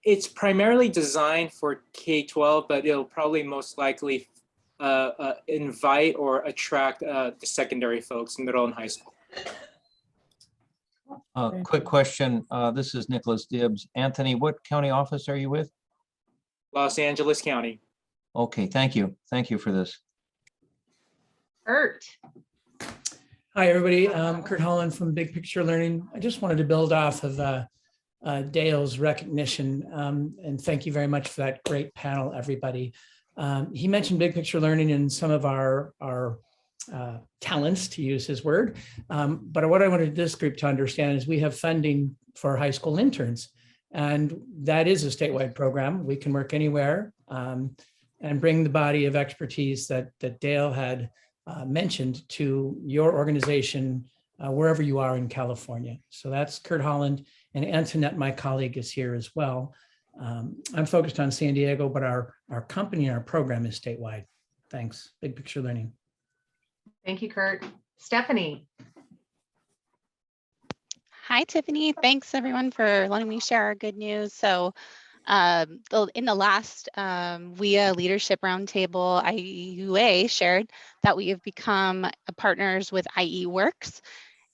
Speaker 14: It's primarily designed for K-12, but it'll probably most likely invite or attract the secondary folks, middle and high school.
Speaker 3: Quick question. This is Nicholas Dibbs. Anthony, what county office are you with?
Speaker 14: Los Angeles County.
Speaker 3: Okay, thank you. Thank you for this.
Speaker 1: Kurt.
Speaker 15: Hi, everybody. Kurt Holland from Big Picture Learning. I just wanted to build off of Dale's recognition, and thank you very much for that great panel, everybody. He mentioned Big Picture Learning and some of our talents, to use his word. But what I wanted this group to understand is we have funding for high school interns, and that is a statewide program. We can work anywhere and bring the body of expertise that Dale had mentioned to your organization, wherever you are in California. So that's Kurt Holland, and Antoinette, my colleague, is here as well. I'm focused on San Diego, but our company and our program is statewide. Thanks. Big Picture Learning.
Speaker 1: Thank you, Kurt. Stephanie.
Speaker 16: Hi, Tiffany. Thanks, everyone, for letting me share our good news. So in the last WEEA Leadership Roundtable, IEUA shared that we have become partners with IE Works,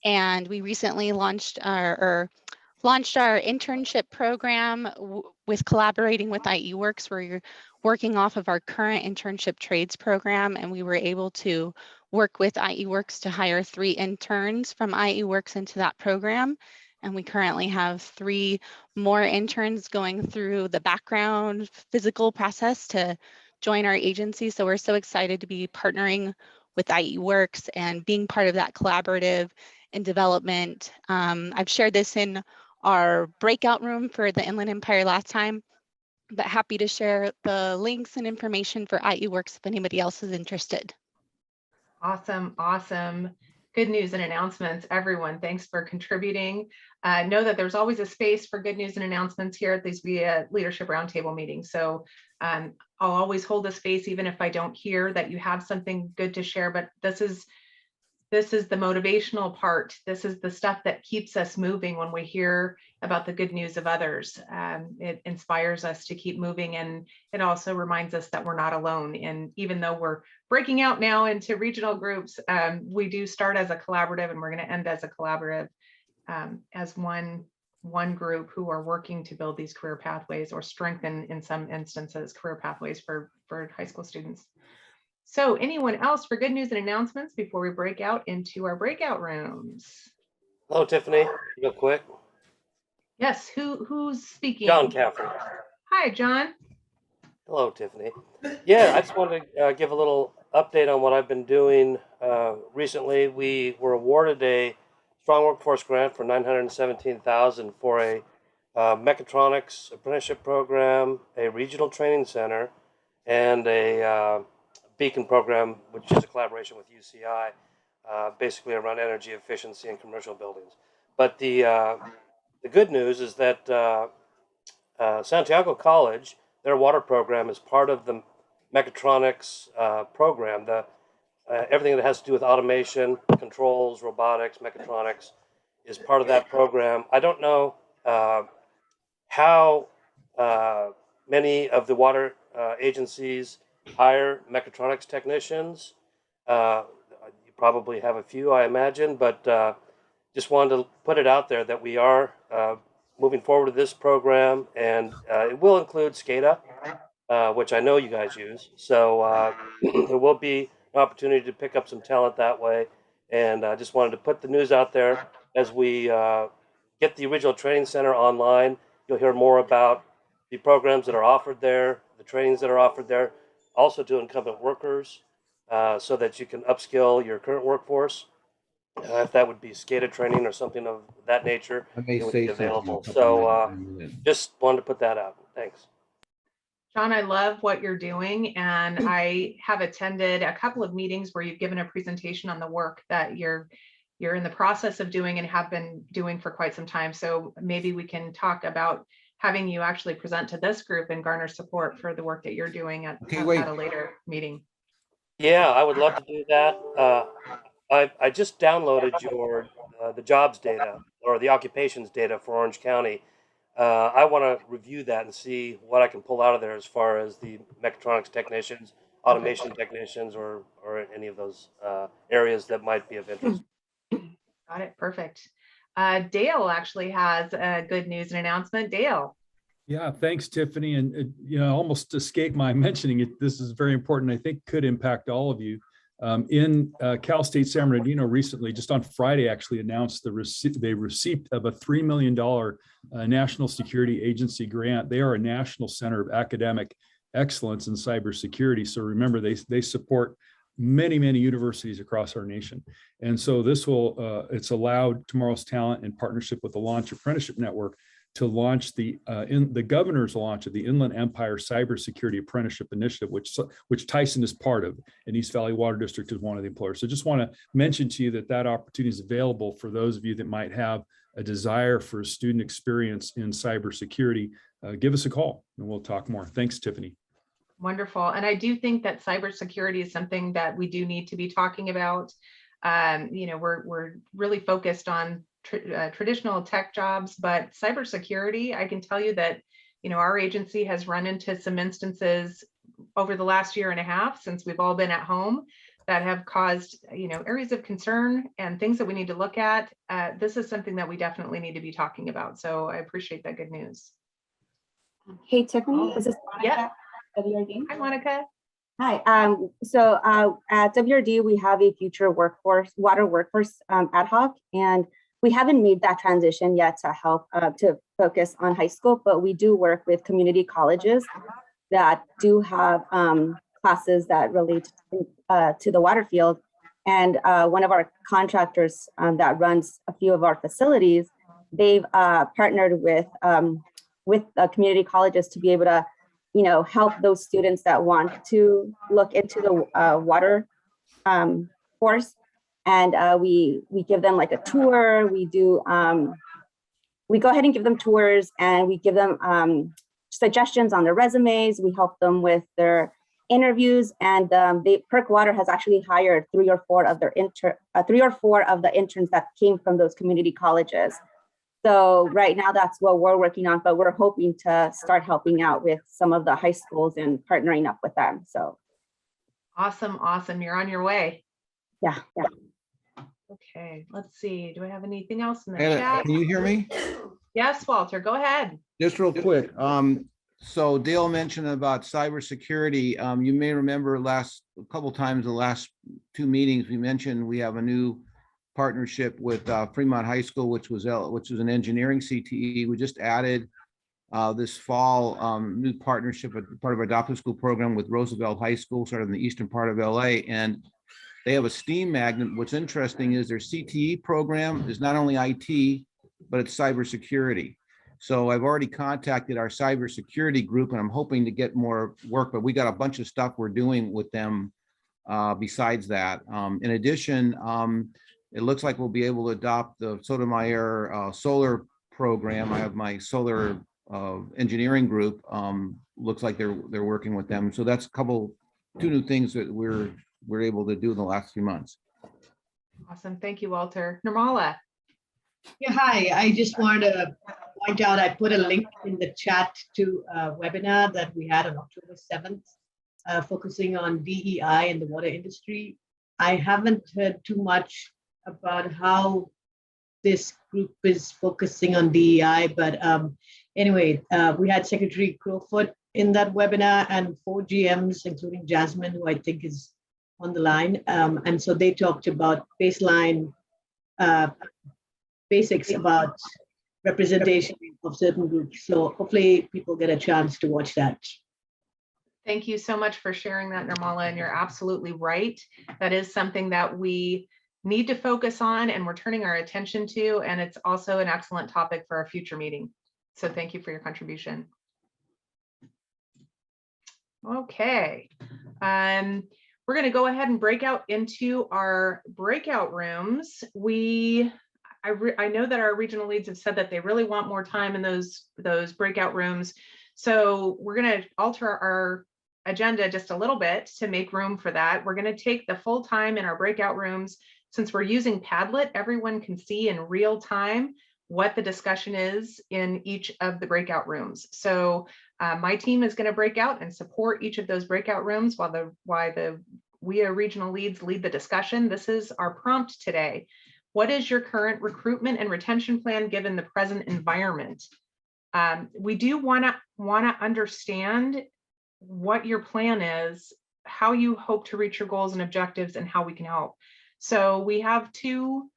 Speaker 16: and we recently launched our internship program with collaborating with IE Works. We're working off of our current internship trades program, and we were able to work with IE Works to hire 3 interns from IE Works into that program. And we currently have 3 more interns going through the background physical process to join our agency. So we're so excited to be partnering with IE Works and being part of that collaborative and development. I've shared this in our breakout room for the Inland Empire last time, but happy to share the links and information for IE Works if anybody else is interested.
Speaker 1: Awesome, awesome. Good news and announcements, everyone. Thanks for contributing. Know that there's always a space for good news and announcements here at these WEEA Leadership Roundtable meetings. So I'll always hold a space, even if I don't hear that you have something good to share. But this is the motivational part. This is the stuff that keeps us moving when we hear about the good news of others. It inspires us to keep moving, and it also reminds us that we're not alone. And even though we're breaking out now into regional groups, we do start as a collaborative, and we're going to end as a collaborative, as one group who are working to build these career pathways, or strengthen, in some instances, career pathways for high school students. So anyone else for good news and announcements before we break out into our breakout rooms?
Speaker 17: Hello, Tiffany, real quick.
Speaker 1: Yes, who's speaking?
Speaker 17: John Caffrey.
Speaker 1: Hi, John.
Speaker 17: Hello, Tiffany. Yeah, I just wanted to give a little update on what I've been doing recently. We were awarded a Strong Workforce Grant for $917,000 for a mechatronics apprenticeship program, a regional training center, and a Beacon program, which is a collaboration with UCI, basically around energy efficiency in commercial buildings. But the good news is that Santiago College, their water program, is part of the mechatronics program. Everything that has to do with automation, controls, robotics, mechatronics is part of that program. I don't know how many of the water agencies hire mechatronics technicians. You probably have a few, I imagine, but just wanted to put it out there that we are moving forward with this program, and it will include SCADA, which I know you guys use. So there will be an opportunity to pick up some talent that way. And I just wanted to put the news out there as we get the original training center online. You'll hear more about the programs that are offered there, the trainings that are offered there, also to incumbent workers, so that you can upskill your current workforce. If that would be SCADA training or something of that nature,
Speaker 4: I may
Speaker 17: it would
Speaker 4: say
Speaker 17: be
Speaker 4: something in a
Speaker 17: available.
Speaker 4: couple
Speaker 17: So
Speaker 4: minutes.
Speaker 17: just wanted to put that out. Thanks.
Speaker 1: John, I love what you're doing, and I have attended a couple of meetings where you've given a presentation on the work that you're in the process of doing and have been doing for quite some time. So maybe we can talk about having you actually present to this group and garner support for the work that you're doing at a later meeting.
Speaker 17: Yeah, I would love to do that. I just downloaded your the jobs data or the occupations data for Orange County. I want to review that and see what I can pull out of there as far as the mechatronics technicians, automation technicians, or any of those areas that might be of interest.
Speaker 1: Got it. Perfect. Dale actually has good news and announcement. Dale.
Speaker 8: Yeah, thanks, Tiffany. And almost escaped my mentioning it. This is very important. I think could impact all of you. In Cal State San Bernardino recently, just on Friday, actually announced the receipt of a $3 million National Security Agency grant. They are a national center of academic excellence in cybersecurity. So remember, they support many universities across our nation. And so this will, it's allowed Tomorrow's Talent, in partnership with the Launch Apprenticeship Network, to launch the governor's launch of the Inland Empire Cybersecurity Apprenticeship Initiative, which Tyson is part of, and East Valley Water District is one of the employers. So just want to mention to you that opportunity is available for those of you that might have a desire for a student experience in cybersecurity. Give us a call and we'll talk more. Thanks, Tiffany.
Speaker 1: Wonderful. And I do think that cybersecurity is something that we do need to be talking about. We're really focused on traditional tech jobs, but cybersecurity, I can tell you that, our agency has run into some instances over the last year and a half since we've all been at home that have caused, areas of concern and things that we need to look at. This is something that we definitely need to be talking about. So I appreciate that good news.
Speaker 18: Hey, Tiffany, this is
Speaker 1: Monica.
Speaker 18: WRD.
Speaker 1: Hi, Monica.
Speaker 18: Hi. So at WRD, we have a future water workforce ad hoc, and we haven't made that transition yet to help to focus on high school, but we do work with community colleges that do have classes that relate to the water field. And one of our contractors that runs a few of our facilities, they've partnered with community colleges to be able to, help those students that want to look into the water workforce. And we give them like a tour. We do, we go ahead and give them tours, and we give them suggestions on their resumes. We help them with their interviews, and PERC Water has actually hired 3 or 4 of the interns that came from those community colleges. So right now that's what we're working on, but we're hoping to start helping out with some of the high schools and partnering up with them. So
Speaker 1: awesome, awesome. You're on your way.
Speaker 18: Yeah.
Speaker 1: Okay, let's see. Do I have anything else in the
Speaker 4: Anna,
Speaker 1: chat?
Speaker 4: can you hear me?
Speaker 1: Yes, Walter, go ahead.
Speaker 4: Just real quick. So Dale mentioned about cybersecurity. You may remember a couple times, the last 2 meetings, we mentioned we have a new partnership with Fremont High School, which was an engineering CTE. We just added this fall new partnership with part of our adoptive school program with Roosevelt High School, sort of in the eastern part of LA, and they have a STEAM magnet. What's interesting is their CTE program is not only IT, but it's cybersecurity. So I've already contacted our cybersecurity group, and I'm hoping to get more work, but we got a bunch of stuff we're doing with them besides that. In addition, it looks like we'll be able to adopt the Sotomayor solar program. I have my solar engineering group. Looks like they're working with them. So that's 2 new things that we're able to do in the last few months.
Speaker 1: Awesome. Thank you, Walter. Nirmala.
Speaker 19: Yeah, hi. I just wanted to point out, I put a link in the chat to a webinar that we had on October 7th, focusing on DEI in the water industry. I haven't heard too much about how this group is focusing on DEI, but anyway, we had Secretary Crowfoot in that webinar and 4 GMs, including Jasmine, who I think is on the line. And so they talked about baseline basics about representation of certain groups. So hopefully people get a chance to watch that.
Speaker 1: Thank you so much for sharing that, Nirmala, and you're absolutely right. That is something that we need to focus on and we're turning our attention to, and it's also an excellent topic for our future meeting. So thank you for your contribution. Okay, we're going to go ahead and break out into our breakout rooms. I know that our regional leads have said that they really want more time in those breakout rooms. So we're going to alter our agenda just a little bit to make room for that. We're going to take the full time in our breakout rooms. Since we're using Padlet, everyone can see in real time what the discussion is in each of the breakout rooms. So my team is going to break out and support each of those breakout rooms while the WEEA regional leads lead the discussion. This is our prompt today. What is your current recruitment and retention plan given the present environment? We do want to understand what your plan is, how you hope to reach your goals and objectives, and how we can help. So we have 2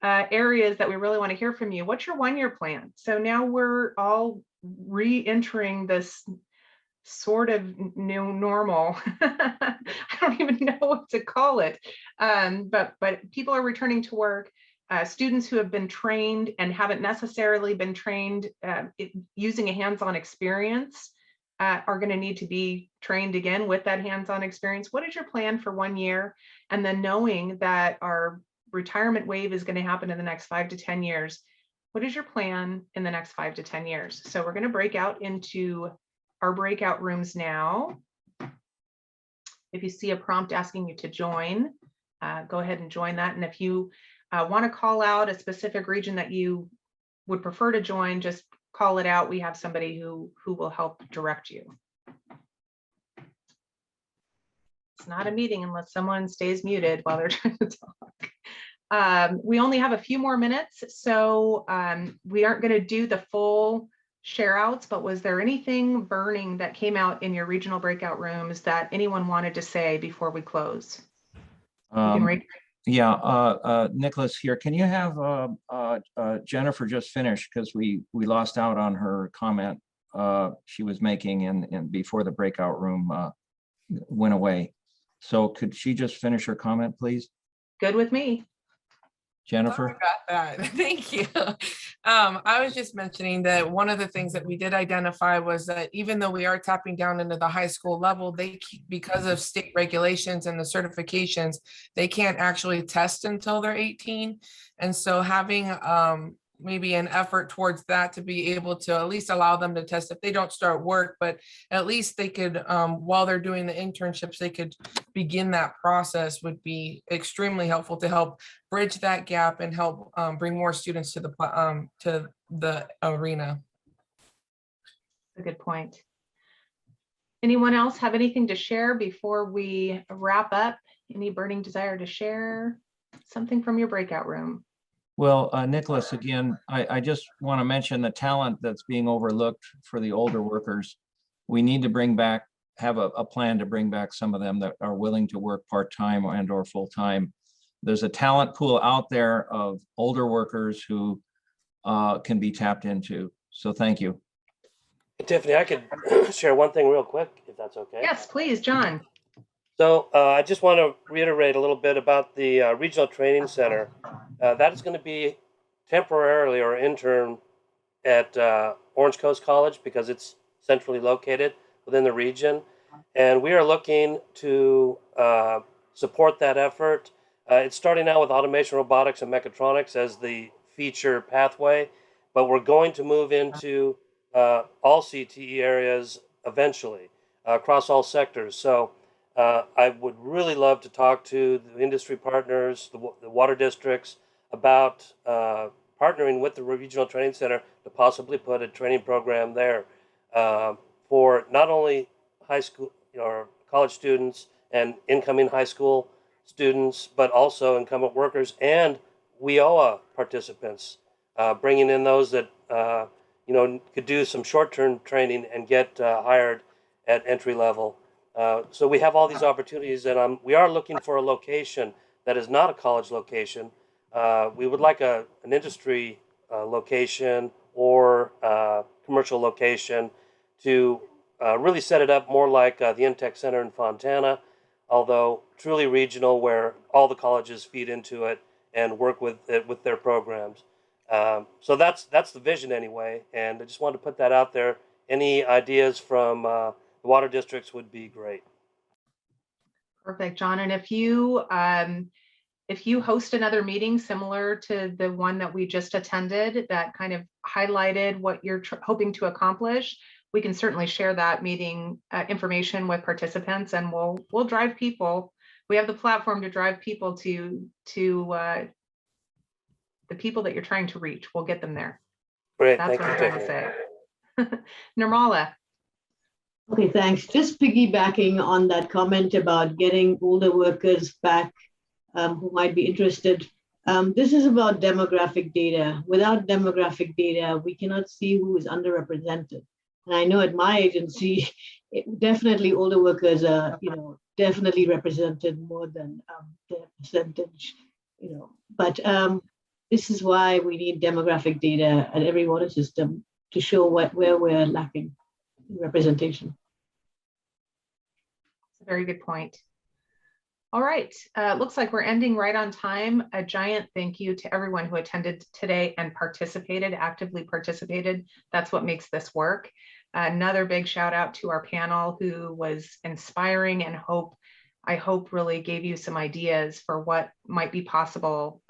Speaker 1: areas that we really want to hear from you. What's your 1-year plan? So now we're all re-entering this sort of new normal. I don't even know what to call it. But people are returning to work. Students who have been trained and haven't necessarily been trained using a hands-on experience are going to need to be trained again with that hands-on experience. What is your plan for 1 year? And then knowing that our retirement wave is going to happen in the next 5 to 10 years, what is your plan in the next 5 to 10 years? So we're going to break out into our breakout rooms now. If you see a prompt asking you to join, go ahead and join that. And if you want to call out a specific region that you would prefer to join, just call it out. We have somebody who will help direct you. It's not a meeting unless someone stays muted while they're trying to talk. We only have a few more minutes, so we aren't going to do the full share outs, but was there anything burning that came out in your regional breakout rooms that anyone wanted to say before we close?
Speaker 3: Yeah, Nicholas here. Can you have Jennifer just finish, because we lost out on her comment she was making and before the breakout room went away. So could she just finish her comment, please?
Speaker 1: Good with me.
Speaker 3: Jennifer?
Speaker 20: Got that. Thank you. I was just mentioning that one of the things that we did identify was that even though we are tapping down into the high school level, because of state regulations and the certifications, they can't actually test until they're 18. And so having maybe an effort towards that to be able to at least allow them to test if they don't start work, but at least they could, while they're doing the internships, they could begin that process would be extremely helpful to help bridge that gap and help bring more students to the arena.
Speaker 1: A good point. Anyone else have anything to share before we wrap up? Any burning desire to share something from your breakout room?
Speaker 3: Well, Nicholas, again, I just want to mention the talent that's being overlooked for the older workers. We need to have a plan to bring back some of them that are willing to work part-time and or full-time. There's a talent pool out there of older workers who can be tapped into. So thank you.
Speaker 17: Hey, Tiffany, I could share one thing real quick, if that's okay.
Speaker 1: Yes, please, John.
Speaker 17: So I just want to reiterate a little bit about the Regional Training Center. That is going to be temporarily or intern at Orange Coast College because it's centrally located within the region. And we are looking to support that effort. It's starting out with automation, robotics, and mechatronics as the feature pathway, but we're going to move into all CTE areas eventually across all sectors. So I would really love to talk to the industry partners, the water districts about partnering with the Regional Training Center to possibly put a training program there for not only high school or college students and incoming high school students, but also incumbent workers and WEEA participants, bringing in those that could do some short-term training and get hired at entry level. So we have all these opportunities, and we are looking for a location that is not a college location. We would like an industry location or commercial location to really set it up more like the Intech Center in Fontana, although truly regional where all the colleges feed into it and work with it with their programs. So that's the vision anyway, and I just wanted to put that out there. Any ideas from the water districts would be great.
Speaker 1: Perfect, John. And if you host another meeting similar to the one that we just attended that kind of highlighted what you're hoping to accomplish, we can certainly share that meeting information with participants, and we'll drive people. We have the platform to drive people to the people that you're trying to reach. We'll get them there.
Speaker 17: Great,
Speaker 1: that's what I'm trying to say. Nirmala.
Speaker 19: Okay, thanks. Just piggybacking on that comment about getting older workers back who might be interested. This is about demographic data. Without demographic data, we cannot see who is underrepresented. And I know at my agency, definitely older workers are, definitely represented more than their percentage, But this is why we need demographic data at every water system to show where we're lacking in representation.
Speaker 1: That's a very good point. All right, looks like we're ending right on time. A giant thank you to everyone who attended today and actively participated. That's what makes this work. Another big shout out to our panel who was inspiring and I hope really gave you some ideas for what might be possible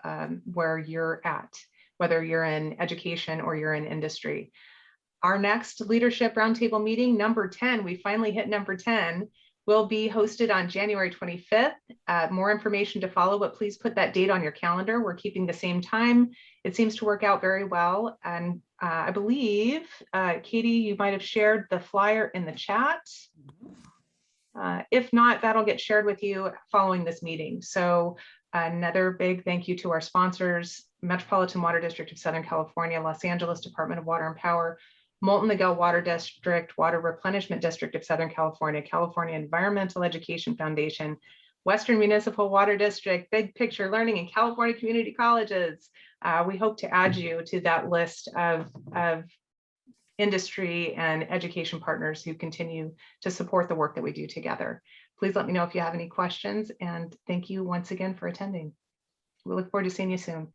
Speaker 1: where you're at, whether you're in education or you're in industry. Our next Leadership Roundtable meeting, number 10, we finally hit number 10, will be hosted on January 25th. More information to follow, but please put that date on your calendar. We're keeping the same time. It seems to work out very well. And I believe, Katie, you might have shared the flyer in the chat. If not, that'll get shared with you following this meeting. So another big thank you to our sponsors, Metropolitan Water District of Southern California, Los Angeles Department of Water and Power, Molten Miguel Water District, Water Replenishment District of Southern California, California Environmental Education Foundation, Western Municipal Water District, Big Picture Learning, and California Community Colleges. We hope to add you to that list of industry and education partners who continue to support the work that we do together. Please let me know if you have any questions, and thank you once again for attending. We look forward to seeing you soon.